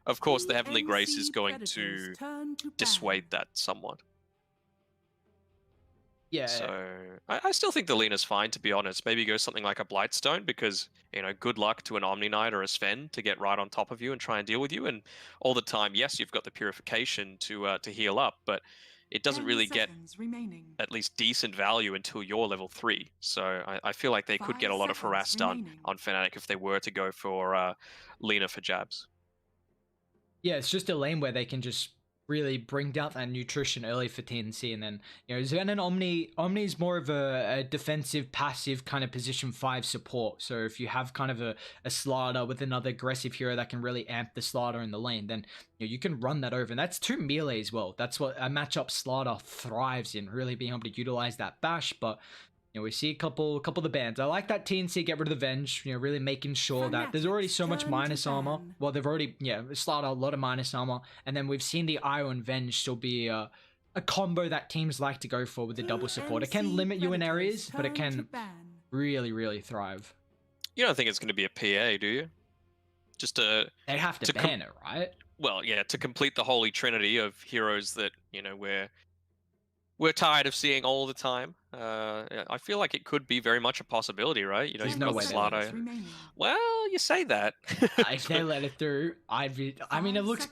of course, the Heavenly Grace is going to dissuade that somewhat. Yeah. So I still think the Alina's fine, to be honest. Maybe go something like a Blightstone because, you know, good luck to an Omni Knight or a Sven to get right on top of you and try and deal with you. And all the time, yes, you've got the Purification to heal up, but it doesn't really get at least decent value until you're level 3. So I feel like they could get a lot of harass done on Fnatic if they were to go for Lina for Jabs. Yeah, it's just a lane where they can just really bring down that nutrition early for TNC, and then, you know, Sven and Omni's more of a defensive, passive kind of position 5 support. So if you have kind of a Slardar with another aggressive hero that can really amp the Slardar in the lane, then, you know, you can run that over, and that's 2 melee as well. That's what a matchup Slardar thrives in, really being able to utilize that bash. But, you know, we see a couple of the bans. I like that TNC get rid of the Venge, you know, really making sure that there's already so much minus armor. Well, they've already, Slardar, a lot of minus armor. And then we've seen the IO and Venge still be a combo that teams like to go for with the double support. It can limit you in areas, but it can really, really thrive. You don't think it's going to be a PA, do you? Just they have to ban it, right? Well, yeah, to complete the holy trinity of heroes that, you know, we're tired of seeing all the time. I feel like it could be very much a possibility, right? You know, you've got the Slardar. Well, you say that. If they let it through, I mean, it looks...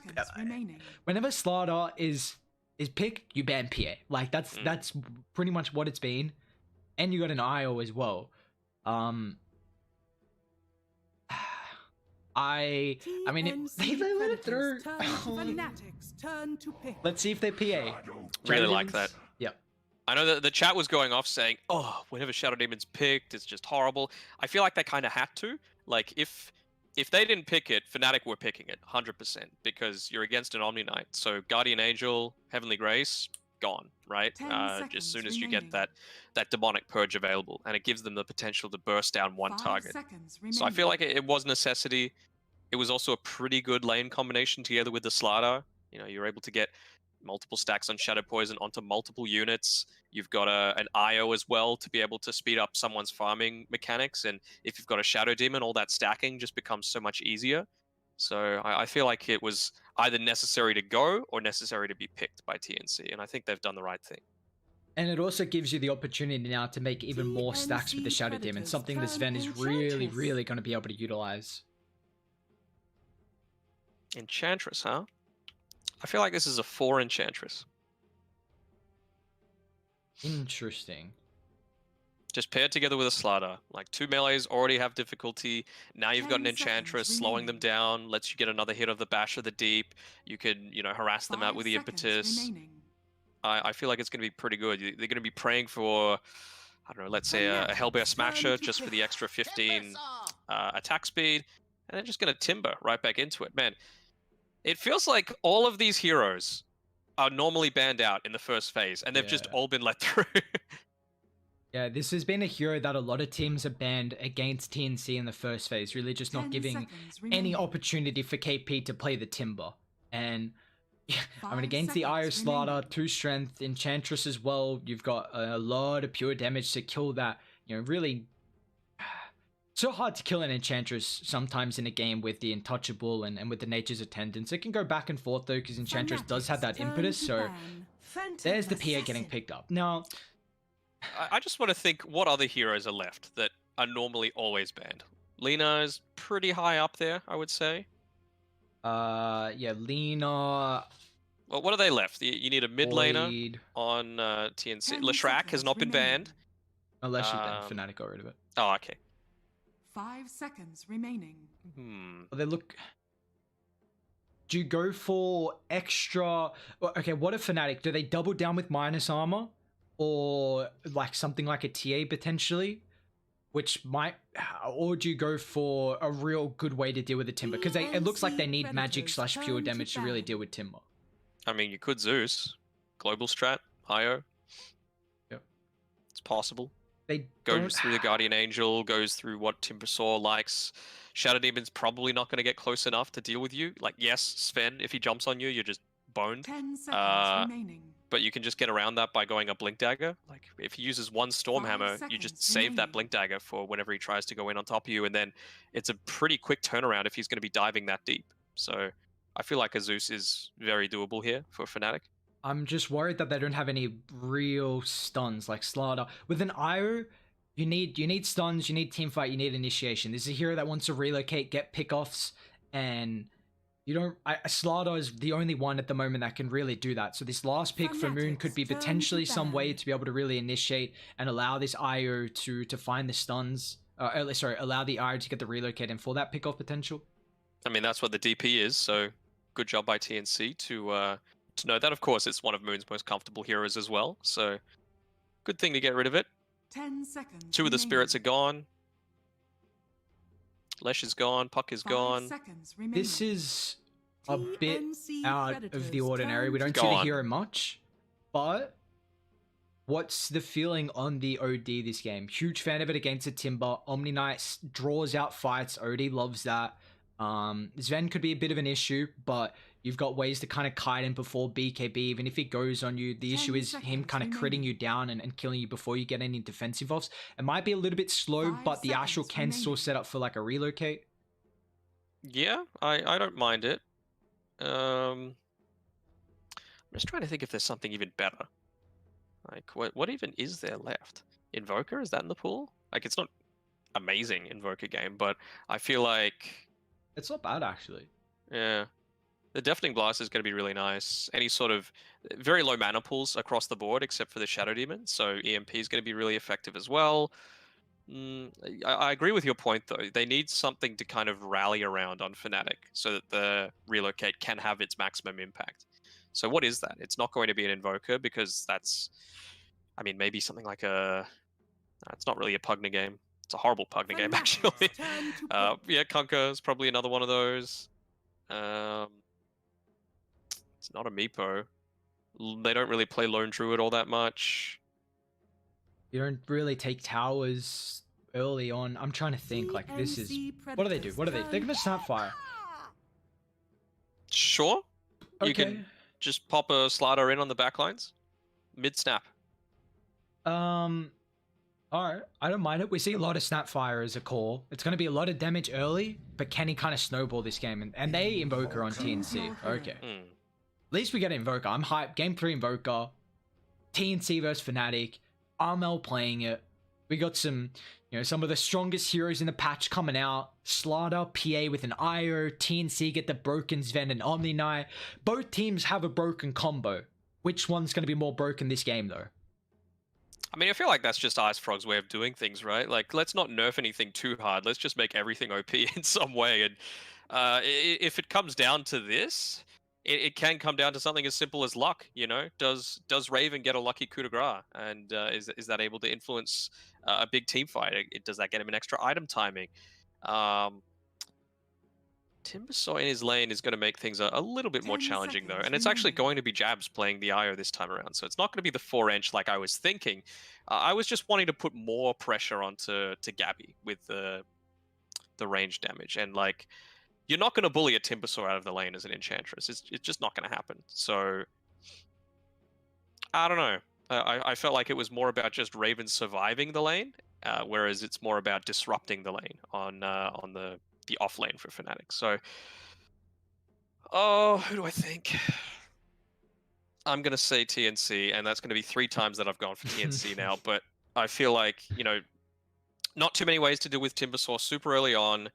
Whenever Slardar is is pick, you ban PA. Like that's pretty much what it's been. And you got an IO as well. I mean, they let it through. Fnatic's turn to pick. Let's see if they PA. Really like that. Yep. I know that the chat was going off saying, "Oh, whenever Shadow Demon's picked, it's just horrible." I feel like they kind of had to. Like if they didn't pick it, Fnatic were picking it 100% because you're against an Omni Knight. So Guardian Angel, Heavenly Grace, gone, right? As soon as you get that demonic purge available, and it gives them the potential to burst down one target. So I feel like it was necessity. It was also a pretty good lane combination together with the Slardar. You know, you're able to get multiple stacks on Shadow Poison onto multiple units. You've got an IO as well to be able to speed up someone's farming mechanics. And if you've got a Shadow Demon, all that stacking just becomes so much easier. So I feel like it was either necessary to go or necessary to be picked by TNC. And I think they've done the right thing. And it also gives you the opportunity now to make even more stacks with the Shadow Demon, something that Sven is really, really going to be able to utilize. Enchantress, huh? I feel like this is a 4 Enchantress. Interesting. Just paired together with a Slardar. Like 2 melees already have difficulty. Now you've got an Enchantress slowing them down, lets you get another hit of the Bash of the Deep. You could, you know, harass them out with the Impetus. I feel like it's going to be pretty good. They're going to be praying for, I don't know, let's say a Hellbear Smasher just for the extra 15 attack speed. And they're just going to Timber right back into it. Man, it feels like all of these heroes are normally banned out in the first phase, and they've just all been let through. Yeah, this has been a hero that a lot of teams have banned against TNC in the first phase, really just not giving any opportunity for KP to play the Timber. And yeah, I mean, against the IO Slardar, 2 strength, Enchantress as well, you've got a lot of pure damage to kill that, you know, really so hard to kill an Enchantress sometimes in a game with the Untouchable and with the Nature's Attendance. It can go back and forth though, because Enchantress does have that impetus, so there's the PA getting picked up. Now, I just want to think what other heroes are left that are normally always banned. Lina is pretty high up there, I would say. Yeah, Lina. Well, what are they left? You need a mid laner on TNC. Leshrac has not been banned. Unless she's banned. Fnatic got rid of it. Oh, okay. 5 seconds remaining. Well, they look. Do you go for extra? Okay, what if Fnatic? Do they double down with minus armor, or like something like a TA potentially, which might, or do you go for a real good way to deal with the Timber? Because it looks like they need magic / pure damage to really deal with Timber. I mean, you could Zeus, global strat, IO. Yep, it's possible. They goes through the Guardian Angel, goes through what Timbersaw likes. Shadow Demon's probably not going to get close enough to deal with you. Like, yes, Sven, if he jumps on you, you're just boned. 10 seconds remaining. But you can just get around that by going a Blink Dagger. Like, if he uses one Stormhammer, you just save that Blink Dagger for whenever he tries to go in on top of you, and then it's a pretty quick turnaround if he's going to be diving that deep. So I feel like a Zeus is very doable here for Fnatic. I'm just worried that they don't have any real stuns like Slardar. With an IO, you need stuns, you need teamfight, you need initiation. This is a hero that wants to relocate, get pickoffs, and you don't. Slardar is the only one at the moment that can really do that. So this last pick for Moon could be potentially some way to be able to really initiate and allow this IO to find the stuns. Allow the IO to get the relocate and for that pickoff potential. I mean, that's what the DP is. So good job by TNC to know that. Of course, it's one of Moon's most comfortable heroes as well. So good thing to get rid of it. 10 seconds. 2 of the spirits are gone. Lesh is gone. Puck is gone. This is a bit out of the ordinary. We don't see the hero much, but what's the feeling on the OD this game? Huge fan of it against the Timber. Omni Knight draws out fights. OD loves that. Sven could be a bit of an issue, but you've got ways to kind of kite him before BKB. Even if he goes on you, the issue is him kind of critting you down and killing you before you get any defensive offs. It might be a little bit slow, but the Astral can still set up for like a relocate. Yeah, I don't mind it. I'm just trying to think if there's something even better. Like, what even is there left? Invoker, is that in the pool? Like, it's not amazing Invoker game, but I feel like it's not bad actually. Yeah. The Deafening Blast is going to be really nice. Any sort of very low mana pools across the board, except for the Shadow Demon. So EMP is going to be really effective as well. I agree with your point, though. They need something to kind of rally around on Fnatic so that the relocate can have its maximum impact. So what is that? It's not going to be an Invoker because that's, I mean, maybe something like a... it's not really a Pugna game. It's a horrible Pugna game, actually. Yeah, Kunkka is probably another one of those. It's not a Meepo. They don't really play Lone Druid all that much. You don't really take towers early on. I'm trying to think, like, this is... What do they do? What are they? They're gonna Snapfire. Sure. Okay. You can just pop a Slider in on the backlines. Mid-snap. Alright. I don't mind it. We see a lot of Snapfire as a core. It's gonna be a lot of damage early, but can he kind of snowball this game? And they Invoker on TNC. Okay. At least we get Invoker. I'm hyped. Game 3 Invoker. TNC versus Fnatic. RML playing it. We got some, some of the strongest heroes in the patch coming out. Slaughter, PA with an IO. TNC get the broken Sven and Omni Knight. Both teams have a broken combo. Which one's going to be more broken this game, though? I mean, I feel like that's just Ice Frog's way of doing things, right? Like, let's not nerf anything too hard. Let's just make everything OP in some way. And if it comes down to this... It can come down to something as simple as luck, Does Raven get a lucky coup de grace, and is that able to influence a big team fight? Does that get him an extra item timing? Timbersaw in his lane is going to make things a little bit more challenging, though, and it's actually going to be Jabs playing the IO this time around, so it's not going to be the 4-inch like I was thinking. I was just wanting to put more pressure onto Gabby with the range damage, and like... You're not going to bully a Timbersaw out of the lane as an Enchantress. It's just not going to happen. So, I don't know. I felt like it was more about just Raven surviving the lane, whereas it's more about disrupting the lane on the off lane for Fnatic. So, who do I think? I'm going to say TNC, and that's going to be 3 times that I've gone for TNC now. But I feel like, not too many ways to deal with Timbersaw super early on.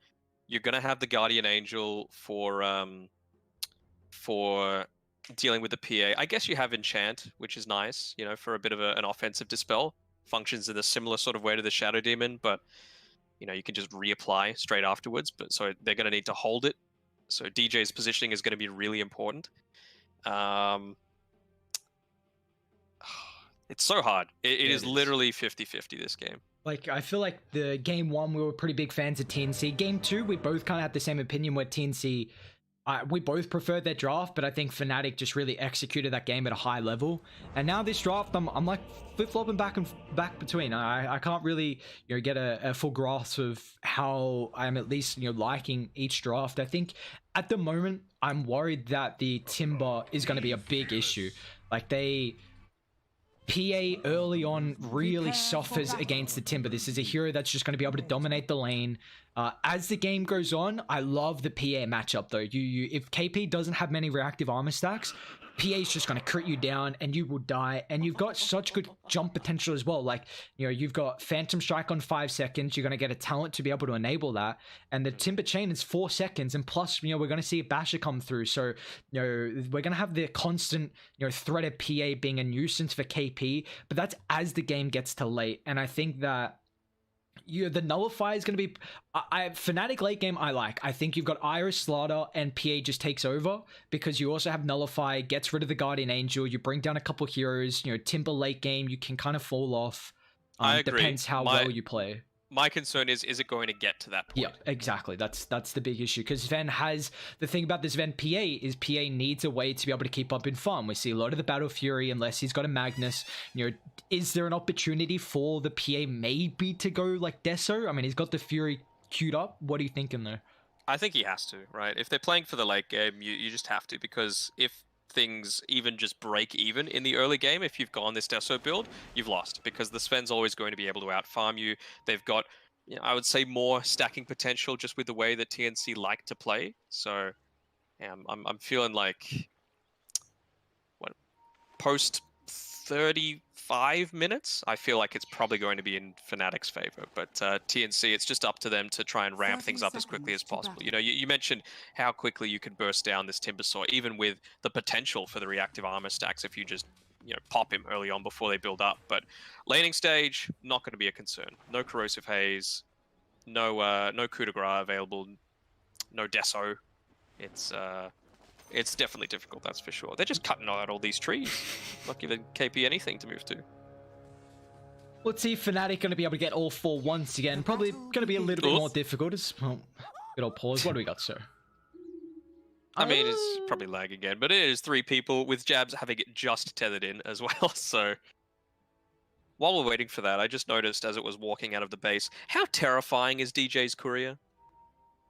You're going to have the Guardian Angel for dealing with the PA. I guess you have Enchant, which is nice, for a bit of an offensive dispel. Functions in a similar sort of way to the Shadow Demon, but, you can just reapply straight afterwards. But so they're going to need to hold it. So DJ's positioning is going to be really important. It's so hard. It is literally 50-50 this game. Like, I feel like the game 1, we were pretty big fans of TNC. Game 2, we both kind of had the same opinion where TNC, we both preferred their draft, but I think Fnatic just really executed that game at a high level. And now this draft, I'm like flip-flopping back between. I can't really, get a full grasp of how I'm at least, liking each draft. I think at the moment, I'm worried that the Timber is going to be a big issue. Like, PA early on really suffers against the Timber. This is a hero that's just going to be able to dominate the lane. As the game goes on, I love the PA matchup, though. If KP doesn't have many reactive armor stacks, PA's just going to crit you down and you will die. And you've got such good jump potential as well. Like, you've got Phantom Strike on 5 seconds. You're going to get a talent to be able to enable that. And the Timber Chain is 4 seconds. And plus, we're going to see a Basher come through. So, we're going to have the constant, threat of PA being a nuisance for KP. But that's as the game gets to late. And I think that the Nullify is going to be... Fnatic late game, I like. I think you've got Iris, Slaughter, and PA just takes over, because you also have Nullify, gets rid of the Guardian Angel, you bring down a couple heroes, Timber late game, you can kind of fall off. I agree. Depends how well you play. My concern is it going to get to that point? Yeah, exactly. That's the big issue, because Sven has... The thing about this Sven PA is PA needs a way to be able to keep up in farm. We see a lot of the Battle Fury, unless he's got a Magnus. Is there an opportunity for the PA maybe to go like Deso? I mean, he's got the Fury queued up. What are you thinking there? I think he has to, right? If they're playing for the late game, you just have to, because if things even just break even in the early game, if you've gone this Deso build, you've lost, because the Sven's always going to be able to out-farm you. They've got, I would say, more stacking potential just with the way that TNC like to play. So, yeah, I'm feeling like, post 35 minutes, I feel like it's probably going to be in Fnatic's favor. But TNC, it's just up to them to try and ramp things up as quickly as possible. You know, you mentioned how quickly you can burst down this Timbersaw, even with the potential for the reactive armor stacks if you just, you know, pop him early on before they build up. But laning stage, not going to be a concern. No corrosive haze, no coup de grace available, no deso. It's definitely difficult, that's for sure. They're just cutting out all these trees, not giving KP anything to move to. Let's see if Fnatic going to be able to get all 4 once again. Probably going to be a little bit more difficult. Well, good old pause. What do we got, sir? I mean, it's probably lag again, but it is 3 people with jabs having it just tethered in as well, so... While we're waiting for that, I just noticed as it was walking out of the base, how terrifying is DJ's courier?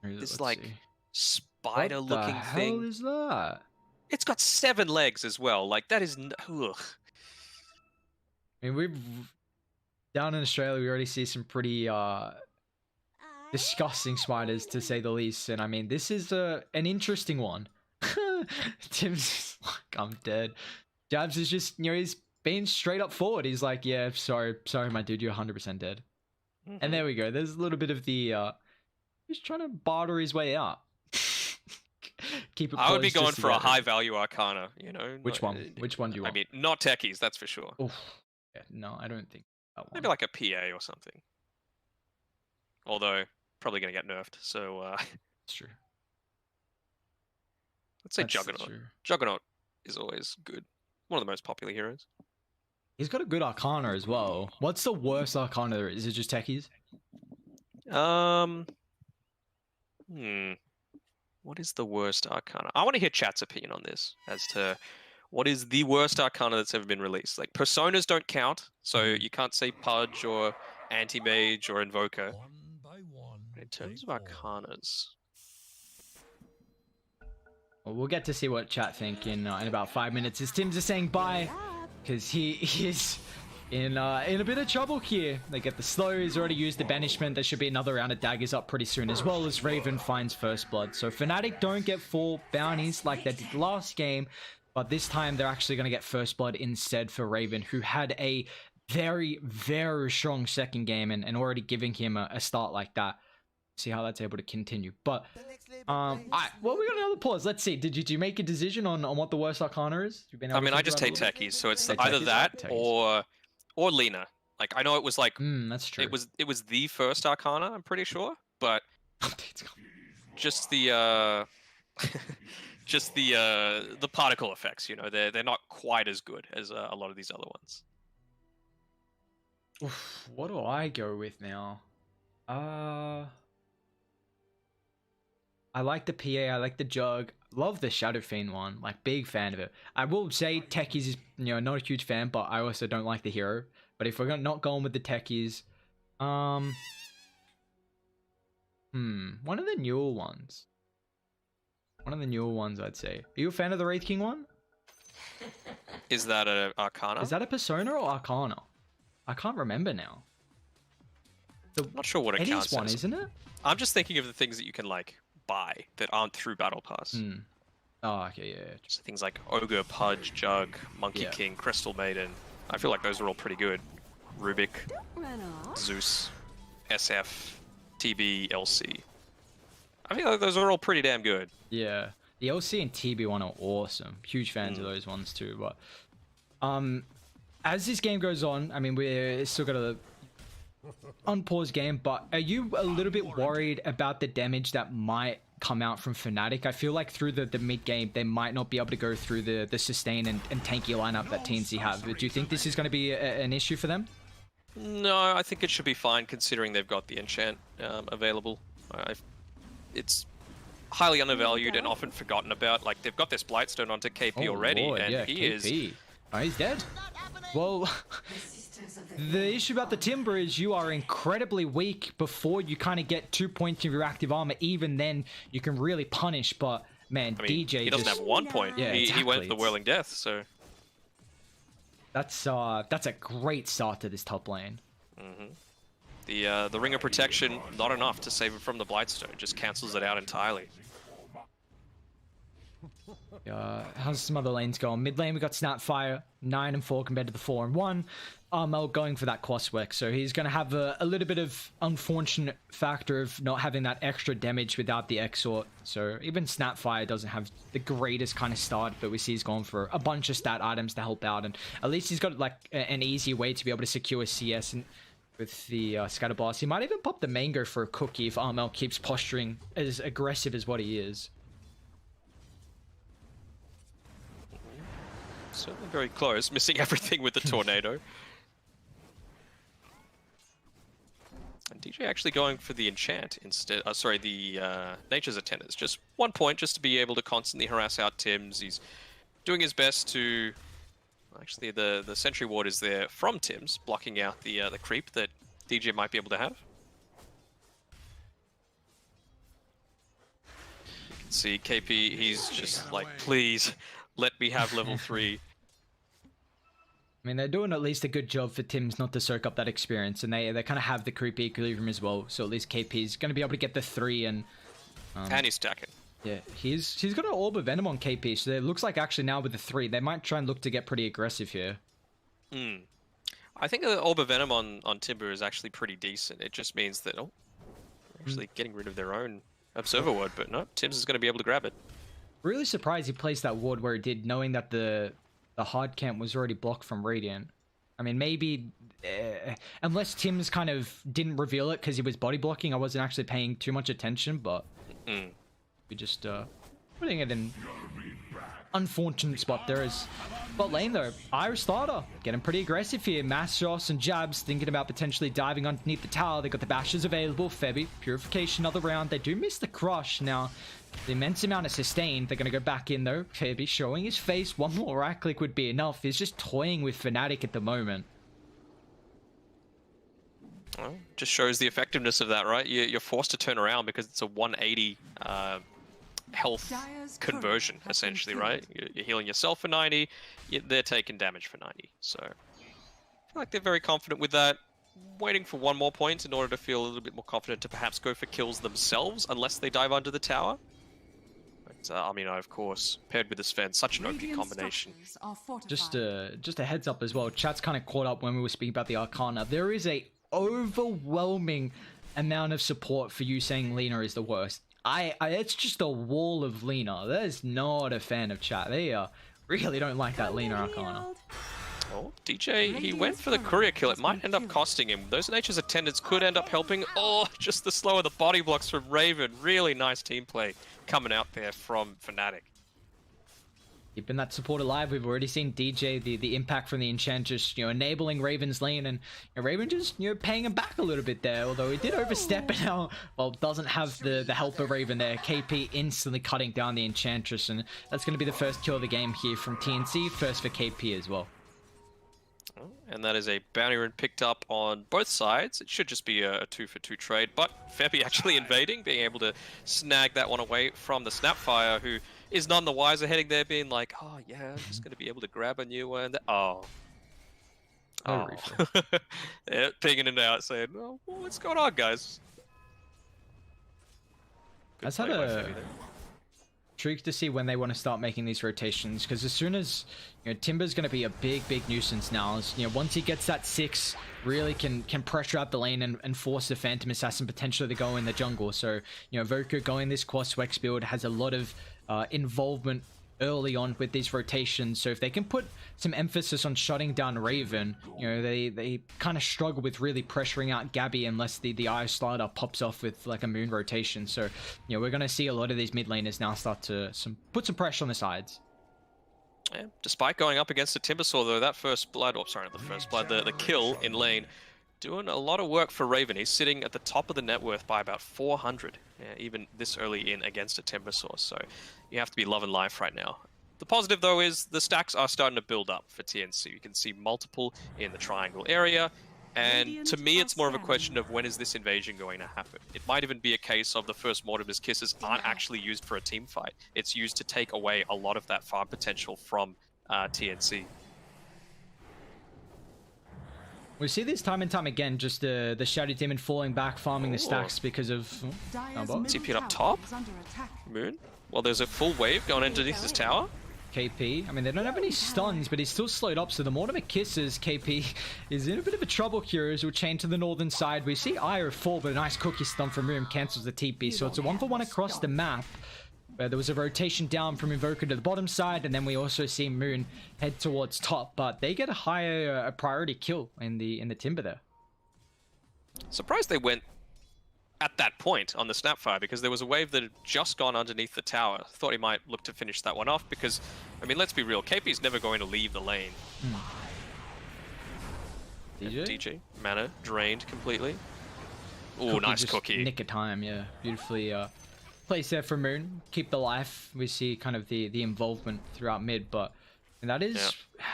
This, like, spider-looking thing. What the hell is that? It's got 7 legs as well. Like, that is... Ugh. I mean, we've... Down in Australia, we already see some pretty, disgusting spiders, to say the least. And, I mean, this is, an interesting one. Tim's like, I'm dead. Jabs is just, you know, he's being straight up forward. He's like, yeah, sorry, my dude, you're 100% dead. And there we go. There's a little bit of the, he's trying to barter his way out. Keep it. I would be going for a high value Arcana, you know. Which one? Which one do you want? I mean, not techies, that's for sure. Oof. Yeah, no, I don't think that one. Maybe like a PA or something. Although, probably going to get nerfed, so... That's true. Let's say Juggernaut. True. Juggernaut is always good. One of the most popular heroes. He's got a good Arcana as well. What's the worst Arcana there is? Is it just techies? What is the worst Arcana? I want to hear chat's opinion on this as to what is the worst Arcana that's ever been released. Like, Personas don't count, so you can't say Pudge or Anti-Mage or Invoker. In terms of Arcanas... Well, we'll get to see what chat think in about 5 minutes. As Tim's just saying bye, because he is in a bit of trouble here. They get the slow. He's already used the banishment. There should be another round of daggers up pretty soon, as well as Raven finds first blood. So Fnatic don't get 4 bounties like they did last game, but this time they're actually going to get first blood instead for Raven, who had a very, very strong second game and already giving him a start like that. See how that's able to continue. But well, we got another pause. Let's see. Did you make a decision on what the worst Arcana is? I mean, I just hate techies, so it's either that or Lina. Like, I know it was like that's true. It was the first Arcana, I'm pretty sure, but just the just the particle effects, you know, they're not quite as good as a lot of these other ones. Oof, what do I go with now? I like the PA, I like the Jug, love the Shadow Fiend one, like, big fan of it. I will say techies is, you know, not a huge fan, but I also don't like the hero. But if we're not going with the techies, one of the newer ones. One of the newer ones, I'd say. Are you a fan of the Wraith King one? Is that an Arcana? Is that a Persona or Arcana? I can't remember now. I'm not sure what it counts one, as. Isn't it? I'm just thinking of the things that you can, like, buy that aren't through Battle Pass. Oh, okay, yeah. So things like Ogre, Pudge, Jug, Monkey King, Crystal Maiden. I feel like those are all pretty good. Rubik, Zeus, SF, TB, LC. I feel like those are all pretty damn good. Yeah. The LC and TB one are awesome. Huge fans of those ones too. But as this game goes on, I mean, we're still got a unpaused game, but are you a little bit worried about the damage that might come out from Fnatic? I feel like through the mid game, they might not be able to go through the sustain and tanky lineup that TNC have. Do you think this is going to be an issue for them? No, I think it should be fine considering they've got the enchant available. It's highly undervalued and often forgotten about. Like, they've got this Blightstone onto KP already, Lord, and yeah, he KP. is... Oh, he's dead? Well, the issue about the Timber is you are incredibly weak before you kind of get 2 points of your active armor. Even then, you can really punish, but man, I mean, DJ he doesn't have 1 point. Yeah, he went for the Whirling Death, so... That's a great start to this top lane. The Ring of Protection, not enough to save it from the Blightstone. Just cancels it out entirely. How's some other lanes going? Mid lane we got Snapfire 9 and 4 compared to the 4 and 1. Armel going for that crosswick, so he's going to have a little bit of unfortunate factor of not having that extra damage without the exort. So even Snapfire doesn't have the greatest kind of start, but we see he's going for a bunch of stat items to help out, and at least he's got like an easy way to be able to secure CS and with the scatter blast. He might even pop the mango for a cookie if Armel keeps posturing as aggressive as what he is. Certainly very close, missing everything with the tornado. And DJ actually going for the enchant instead. Sorry, the nature's attendants. Just 1 point, just to be able to constantly harass out Tims. He's doing his best to. Actually, the sentry ward is there from Tims, blocking out the creep that DJ might be able to have. You can see KP. He's just like, please let me have level 3. I mean, they're doing at least a good job for Tims not to soak up that experience, and they kind of have the creepy equilibrium as well. So at least KP's going to be able to get the 3 and he's stacking. Yeah, he's got an Orb of Venom on KP, so it looks like actually now with the 3, they might try and look to get pretty aggressive here. I think the Orb of Venom on Timber is actually pretty decent. It just means that actually getting rid of their own Observer Ward, but no, Tims is going to be able to grab it. Really surprised he placed that ward where he did, knowing that the hard camp was already blocked from Radiant. I mean, maybe unless Tims kind of didn't reveal it because he was body blocking, I wasn't actually paying too much attention, but we just putting it in unfortunate spot there is. Bot lane though, Irish starter getting pretty aggressive here. Mass shots and jabs, thinking about potentially diving underneath the tower. They got the bashes available. Febby, purification, another round. They do miss the crush. Now the immense amount of sustain. They're gonna go back in though. Febby showing his face. One more right click would be enough. He's just toying with Fnatic at the moment. Well, just shows the effectiveness of that, right? You're forced to turn around because it's a 180 health conversion, essentially, right? You're healing yourself for 90, they're taking damage for 90. So I feel like they're very confident with that. Waiting for one more point in order to feel a little bit more confident to perhaps go for kills themselves, unless they dive under the tower. But I mean, of course, paired with this Sven, such an OP combination. Just a heads up as well. Chat's kind of caught up when we were speaking about the Arcana. There is a overwhelming amount of support for you saying Lina is the worst. It's just a wall of Lina. That is not a fan of chat. They really don't like that Lina Arcana. Oh, DJ, he went for the courier kill. It might end up costing him. Those Nature's Attendants could end up helping. Oh, just the slow of the body blocks from Raven. Really nice team play coming out there from Fnatic. Keeping that support alive. We've already seen DJ, the impact from the Enchantress, enabling Raven's lane, and Raven just, paying him back a little bit there, although he did overstep and now, well, doesn't have the help of Raven there. KP instantly cutting down the Enchantress, and that's going to be the first kill of the game here from TNC, first for KP as well. And that is a bounty rune picked up on both sides. It should just be a 2-for-2 trade, but Febby actually invading, being able to snag that one away from the Snapfire, who is none the wiser, heading there being like, oh yeah, I'm just going to be able to grab a new one. Oh. Yeah, pinging it out, saying, oh, well, what's going on, guys? That's had a trick to see when they want to start making these rotations, because as soon as Timber's going to be a big nuisance now. As, once he gets that 6, really can pressure out the lane and force the Phantom Assassin potentially to go in the jungle. So Voka going this cross-wex build has a lot of involvement early on with these rotations, so if they can put some emphasis on shutting down Raven, they kind of struggle with really pressuring out Gabby unless the Ice Slider pops off with like a moon rotation. So we're going to see a lot of these mid laners now start to put some pressure on the sides. Yeah, despite going up against the Timbersaw though, that first blood, not the first blood, the kill in lane, doing a lot of work for Raven. He's sitting at the top of the net worth by about 400, even this early in against a Timbersaw. So you have to be loving life right now. The positive though is the stacks are starting to build up for TNC. You can see multiple in the triangle area. And to me, it's more of a question of when is this invasion going to happen. It might even be a case of the first Mortimer's Kisses aren't actually used for a team fight. It's used to take away a lot of that farm potential from TNC. We see this time and time again, just the Shadow Demon falling back, farming the stacks because of... TP up top? Moon? Well, there's a full wave going underneath this tower. KP, I mean, they don't have any stuns, but he's still slowed up, so the Mortimer kisses. KP is in a bit of a trouble here as we'll chain to the northern side. We see Io fall, but a nice cookie stun from Miriam cancels the TP, so it's a 1-for-1 across the map. Where there was a rotation down from Invoker to the bottom side, and then we also see Moon head towards top, but they get a higher priority kill in the Timber there. Surprised they went at that point on the Snapfire, because there was a wave that had just gone underneath the tower. Thought he might look to finish that one off, because, I mean, let's be real, KP's never going to leave the lane. DJ? Mana drained completely. Oh, nice cookie. Nick of time, yeah. Beautifully placed there for Moon. Keep the life. We see kind of the involvement throughout mid, but and that is... Yeah.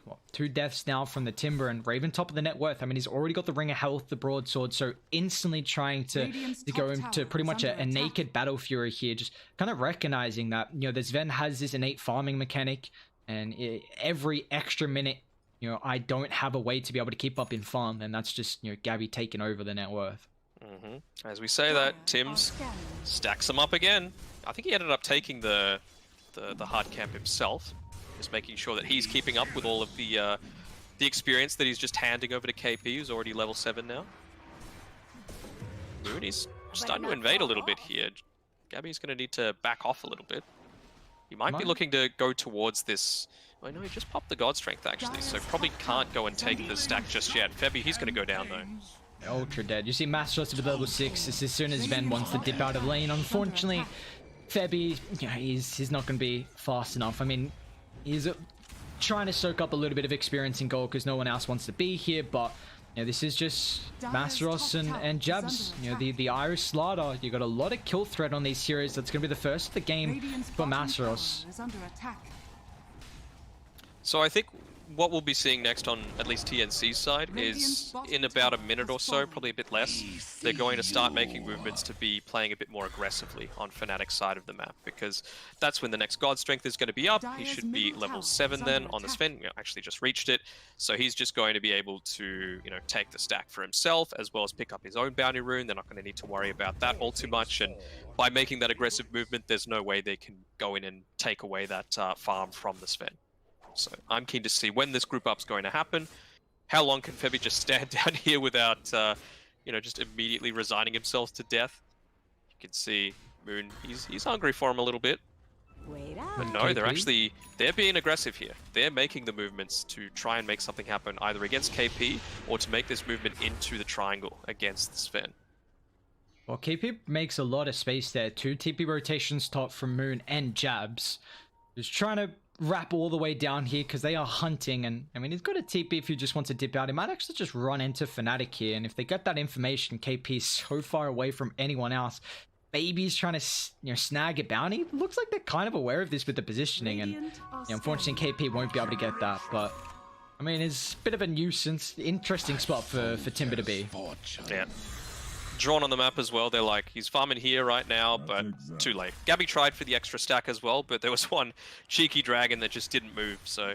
Well, 2 deaths now from the Timber, and Raven top of the net worth. I mean, he's already got the Ring of Health, the Broadsword, so instantly trying to go into pretty much a naked Battle Fury here, just kind of recognizing that, you know, this Ven has this innate farming mechanic, and every extra minute, you know, I don't have a way to be able to keep up in farm, and that's just, you know, Gabby taking over the net worth. As we say that, Tim's stacks them up again. I think he ended up taking the hard camp himself. Just making sure that he's keeping up with all of the experience that he's just handing over to KP, who's already level 7 now. Moon, he's starting to invade a little bit here. Gabby's going to need to back off a little bit. He might be looking to go towards this... I know he just popped the God Strength, actually, so probably can't go and take the stack just yet. Febby, he's going to go down, though. Ultra dead. You see Mastros with level 6. It's as soon as Ven wants to dip out of lane. Unfortunately, Febby, you know, he's not going to be fast enough. I mean... He's trying to soak up a little bit of experience in gold because no one else wants to be here, but you know, this is just Masteros and Jabs. You know, the Irish Slaughter. You got a lot of kill threat on these heroes. That's going to be the first of the game for Masteros. So I think what we'll be seeing next on at least TNC's side is in about a minute or so, probably a bit less, they're going to start making movements to be playing a bit more aggressively on Fnatic's side of the map, because that's when the next God Strength is going to be up. He should be level 7 then on the Sven, you know, actually just reached it, so he's just going to be able to, you know, take the stack for himself as well as pick up his own bounty rune. They're not going to need to worry about that all too much, and by making that aggressive movement, there's no way they can go in and take away that farm from the Sven. So I'm keen to see when this group up's going to happen. How long can Febby just stand down here without, you know, just immediately resigning himself to death? You can see Moon, he's hungry for him a little bit. But no, they're being aggressive here. They're making the movements to try and make something happen either against KP or to make this movement into the triangle against the Sven. Well, KP makes a lot of space there. 2 TP rotations top from Moon and Jabs. Just trying to wrap all the way down here because they are hunting, and I mean, he's got a TP if he just wants to dip out. He might actually just run into Fnatic here, and if they get that information, KP is so far away from anyone else. Baby's trying to, you know, snag a bounty. Looks like they're kind of aware of this with the positioning, and you know, unfortunately KP won't be able to get that, but I mean, it's a bit of a nuisance. Interesting spot for Timber to be. Yeah. Drawn on the map as well. They're like, he's farming here right now, but too late. Gabby tried for the extra stack as well, but there was one cheeky dragon that just didn't move, so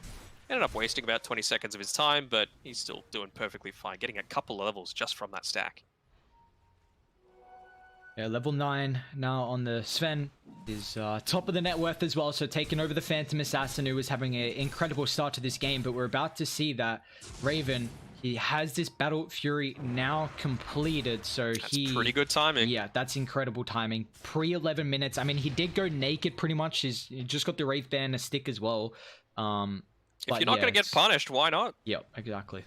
ended up wasting about 20 seconds of his time, but he's still doing perfectly fine, getting a couple of levels just from that stack. Yeah, level 9 now on the Sven is top of the net worth as well, so taking over the Phantom Assassin, who was having an incredible start to this game, but we're about to see that Raven, he has this Battle Fury now completed, so that's pretty good timing. Yeah, that's incredible timing. Pre-11 minutes. I mean, he did go naked pretty much. He just got the Wraith Band, a stick as well. If you're not going to get punished, why not? Yep, exactly.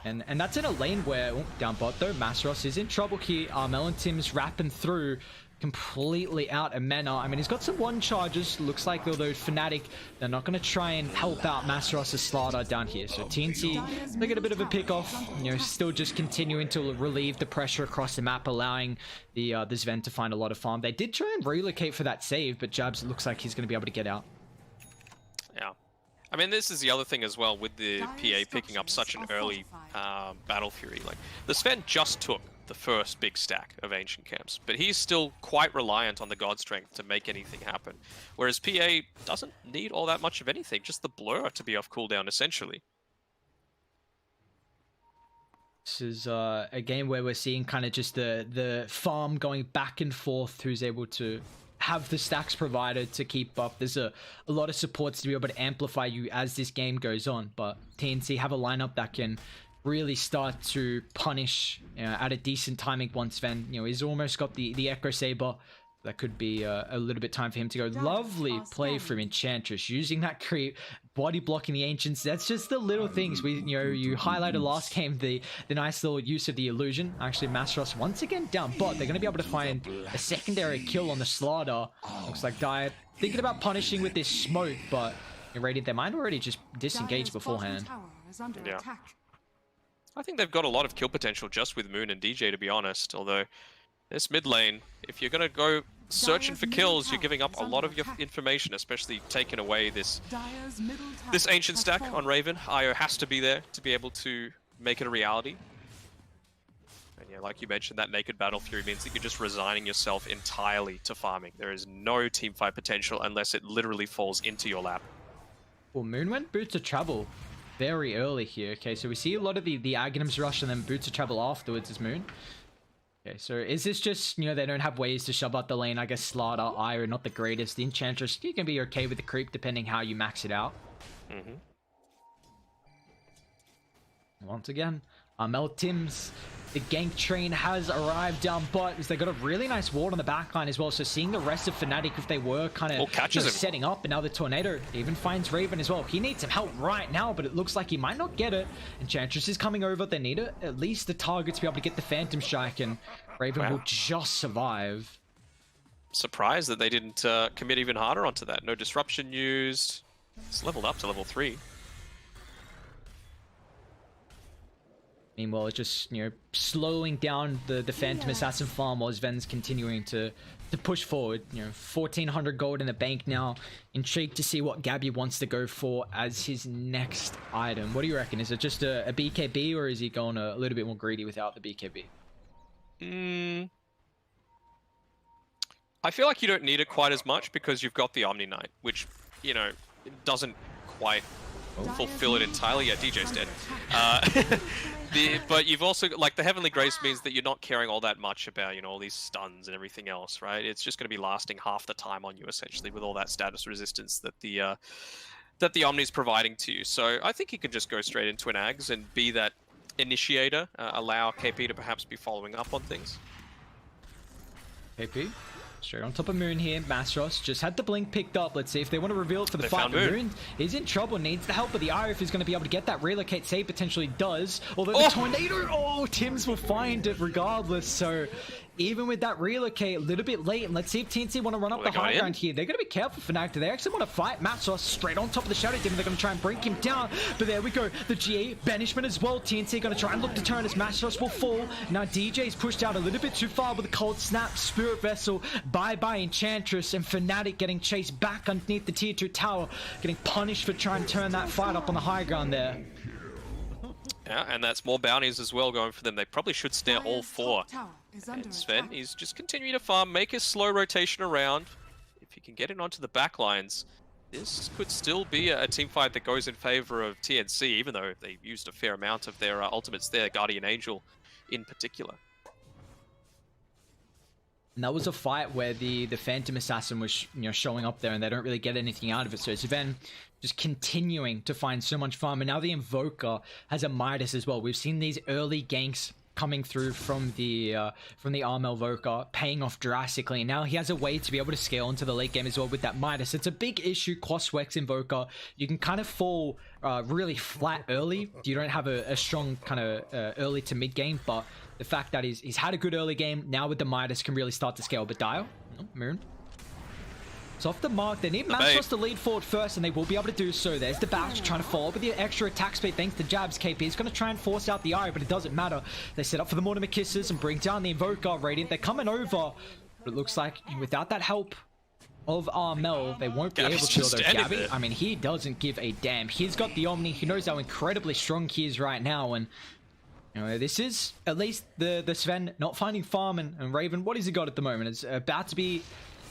And that's in a lane where, down bot though, Masteros is in trouble here. Melantim's wrapping through, completely out of mana. I mean, he's got some 1 charges. Looks like, although Fnatic, they're not going to try and help out Masteros' Slaughter down here. So TNC, they get a bit of a pick off. You know, still just continuing to relieve the pressure across the map, allowing the Sven to find a lot of farm. They did try and relocate for that save, but Jabs looks like he's going to be able to get out. Yeah. I mean, this is the other thing as well with the PA picking up such an early Battle Fury. Like, the Sven just took the first big stack of Ancient Camps, but he's still quite reliant on the God Strength to make anything happen. Whereas PA doesn't need all that much of anything, just the Blur to be off cooldown, essentially. This is a game where we're seeing kind of just the farm going back and forth, who's able to have the stacks provided to keep up. There's a lot of supports to be able to amplify you as this game goes on, but TNC have a lineup that can really start to punish at a decent timing once Sven, he's almost got the Echo Saber. That could be a little bit time for him to go. Lovely play from Enchantress, using that creep, body blocking the Ancients. That's just the little things. You highlighted last game the nice little use of the illusion. Actually, Mastros once again down, but they're going to be able to find a secondary kill on the Slaughter. Looks like Dire thinking about punishing with this smoke, but Radiant, their mind already just disengaged beforehand. Yeah. I think they've got a lot of kill potential just with Moon and DJ, to be honest, although this mid lane, if you're going to go searching for kills, you're giving up a lot of your information, especially taking away this ancient stack on Raven. IO has to be there to be able to make it a reality. And yeah, like you mentioned, that Naked Battle Fury means that you're just resigning yourself entirely to farming. There is no teamfight potential unless it literally falls into your lap. Well, Moon went Boots of Travel very early here. Okay, so we see a lot of the Aghanims rush and then Boots of Travel afterwards as Moon. Okay, so is this just, they don't have ways to shove out the lane? I guess Slaughter, Ira, not the greatest. The Enchantress, you can be okay with the creep depending how you max it out. Once again, Mel Tim's, the gank train has arrived down bot. They got a really nice ward on the backline as well. So seeing the rest of Fnatic, if they were kind of setting up, and now the Tornado even finds Raven as well. He needs some help right now, but it looks like he might not get it. Enchantress is coming over. They need at least the target to be able to get the Phantom Strike, and Raven will just survive. Surprised that they didn't commit even harder onto that. No disruption used. It's leveled up to level 3. Meanwhile, it's just, slowing down the Phantom Assassin farm while Sven's continuing to push forward. 1,400 gold in the bank now. Intrigued to see what Gabby wants to go for as his next item. What do you reckon? Is it just a BKB, or is he going a little bit more greedy without the BKB? I feel like you don't need it quite as much because you've got the Omni Knight, which, it doesn't quite fulfill it entirely. Yeah, DJ's dead. But you've also, like, the Heavenly Grace means that you're not caring all that much about, all these stuns and everything else, right? It's just going to be lasting half the time on you, essentially, with all that status resistance that the Omni's providing to you. So I think you can just go straight into an Ags and be that initiator, allow KP to perhaps be following up on things. KP? Straight on top of Moon here. Mastros just had the blink picked up. Let's see if they want to reveal it for the fight. Moon is in trouble, needs the help of the Ire if he's going to be able to get that relocate save. Potentially does. Although the Tornado, Tims will find it regardless. So even with that relocate, a little bit late. And let's see if TNC want to run up the high ground here. They're going to be careful for Fnatic. They actually want to fight Mastros straight on top of the Shadow Demon. They're going to try and bring him down. But there we go. The GA banishment as well. TNC going to try and look to turn as Mastros will fall. Now DJ's pushed out a little bit too far with the cold snap. Spirit Vessel. Bye-bye Enchantress, and Fnatic getting chased back underneath the tier 2 tower. Getting punished for trying to turn that fight up on the high ground there. Yeah, and that's more bounties as well going for them. They probably should snare all 4. And Sven is just continuing to farm, make his slow rotation around. If he can get it onto the back lines, this could still be a team fight that goes in favor of TNC, even though they used a fair amount of their ultimates there, Guardian Angel in particular. And that was a fight where the Phantom Assassin was showing up there, and they don't really get anything out of it. So Sven just continuing to find so much farm, and now the Invoker has a Midas as well. We've seen these early ganks coming through from the Armel Invoker, paying off drastically. And now he has a way to be able to scale into the late game as well with that Midas. It's a big issue, Crosswex Invoker. You can kind of fall really flat early. You don't have a strong kind of early to mid game, but the fact that he's had a good early game, now with the Midas can really start to scale. But Dio, Moon. It's off the mark. They need Mastros to lead forward first, and they will be able to do so. There's the Bash trying to follow up with the extra attack speed thanks to jabs. KP is going to try and force out the Eye, but it doesn't matter. They set up for the Mortimer Kisses and bring down the Invoker. Radiant, they're coming over. But it looks like without that help of Armel, they won't be able to kill those Gabby. I mean, he doesn't give a damn. He's got the Omni. He knows how incredibly strong he is right now, and this is at least the Sven not finding farm, and Raven, what has he got at the moment? It's about to be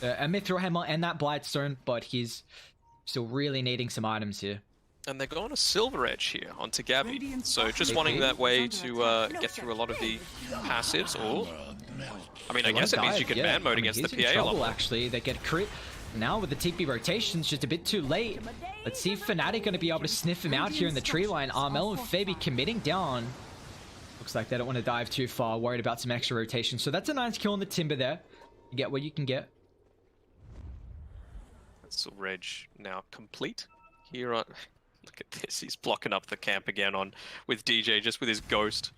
a Mithril Hammer and that Blightstone, but he's still really needing some items here. And they're going a Silver Edge here onto Gabby, so just wanting that way to get through a lot of the passives. Oh, I mean, I guess it means you can man mode against the PA a lot trouble, more. actually. They get crit. Now with the TP rotations, just a bit too late. Let's see if Fnatic going to be able to sniff him out here in the tree line. Armel and Fabi committing down. Looks like they don't want to dive too far, worried about some extra rotation. So that's a nice kill on the Timber there. You get what you can get. That's Reg now complete. Here on... Look at this, he's blocking up the camp again on with DJ, just with his ghost.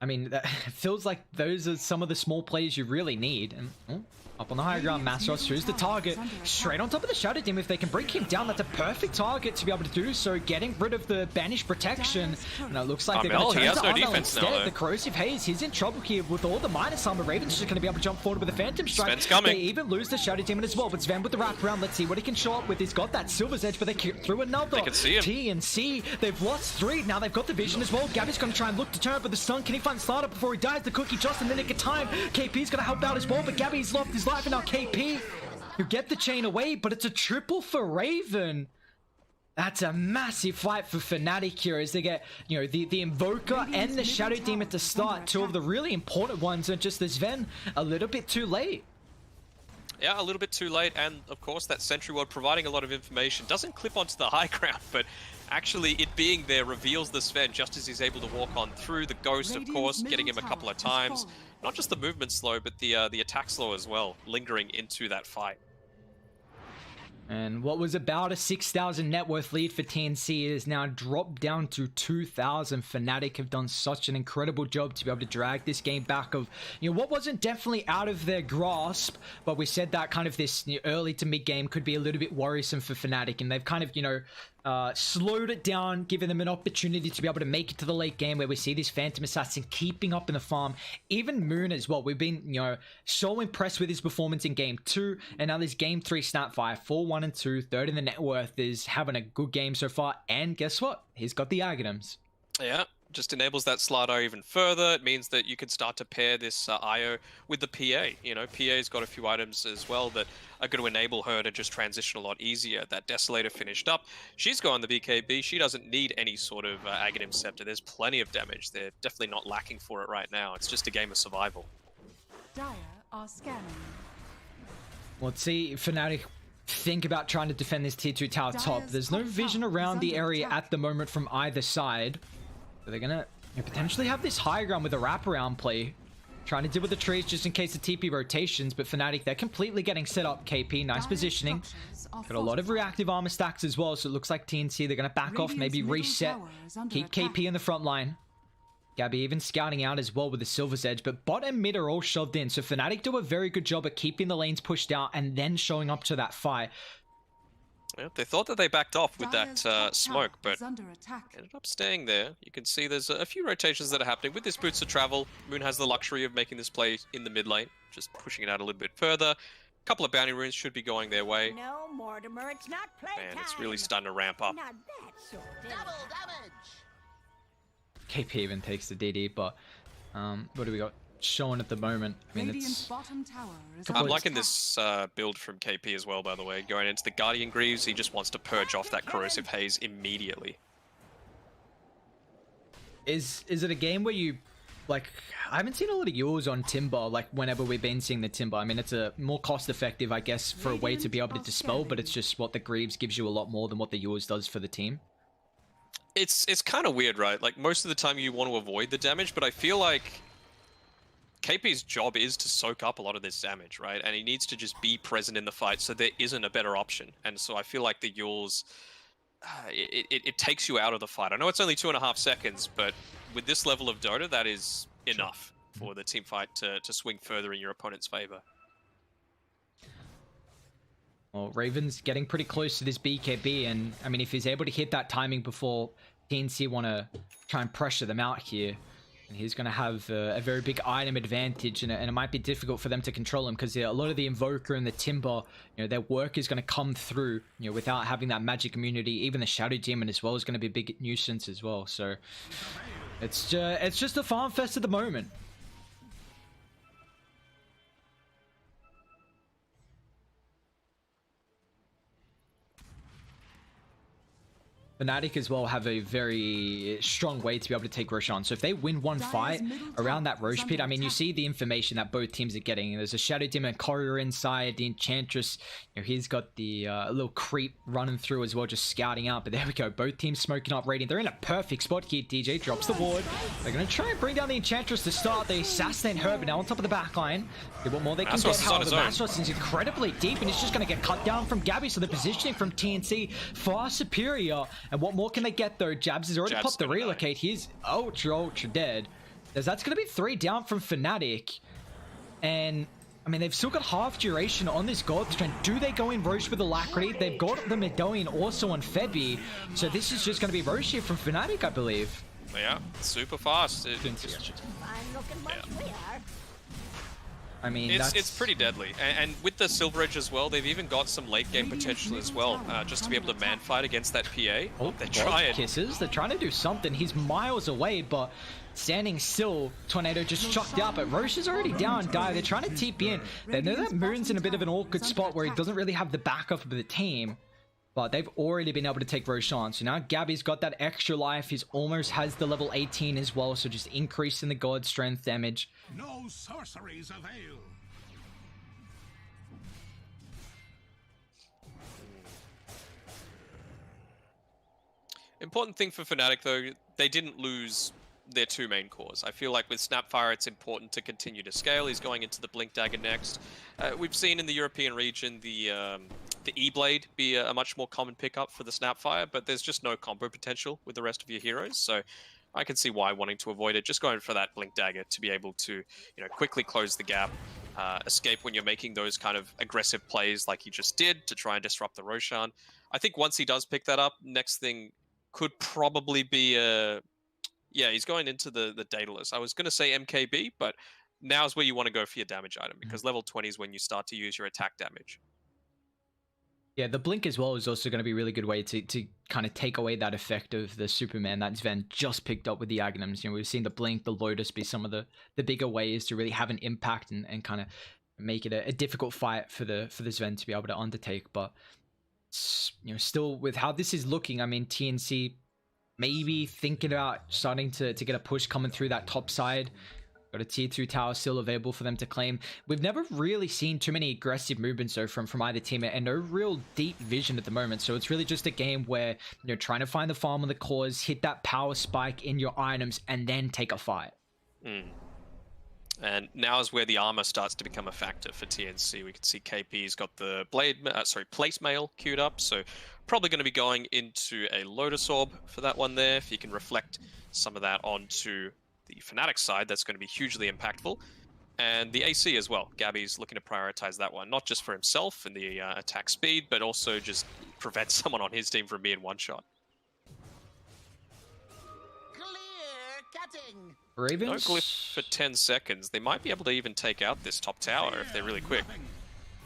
I mean, that feels like those are some of the small plays you really need. And up on the high ground, Masros who's the target, straight on top of the Shadow Demon. If they can break him down, that's a perfect target to be able to do so, getting rid of the Banish protection. And it looks like they're going to turn to Armel instead. The Corrosive Haze, he's in trouble here with all the minus armor. Raven's just going to be able to jump forward with a Phantom Strike. Sven's coming. They even lose the Shadow Demon as well, but Sven with the wraparound. Let's see what he can show up with. He's got that Silver's Edge, but they threw another. They can see him. T and C, they've lost 3. Now they've got the vision as well. Gabby's going to try and look to turn, but the stun, can he find Startup before he dies? The cookie just in the nick of time. KP's going to help out as well, but Gabby's lost his life, and now KP who get the chain away, but it's a triple for Raven. That's a massive fight for Fnatic here as they get, you know, the Invoker and the Shadow Demon to start. 2 of the really important ones, and just the Sven a little bit too late. Yeah, a little bit too late, and of course that Sentry Ward providing a lot of information. Doesn't clip onto the high ground, but actually it being there reveals the Sven just as he's able to walk on through. The Ghost, of course, getting him a couple of times. Not just the movement slow, but the attack slow as well, lingering into that fight. And what was about a 6,000 net worth lead for TNC is now dropped down to 2,000. Fnatic have done such an incredible job to be able to drag this game back of, you know, what wasn't definitely out of their grasp, but we said that kind of this early to mid game could be a little bit worrisome for Fnatic, and they've kind of, you know, slowed it down, giving them an opportunity to be able to make it to the late game where we see this Phantom Assassin keeping up in the farm. Even Moon as well. We've been, you know, so impressed with his performance in game 2, and now this game 3 Snapfire, 4-1 and 2, third in the net worth, is having a good game so far. And guess what? He's got the Aghanims. Yeah, just enables that Slardar even further. It means that you can start to pair this IO with the PA. You know, PA's got a few items as well that are going to enable her to just transition a lot easier. That Desolator finished up. She's going the BKB. She doesn't need any sort of Aghanim Scepter. There's plenty of damage. They're definitely not lacking for it right now. It's just a game of survival. Dire are scanning. Well, let's see Fnatic think about trying to defend this tier 2 tower top. There's no vision around the area at the moment from either side. So they're gonna potentially have this high ground with a wraparound play, trying to deal with the trees just in case of TP rotations. But Fnatic, they're completely getting set up. KP, nice positioning. Got a lot of reactive armor stacks as well, so it looks like TNC, they're gonna back off, maybe reset, keep KP in the front line. Gabby even scouting out as well with the Silver's Edge, but bot and mid are all shoved in. So Fnatic do a very good job at keeping the lanes pushed out and then showing up to that fight. Yeah, they thought that they backed off with that smoke, but ended up staying there. You can see there's a few rotations that are happening. With this Boots of Travel, Moon has the luxury of making this play in the mid lane, just pushing it out a little bit further. A couple of bounty runes should be going their way. No, Mortimer, it's not playtime. Man, it's really starting to ramp up. Not that sort of. Double damage. KP even takes the DD, but what do we got showing at the moment? I mean, it's I'm liking this build from KP as well, by the way. Going into the Guardian Greaves, he just wants to purge off that Corrosive Haze immediately. Is it a game where you, like, I haven't seen a lot of yours on Timber, like, whenever we've been seeing the Timber. I mean, it's a more cost-effective, I guess, for a way to be able to dispel, but it's just what the Greaves gives you a lot more than what the yours does for the team. It's kind of weird, right? Like, most of the time you want to avoid the damage, but I feel like KP's job is to soak up a lot of this damage, right? And he needs to just be present in the fight, so there isn't a better option. And so I feel like the Yules, it takes you out of the fight. I know it's only 2.5 seconds, but with this level of Dota, that is enough for the team fight to swing further in your opponent's favor. Well, Raven's getting pretty close to this BKB, and I mean, if he's able to hit that timing before TNC want to try and pressure them out here, and he's going to have a very big item advantage, and it might be difficult for them to control him because a lot of the Invoker and the Timber, you know, their work is going to come through, you know, without having that magic immunity. Even the Shadow Demon as well is going to be a big nuisance as well. So it's just a farm fest at the moment. Fnatic as well have a very strong way to be able to take Roshan. So if they win one fight around that Rosh pit, I mean, you see the information that both teams are getting. There's a Shadow Demon Courier inside, the Enchantress, you know, he's got the little creep running through as well, just scouting out. But there we go, both teams smoking up Radiant. They're in a perfect spot here. DJ drops the ward. They're going to try and bring down the Enchantress to start. They assassinate Herbert now on top of the back line. See what more they can get. However, Masros is incredibly deep and it's just going to get cut down from Gabby. So the positioning from TNC far superior. And what more can they get though? Jabs has already popped the relocate. He's ultra dead. That's going to be 3 down from Fnatic. And I mean, they've still got half duration on this God Strength. Do they go in Roche with Alacrity? They've got the Medallion also on Febby. So this is just going to be Roche here from Fnatic, I believe. Yeah, super fast. I mean, it's pretty deadly, and with the Silver Edge as well, they've even got some late game potential as well, just to be able to man fight against that PA. Oh, they're trying kisses. They're trying to do something. He's miles away, but standing still, Tornado just chucked out. But Roche is already down. They're trying to TP in. They know that Moon's in a bit of an awkward spot where he doesn't really have the backup of the team. But they've already been able to take Roshan. So now Gabby's got that extra life. He's almost has the level 18 as well. So just increasing the God Strength damage. No sorceries avail. Important thing for Fnatic though, they didn't lose their 2 main cores. I feel like with Snapfire it's important to continue to scale. He's going into the Blink Dagger next. We've seen in the European region the E-Blade be a much more common pickup for the Snapfire, but there's just no combo potential with the rest of your heroes, so I can see why wanting to avoid it. Just going for that Blink Dagger to be able to, you know, quickly close the gap, escape when you're making those kind of aggressive plays like he just did to try and disrupt the Roshan. I think once he does pick that up, next thing could probably be a... Yeah, he's going into the Daedalus. I was going to say MKB, but now's where you want to go for your damage item, because level 20 is when you start to use your attack damage. Yeah, the Blink as well is also going to be a really good way to kind of take away that effect of the Superman that Sven just picked up with the Aghanims. You know, we've seen the Blink, the Lotus be some of the bigger ways to really have an impact and kind of make it a difficult fight for the Sven to be able to undertake. But, you know, still with how this is looking, I mean, TNC maybe thinking about starting to get a push coming through that top side. Got a tier 2 tower still available for them to claim. We've never really seen too many aggressive movements though from either team, and no real deep vision at the moment. So it's really just a game where you're trying to find the farm on the cores, hit that power spike in your items, and then take a fight. And now is where the armor starts to become a factor for TNC. We can see KP's got the plate mail queued up, so probably going to be going into a Lotus Orb for that one there. If you can reflect some of that onto the Fnatic side, that's going to be hugely impactful. And the AC as well. Gabby's looking to prioritize that one, not just for himself and the attack speed, but also just prevent someone on his team from being one-shot. Ravens? No glyph for 10 seconds. They might be able to even take out this top tower if they're really quick.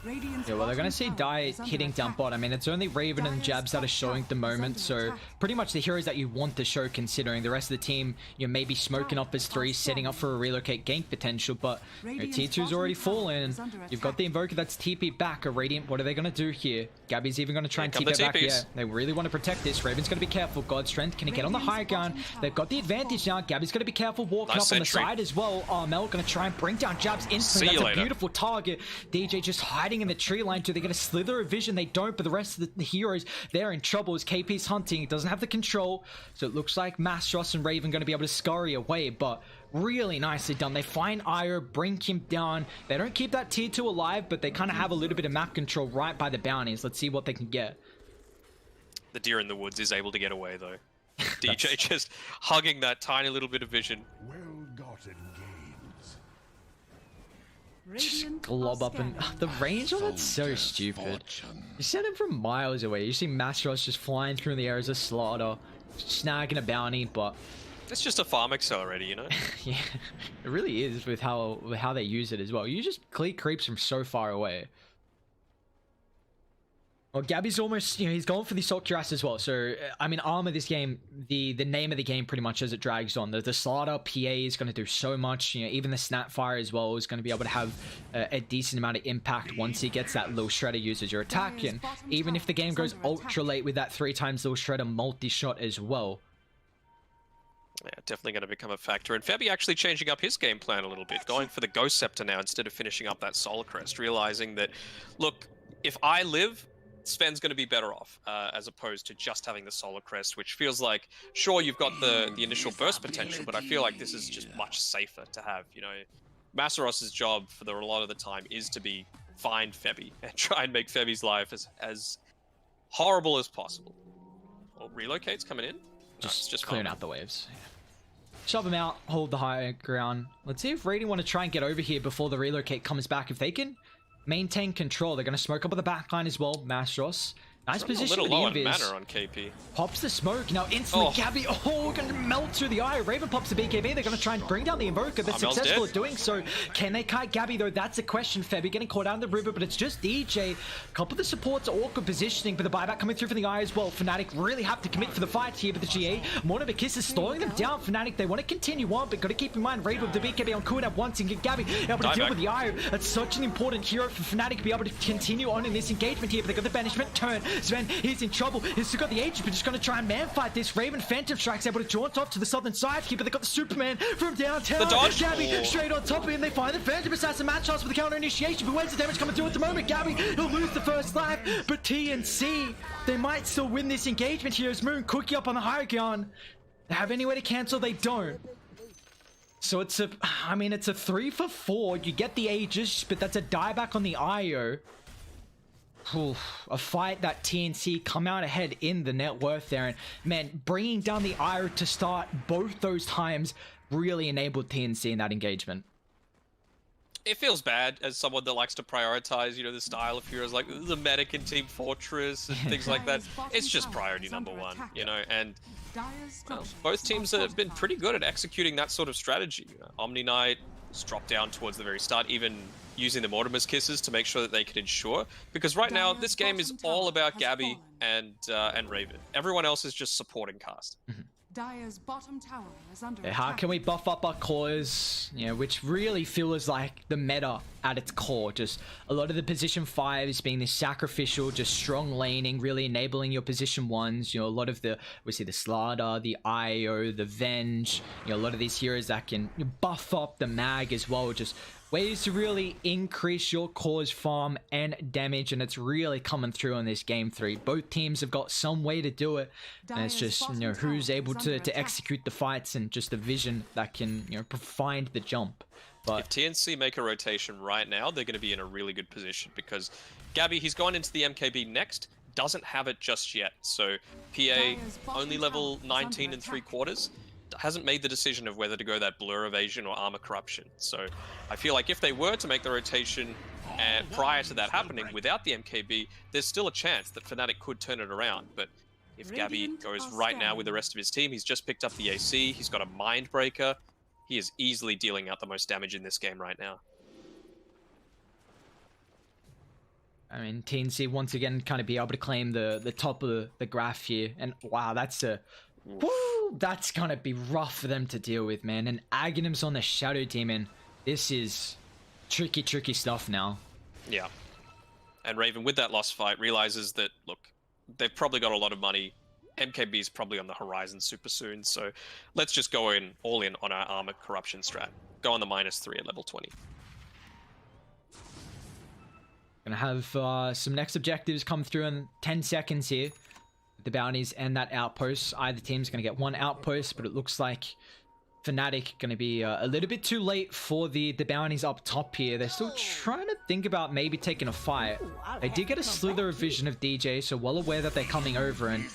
Yeah, well, they're going to see Die hitting down bot. I mean, it's only Raven and Jabs that are showing at the moment, so pretty much the heroes that you want to show, considering the rest of the team, you know, maybe smoking up as 3, setting up for a relocate gank potential, but you know, T2's already fallen. You've got the Invoker that's TP back. A Radiant, what are they going to do here? Gabby's even going to try and TP it back. Yeah, they really want to protect this. Raven's going to be careful. God Strength, can he get on the high ground? They've got the advantage now. Gabby's going to be careful, walking up on the side as well. Armel going to try and bring down Jabs instantly. That's a beautiful target. DJ just hiding in the tree line. Do they get a slither of vision? They don't, but the rest of the heroes, they're in trouble as KP's hunting. He doesn't have the control, so it looks like Mastros and Raven going to be able to scurry away, but really nicely done. They find Io, bring him down. They don't keep that tier 2 alive, but they kind of have a little bit of map control right by the bounties. Let's see what they can get. The deer in the woods is able to get away, though. DJ just hugging that tiny little bit of vision. Well-gotten gains. Just glob up, and the range on that's so stupid. You send him from miles away. You see Mastros just flying through the air as a slaughter, snagging a bounty, but it's just a farm accelerator, you know? yeah, it really is with how they use it as well. You just clear creeps from so far away. Well, Gabby's almost, he's going for the Salt Cuirass as well. So, I mean, Armor this game, the name of the game pretty much as it drags on. The Slaughter PA is going to do so much. Even the Snapfire as well is going to be able to have a decent amount of impact once he gets that little shredder uses your attack. And even if the game goes ultra late with that 3 times little shredder multi-shot as well. Yeah, definitely going to become a factor. And Febby actually changing up his game plan a little bit, going for the Ghost Scepter now instead of finishing up that Solar Crest, realizing that, look, if I live, Sven's going to be better off, as opposed to just having the Solar Crest, which feels like, sure, you've got the initial burst potential, but I feel like this is just much safer to have. Masaros' job for a lot of the time is to find Febby and try and make Febby's life as horrible as possible. Well, Relocate's coming in. Just clearing out the waves. Yeah. Shove him out, hold the high ground. Let's see if Raiden want to try and get over here before the Relocate comes back. If they can maintain control, they're going to smoke up on the backline as well. Mastros. Nice position with the Invis. Mana on KP. Pops the smoke. Now instantly Gabby, going to melt through the eye. Raven pops the BKB. They're going to try and bring down the Invoker. They're successful at doing so. Can they kite Gabby though? That's a question. Febby getting caught out in the river, but it's just DJ. A couple of the supports are awkward positioning, but the buyback coming through from the eye as well. Fnatic really have to commit for the fight here, but the GA, Morning of a Kiss is slowing them down. Fnatic, they want to continue on, but got to keep in mind Raven with the BKB on Kuhn at once and get Gabby able to deal with the eye. That's such an important hero for Fnatic to be able to continue on in this engagement here, but they got the banishment turn. Sven, he's in trouble. He's still got the H, but just going to try and man fight this. Raven Phantom Strike's able to jaunt off to the southern side here, but they got the Superman from downtown. The dodge. Gabby straight on top of him. They find the Phantom Assassin match chance for the counter initiation, but where's the damage coming through at the moment? Gabby, he'll lose the first life, but TNC, they might still win this engagement here as Moon Cookie up on the high ground. They have any way to cancel? They don't. So it's a 3 for 4. You get the Aegis, but that's a dieback on the IO. A fight that TNC come out ahead in the net worth there, and man, bringing down the IO to start both those times really enabled TNC in that engagement. It feels bad as someone that likes to prioritize, the style of heroes like the Medic and Team Fortress and things like that. It's just priority number 1, and both teams have been pretty good at executing that sort of strategy. Omni Knight has dropped down towards the very start, even using the Mortimer's Kisses to make sure that they can ensure. Because right now, this game is all about Gabby and Raven. Everyone else is just supporting cast. Dire's bottom tower is under how attack. can we buff up our cores, which really feels like the meta at its core. Just a lot of the position 5s being this sacrificial, just strong laning, really enabling your position 1s. A lot of we see the Slaughter, the IO, the Venge, a lot of these heroes that can buff up the mag as well. Just ways to really increase your cores farm and damage, and it's really coming through on this game 3. Both teams have got some way to do it, and it's just who's able to execute the fights and just the vision that can find the jump. But if TNC make a rotation right now, they're going to be in a really good position because Gabby, he's gone into the MKB next, doesn't have it just yet. So PA only level 19 and 3/4. Hasn't made the decision of whether to go that Blur Evasion or Armor Corruption. So I feel like if they were to make the rotation prior to that happening without the MKB, there's still a chance that Fnatic could turn it around. But if Gabby goes right now with the rest of his team, he's just picked up the AC, he's got a Mind Breaker, he is easily dealing out the most damage in this game right now. I mean, TNC once again kind of be able to claim the top of the graph here, and wow, that's gonna be rough for them to deal with, man. And Aghanim's on the Shadow Demon. This is tricky stuff now. Yeah. And Raven, with that lost fight, realizes that, look, they've probably got a lot of money. MKB is probably on the horizon super soon, so let's just go all in on our Armor Corruption strat. Go on the -3 at level 20. Gonna have some next objectives come through in 10 seconds here. The bounties and that outpost. Either team's going to get one outpost, but it looks like Fnatic going to be a little bit too late for the bounties up top here. They're still trying to think about maybe taking a fight. They did get a slither of vision of DJ, so well aware that they're coming over. And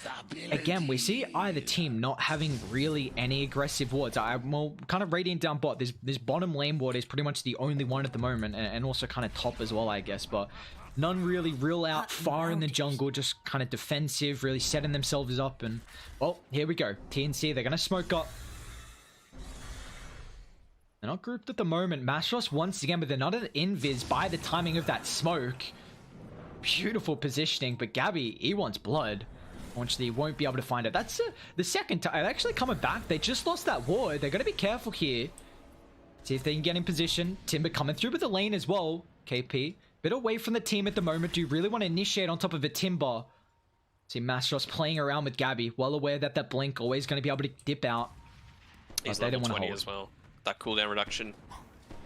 again, we see either team not having really any aggressive wards. Well, kind of Radiant down bot. This bottom lane ward is pretty much the only one at the moment, and also kind of top as well, I guess. But none really real out far in the jungle, just kind of defensive, really setting themselves up. And, well, here we go. TNC, they're going to smoke up. They're not grouped at the moment. Mastros once again with another invis by the timing of that smoke. Beautiful positioning, but Gabby, he wants blood. Unfortunately, he won't be able to find it. That's the second time. They're actually coming back. They just lost that ward. They're going to be careful here. See if they can get in position. Timber coming through with the lane as well. KP, bit away from the team at the moment. Do you really want to initiate on top of a Timber? See Mastros playing around with Gabby. Well aware that that blink always going to be able to dip out. He's they level don't want 20 to hold. as well. That cooldown reduction.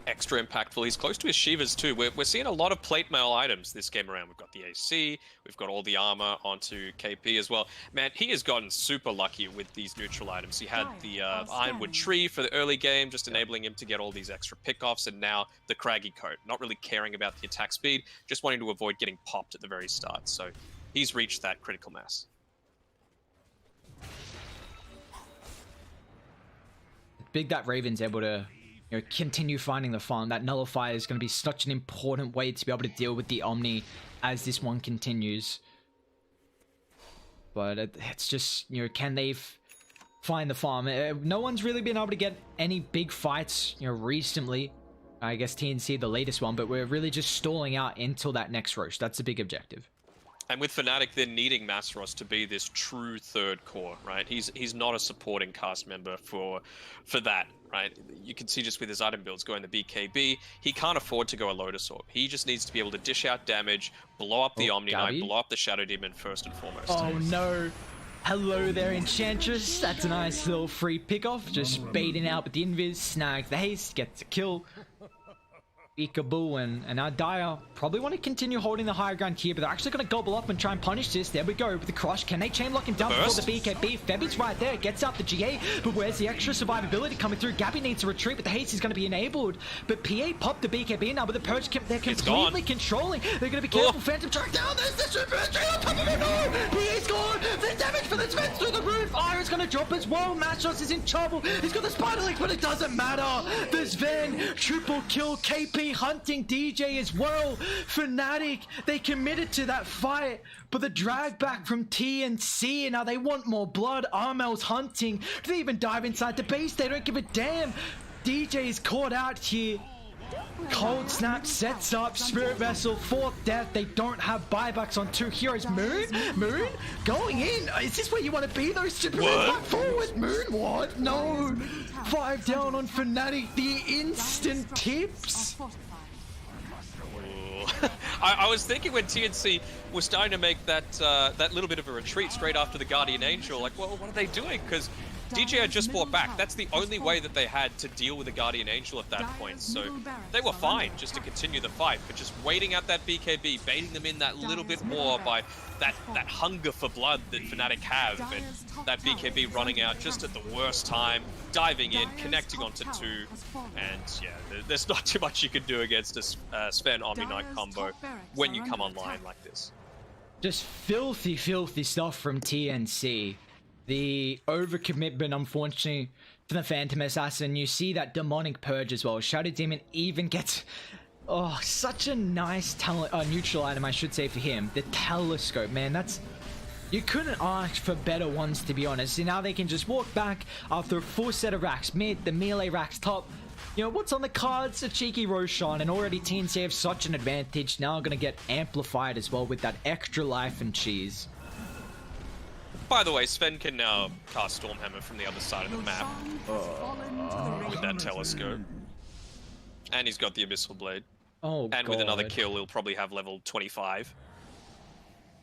Extra impactful. He's close to his Shivas too. We're seeing a lot of plate mail items this game around. We've got the AC, we've got all the armor onto KP as well. Man, he has gotten super lucky with these neutral items. He had the Ironwood Tree for the early game, just enabling him to get all these extra pickoffs, and now the Craggy Coat. Not really caring about the attack speed, just wanting to avoid getting popped at the very start. So he's reached that critical mass. Big that Raven's able to continue finding the farm. That nullifier is going to be such an important way to be able to deal with the Omni as this one continues. But it's just, can they find the farm? No one's really been able to get any big fights, recently. I guess TNC the latest one, but we're really just stalling out until that next Roche. That's the big objective. And with Fnatic, they're needing Masros to be this true third core, right? He's not a supporting cast member for that, right? You can see just with his item builds going the BKB, he can't afford to go a Lotus Orb. He just needs to be able to dish out damage, blow up the Omni Knight, blow up the Shadow Demon first and foremost. Oh no. Hello there, Enchantress. That's a nice little free pickoff. Just baiting out with the invis, snag the haste, gets a kill. Peekaboo, and now Dire probably want to continue holding the higher ground here, but they're actually going to gobble up and try and punish this. There we go with the crush. Can they chain lock him down before the BKB? Febby's right there, gets out the GA, but where's the extra survivability coming through? Gabby needs to retreat, but the haste is going to be enabled. But PA popped the BKB now, but the Purge, they're completely controlling. They're going to be careful. Phantom track down. There's the super straight on top of it. No! PA's gone. The damage for the Sven's through the roof. Iron's going to drop as well. Mastros is in trouble. He's got the spider legs, but it doesn't matter. The Sven triple kill. KP hunting DJ as well. Fnatic, they committed to that fight, but the drag back from TNC, and now they want more blood. Armel's hunting. Do they even dive inside the base? They don't give a damn. DJ is caught out here. Cold Snap sets up Spirit Vessel, 4th death. They don't have buybacks on 2 heroes. Moon going in. Is this where you want to be though? Superman back forward. Moon, what? No. 5 down on Fnatic. The instant tips. I was thinking when TNC was starting to make that little bit of a retreat straight after the Guardian Angel, like, well, what are they doing? Because DJ had just brought back. That's the only way that they had to deal with the Guardian Angel at that point. So they were fine just to continue the fight, but just waiting out that BKB, baiting them in that little bit more by that hunger for blood that Fnatic have, and that BKB running out just at the worst time, diving in, connecting onto 2, and yeah, there's not too much you can do against a Sven Omni Knight combo when you come online like this. Just filthy stuff from TNC. The overcommitment, unfortunately, for the Phantom Assassin. You see that demonic purge as well. Shadow Demon even gets... Oh, such a nice neutral item, I should say, for him. The telescope, man, that's... You couldn't ask for better ones, to be honest. And now they can just walk back after a full set of racks mid, the melee racks top. What's on the cards? A cheeky Roshan, and already TNC have such an advantage. Now going to get amplified as well with that extra life and cheese. By the way, Sven can now cast Stormhammer from the other side of the map with that telescope. And he's got the Abyssal Blade. Oh, and with another kill, he'll probably have level 25.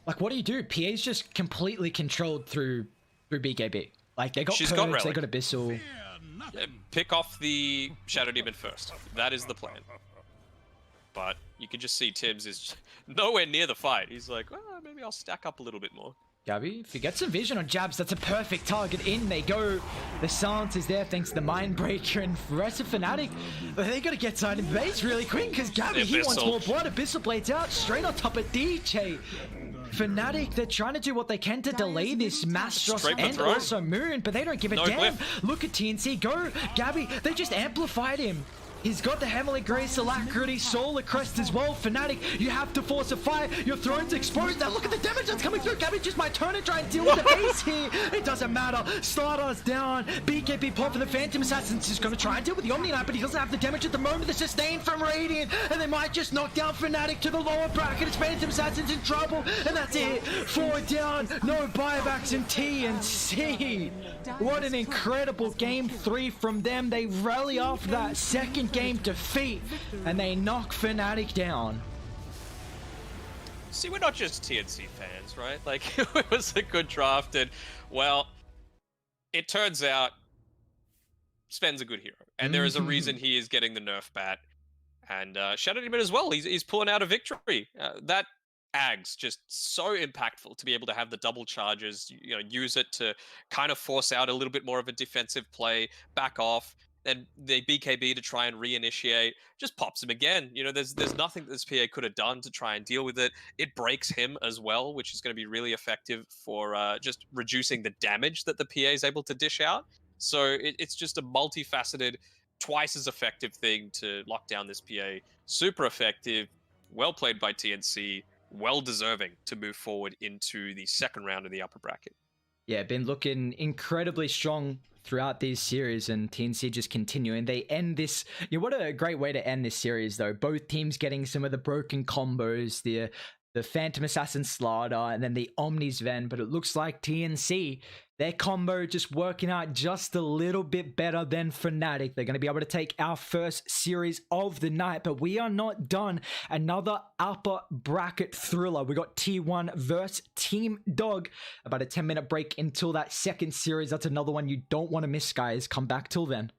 Like, what do you do? PA's just completely controlled through BKB. Like, they got Purge, they got Abyssal. Yeah, pick off the Shadow Demon first. That is the plan. But you can just see Tibbs is nowhere near the fight. He's like, well, maybe I'll stack up a little bit more. Gabby, if you get some vision on Jabs, that's a perfect target. In they go. The silence is there thanks to the Mindbreaker, and the rest of Fnatic, they got to get side of the base really quick because Gabby, he wants more blood. Abyssal Blades out, straight on top of DJ. Fnatic, they're trying to do what they can to delay this Mastros and also Moon, but they don't give a damn. Look at TNC go. Gabby, they just amplified him. He's got the Heavenly Grace, Alacrity, Solar Crest as well. Fnatic, you have to force a fire. Your throne's exposed. Now look at the damage that's coming through. Gabby just might turn and try and deal with the base here. It doesn't matter. Slardar's down. BKB pop for the Phantom Assassin's just going to try and deal with the Omni Knight, but he doesn't have the damage at the moment. The sustain from Radiant, and they might just knock down Fnatic to the lower bracket. It's Phantom Assassin's in trouble, and that's it. 4 down. No buybacks in TNC. What an incredible game 3 from them. They rally after that second game defeat, and they knock Fnatic down. See, we're not just TNC fans, right? Like, it was a good draft, and, well, it turns out Sven's a good hero, and there is a reason he is getting the nerf bat. And shout out to him as well. He's pulling out a victory. That Ags just so impactful to be able to have the double charges. You know, use it to kind of force out a little bit more of a defensive play, back off. Then the BKB to try and reinitiate, just pops him again. You know, there's nothing that this PA could have done to try and deal with it. It breaks him as well, which is going to be really effective for just reducing the damage that the PA is able to dish out. So it's just a multifaceted, twice as effective thing to lock down this PA. Super effective, well played by TNC, well deserving to move forward into the second round of the upper bracket. Yeah, been looking incredibly strong throughout these series, and TNC just continuing. They end this. You know, what a great way to end this series, though. Both teams getting some of the broken combos, the Phantom Assassin Slardar, and then the Omni's Ven. But it looks like TNC, their combo just working out just a little bit better than Fnatic. They're going to be able to take our first series of the night, but we are not done. Another upper bracket thriller. We got T1 versus Team Dog. About a 10-minute break until that second series. That's another one you don't want to miss, guys. Come back till then.